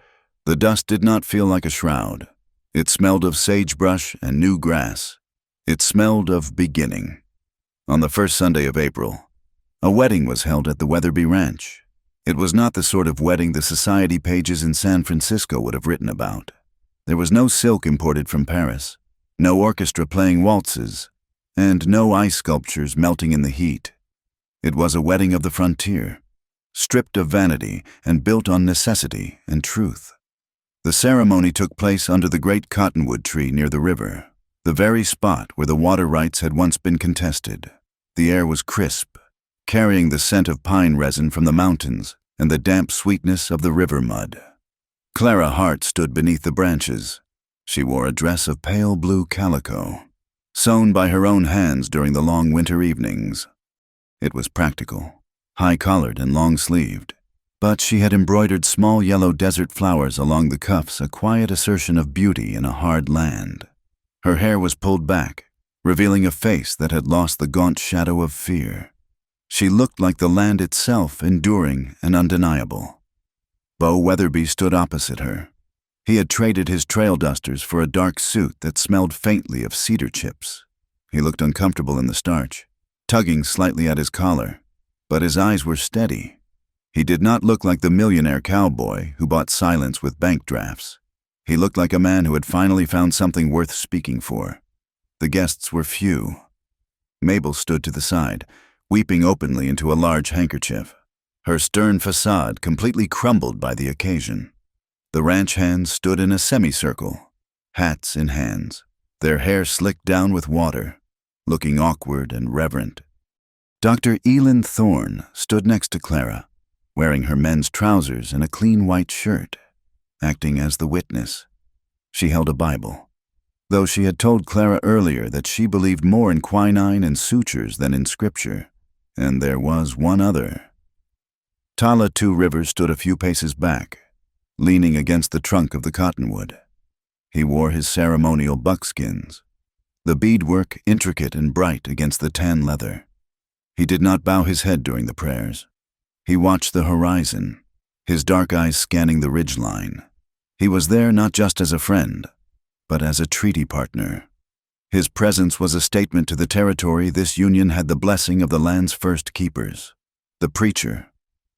the dust did not feel like a shroud. It smelled of sagebrush and new grass. It smelled of beginning. On the first Sunday of April, a wedding was held at the Weatherby Ranch. It was not the sort of wedding the society pages in San Francisco would have written about. There was no silk imported from Paris, no orchestra playing waltzes, and no ice sculptures melting in the heat. It was a wedding of the frontier, stripped of vanity and built on necessity and truth. The ceremony took place under the great cottonwood tree near the river, the very spot where the water rights had once been contested. The air was crisp, carrying the scent of pine resin from the mountains and the damp sweetness of the river mud. Clara Hart stood beneath the branches. She wore a dress of pale blue calico, sewn by her own hands during the long winter evenings. It was practical, high-collared and long-sleeved, but she had embroidered small yellow desert flowers along the cuffs, a quiet assertion of beauty in a hard land. Her hair was pulled back, revealing a face that had lost the gaunt shadow of fear. She looked like the land itself, enduring and undeniable. Bo Weatherby stood opposite her. He had traded his trail dusters for a dark suit that smelled faintly of cedar chips. He looked uncomfortable in the starch, tugging slightly at his collar, but his eyes were steady. He did not look like the millionaire cowboy who bought silence with bank drafts. He looked like a man who had finally found something worth speaking for. The guests were few. Mabel stood to the side, weeping openly into a large handkerchief, her stern facade completely crumbled by the occasion. The ranch hands stood in a semicircle, hats in hands, their hair slicked down with water, looking awkward and reverent. Dr. Elin Thorne stood next to Clara, wearing her men's trousers and a clean white shirt, acting as the witness. She held a Bible, though she had told Clara earlier that she believed more in quinine and sutures than in scripture, and there was one other. Tala Two Rivers stood a few paces back, leaning against the trunk of the cottonwood. He wore his ceremonial buckskins, the beadwork intricate and bright against the tan leather. He did not bow his head during the prayers. He watched the horizon, his dark eyes scanning the ridgeline. He was there not just as a friend, but as a treaty partner. His presence was a statement to the territory this union had the blessing of the land's first keepers. The preacher,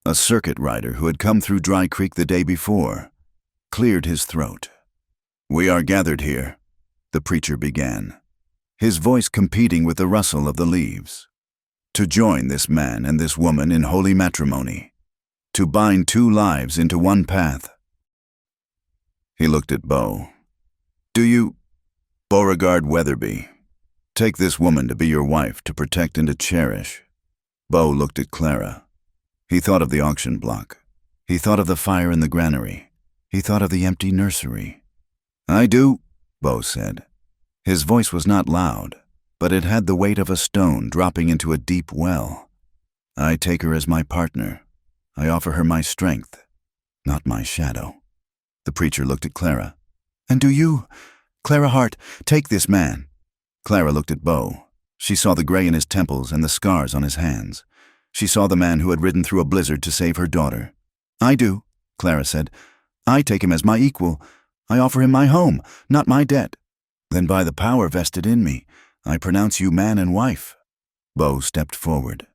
a circuit rider who had come through Dry Creek the day before, cleared his throat. "We are gathered here," the preacher began, his voice competing with the rustle of the leaves, "to join this man and this woman in holy matrimony, to bind two lives into one path." He looked at Bo. "Do you, Beauregard Weatherby, take this woman to be your wife, to protect and to cherish?" Bo looked at Clara. He thought of the auction block. He thought of the fire in the granary. He thought of the empty nursery. "I do," Bo said. His voice was not loud, but it had the weight of a stone dropping into a deep well. "I take her as my partner. I offer her my strength, not my shadow." The preacher looked at Clara. "And do you, Clara Hart, take this man?" Clara looked at Bo. She saw the gray in his temples and the scars on his hands. She saw the man who had ridden through a blizzard to save her daughter. "I do," Clara said. "I take him as my equal. I offer him my home, not my debt. Then by the power vested in me, I pronounce you man and wife." Beau stepped forward.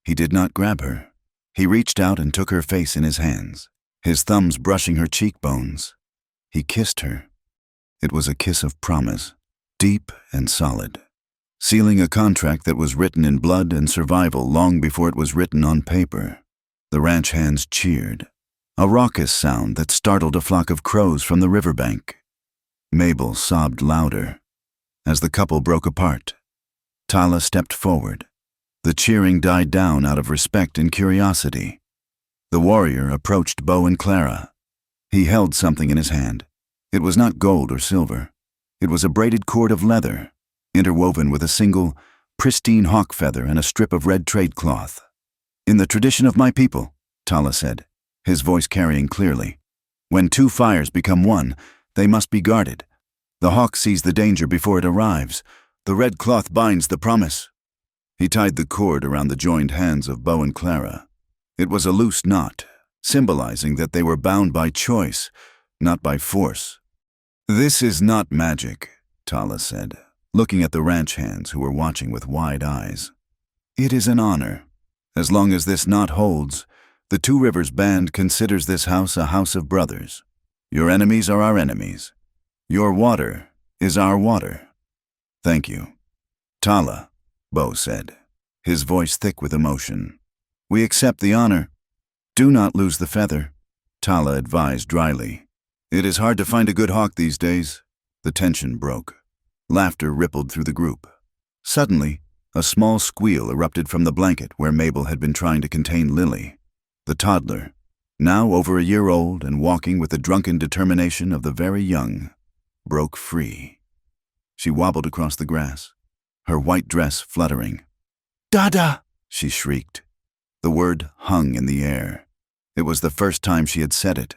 He did not grab her. He reached out and took her face in his hands, his thumbs brushing her cheekbones. He kissed her. It was a kiss of promise, deep and solid, sealing a contract that was written in blood and survival long before it was written on paper. The ranch hands cheered, a raucous sound that startled a flock of crows from the riverbank. Mabel sobbed louder. As the couple broke apart, Tala stepped forward. The cheering died down out of respect and curiosity. The warrior approached Beau and Clara. He held something in his hand. It was not gold or silver. It was a braided cord of leather, interwoven with a single, pristine hawk feather and a strip of red trade cloth. "In the tradition of my people," Tala said, his voice carrying clearly, "when two fires become one, they must be guarded. The hawk sees the danger before it arrives. The red cloth binds the promise." He tied the cord around the joined hands of Beau and Clara. It was a loose knot, symbolizing that they were bound by choice, not by force. "This is not magic," Tala said, looking at the ranch hands who were watching with wide eyes. "It is an honor. As long as this knot holds, the Two Rivers Band considers this house a house of brothers. Your enemies are our enemies. Your water is our water." "Thank you." "Tala," Beau said, his voice thick with emotion. "We accept the honor. Do not lose the feather," Tala advised dryly. "It is hard to find a good hawk these days." The tension broke. Laughter rippled through the group. Suddenly, a small squeal erupted from the blanket where Mabel had been trying to contain Lily. The toddler, now over a year old and walking with the drunken determination of the very young, broke free. She wobbled across the grass, her white dress fluttering. "Dada!" she shrieked. The word hung in the air. It was the first time she had said it.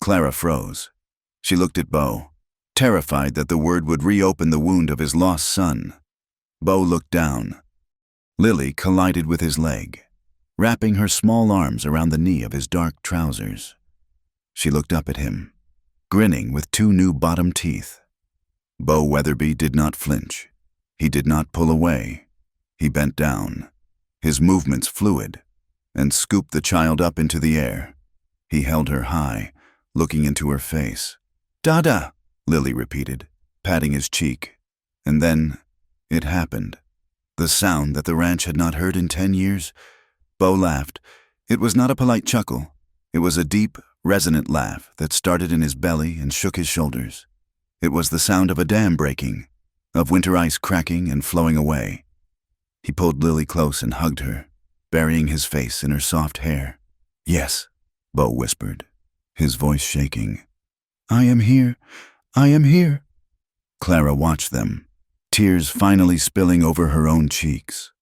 Clara froze. She looked at Beau, terrified that the word would reopen the wound of his lost son. Beau looked down. Lily collided with his leg, wrapping her small arms around the knee of his dark trousers. She looked up at him, grinning with two new bottom teeth. Beau Weatherby did not flinch. He did not pull away. He bent down, his movements fluid, and scooped the child up into the air. He held her high, looking into her face. "Dada," Lily repeated, patting his cheek. And then it happened. The sound that the ranch had not heard in 10 years. Beau laughed. It was not a polite chuckle. It was a deep, resonant laugh that started in his belly and shook his shoulders. It was the sound of a dam breaking, of winter ice cracking and flowing away. He pulled Lily close and hugged her, burying his face in her soft hair. "Yes," Beau whispered, his voice shaking. "I am here. I am here." Clara watched them, tears finally spilling over her own cheeks.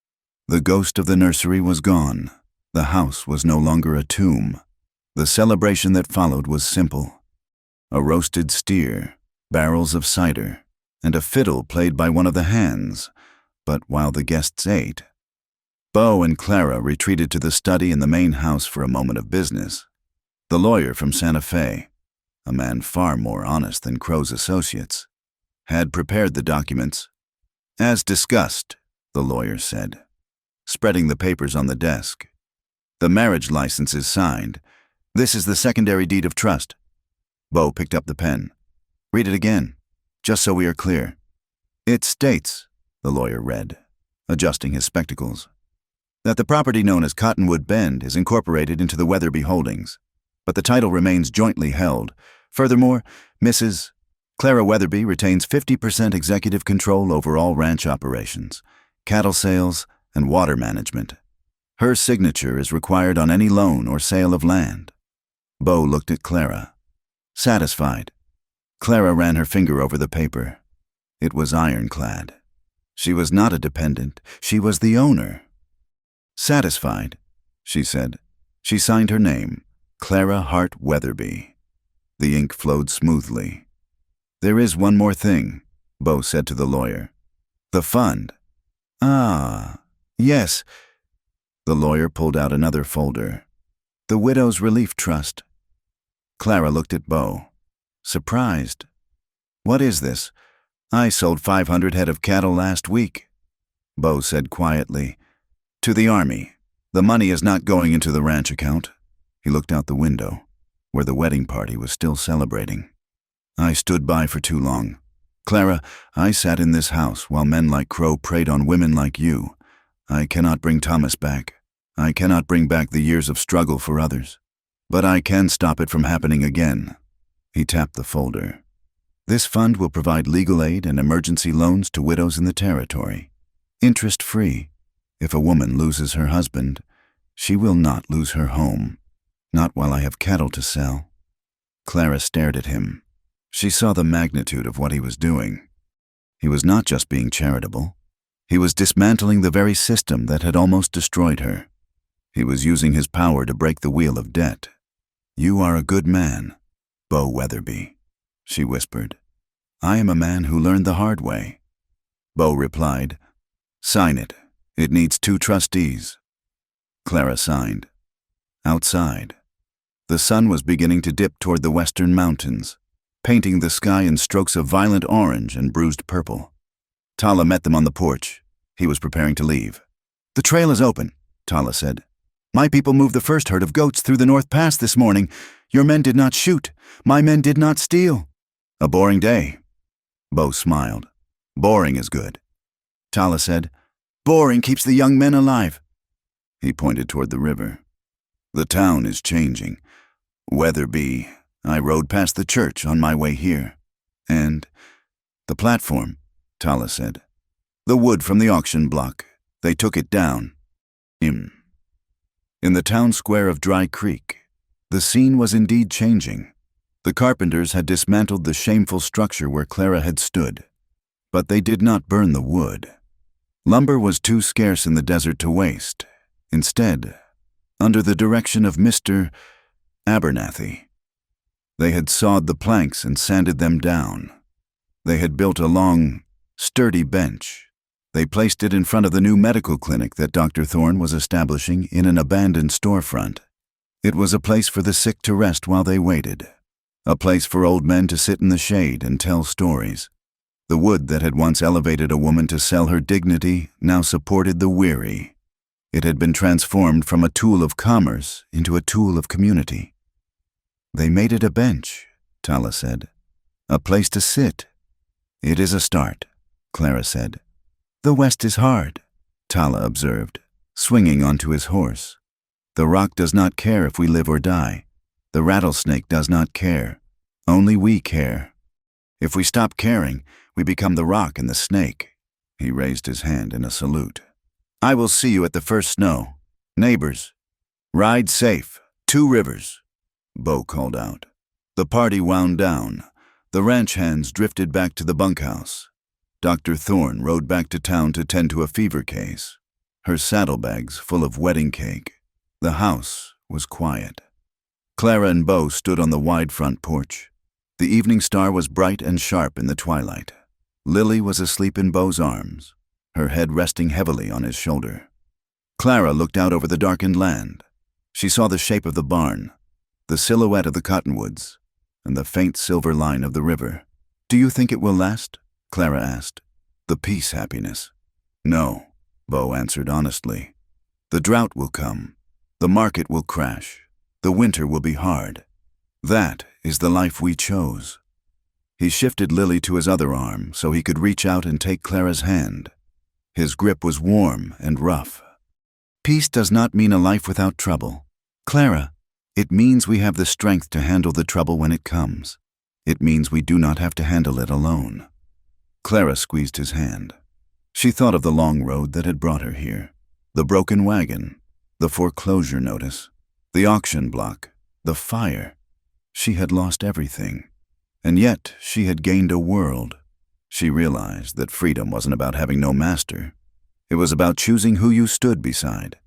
The ghost of the nursery was gone. The house was no longer a tomb. The celebration that followed was simple. A roasted steer, barrels of cider, and a fiddle played by one of the hands. But while the guests ate, Beau and Clara retreated to the study in the main house for a moment of business. The lawyer from Santa Fe, a man far more honest than Crow's associates, had prepared the documents. "As discussed," the lawyer said, spreading the papers on the desk. "The marriage license is signed. This is the secondary deed of trust." Beau picked up the pen. "Read it again, just so we are clear." "It states," the lawyer read, adjusting his spectacles, "that the property known as Cottonwood Bend is incorporated into the Weatherby Holdings, but the title remains jointly held. Furthermore, Mrs. Clara Weatherby retains 50% executive control over all ranch operations, cattle sales, and water management. Her signature is required on any loan or sale of land." Beau looked at Clara. Satisfied, Clara ran her finger over the paper. It was ironclad. She was not a dependent. She was the owner. "Satisfied," she said. She signed her name, Clara Hart Weatherby. The ink flowed smoothly. "There is one more thing," Beau said to the lawyer. "The fund." "Ah, yes." The lawyer pulled out another folder. "The Widow's Relief Trust." Clara looked at Bo, surprised. "What is this? I sold 500 head of cattle last week." Bo said quietly, "To the army. The money is not going into the ranch account." He looked out the window, where the wedding party was still celebrating. "I stood by for too long. Clara, I sat in this house while men like Crow preyed on women like you. I cannot bring Thomas back. I cannot bring back the years of struggle for others. But I can stop it from happening again." He tapped the folder. "This fund will provide legal aid and emergency loans to widows in the territory. Interest-free. If a woman loses her husband, she will not lose her home. Not while I have cattle to sell." Clara stared at him. She saw the magnitude of what he was doing. He was not just being charitable. He was dismantling the very system that had almost destroyed her. He was using his power to break the wheel of debt. "You are a good man, Bo Weatherby," she whispered. "I am a man who learned the hard way." Bo replied, "Sign it. It needs 2 trustees." Clara signed. Outside, the sun was beginning to dip toward the western mountains, painting the sky in strokes of violent orange and bruised purple. Tala met them on the porch. He was preparing to leave. "The trail is open," Tala said. "My people moved the first herd of goats through the North Pass this morning. Your men did not shoot. My men did not steal." "A boring day." Bo smiled. "Boring is good." Tala said, "Boring keeps the young men alive." He pointed toward the river. "The town is changing. Weatherby, I rode past the church on my way here. And the platform," Tala said. "The wood from the auction block. They took it down." In the town square of Dry Creek, the scene was indeed changing. The carpenters had dismantled the shameful structure where Clara had stood, but they did not burn the wood. Lumber was too scarce in the desert to waste. Instead, under the direction of Mr. Abernathy, they had sawed the planks and sanded them down. They had built a long, sturdy bench. They placed it in front of the new medical clinic that Dr. Thorne was establishing in an abandoned storefront. It was a place for the sick to rest while they waited, a place for old men to sit in the shade and tell stories. The wood that had once elevated a woman to sell her dignity now supported the weary. It had been transformed from a tool of commerce into a tool of community. "They made it a bench," Tala said. "A place to sit." "It is a start," Clara said. "The West is hard," Tala observed, swinging onto his horse. "The rock does not care if we live or die. The rattlesnake does not care. Only we care. If we stop caring, we become the rock and the snake." He raised his hand in a salute. "I will see you at the first snow. Neighbors, ride safe. 2 rivers." Bo called out. The party wound down. The ranch hands drifted back to the bunkhouse. Dr. Thorne rode back to town to tend to a fever case, her saddlebags full of wedding cake. The house was quiet. Clara and Bo stood on the wide front porch. The evening star was bright and sharp in the twilight. Lily was asleep in Bo's arms, her head resting heavily on his shoulder. Clara looked out over the darkened land. She saw the shape of the barn, the silhouette of the cottonwoods, and the faint silver line of the river. "Do you think it will last?" Clara asked. "The peace happiness?" "No," Bo answered honestly. "The drought will come. The market will crash. The winter will be hard. That is the life we chose." He shifted Lily to his other arm so he could reach out and take Clara's hand. His grip was warm and rough. "Peace does not mean a life without trouble. Clara, it means we have the strength to handle the trouble when it comes. It means we do not have to handle it alone." Clara squeezed his hand. She thought of the long road that had brought her here, the broken wagon, the foreclosure notice, the auction block, the fire. She had lost everything, and yet she had gained a world. She realized that freedom wasn't about having no master. It was about choosing who you stood beside.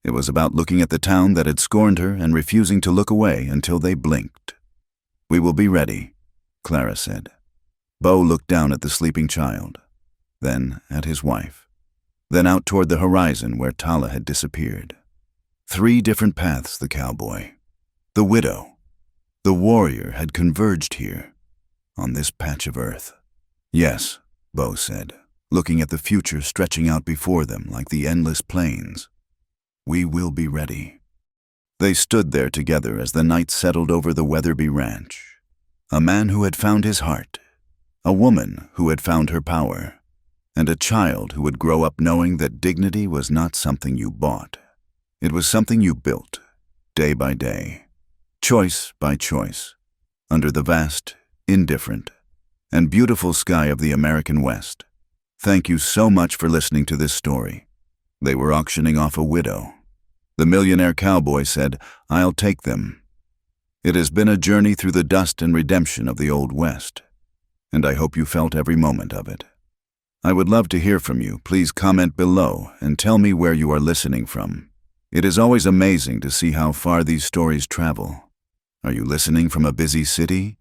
It was about looking at the town that had scorned her and refusing to look away until they blinked. "We will be ready," Clara said. Bo looked down at the sleeping child, then at his wife, then out toward the horizon where Tala had disappeared. 3 different paths, the cowboy. The widow. The warrior had converged here, on this patch of earth. Yes, Bo said, looking at the future stretching out before them like the endless plains. We will be ready. They stood there together as the night settled over the Weatherby Ranch. A man who had found his heart, a woman who had found her power, and a child who would grow up knowing that dignity was not something you bought. It was something you built, day by day, choice by choice, under the vast, indifferent, and beautiful sky of the American West. Thank you so much for listening to this story. They were auctioning off a widow. The millionaire cowboy said, "I'll take them." It has been a journey through the dust and redemption of the Old West, and I hope you felt every moment of it. I would love to hear from you. Please comment below and tell me where you are listening from. It is always amazing to see how far these stories travel. Are you listening from a busy city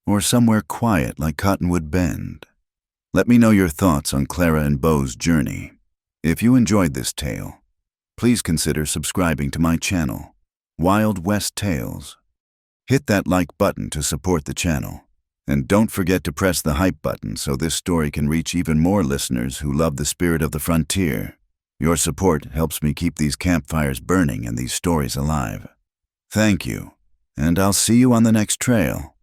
or somewhere quiet like Cottonwood Bend? Let me know your thoughts on Clara and Bo's journey. If you enjoyed this tale, please consider subscribing to my channel, Wild West Tales. Hit that like button to support the channel. And don't forget to press the hype button so this story can reach even more listeners who love the spirit of the frontier. Your support helps me keep these campfires burning and these stories alive. Thank you, and I'll see you on the next trail.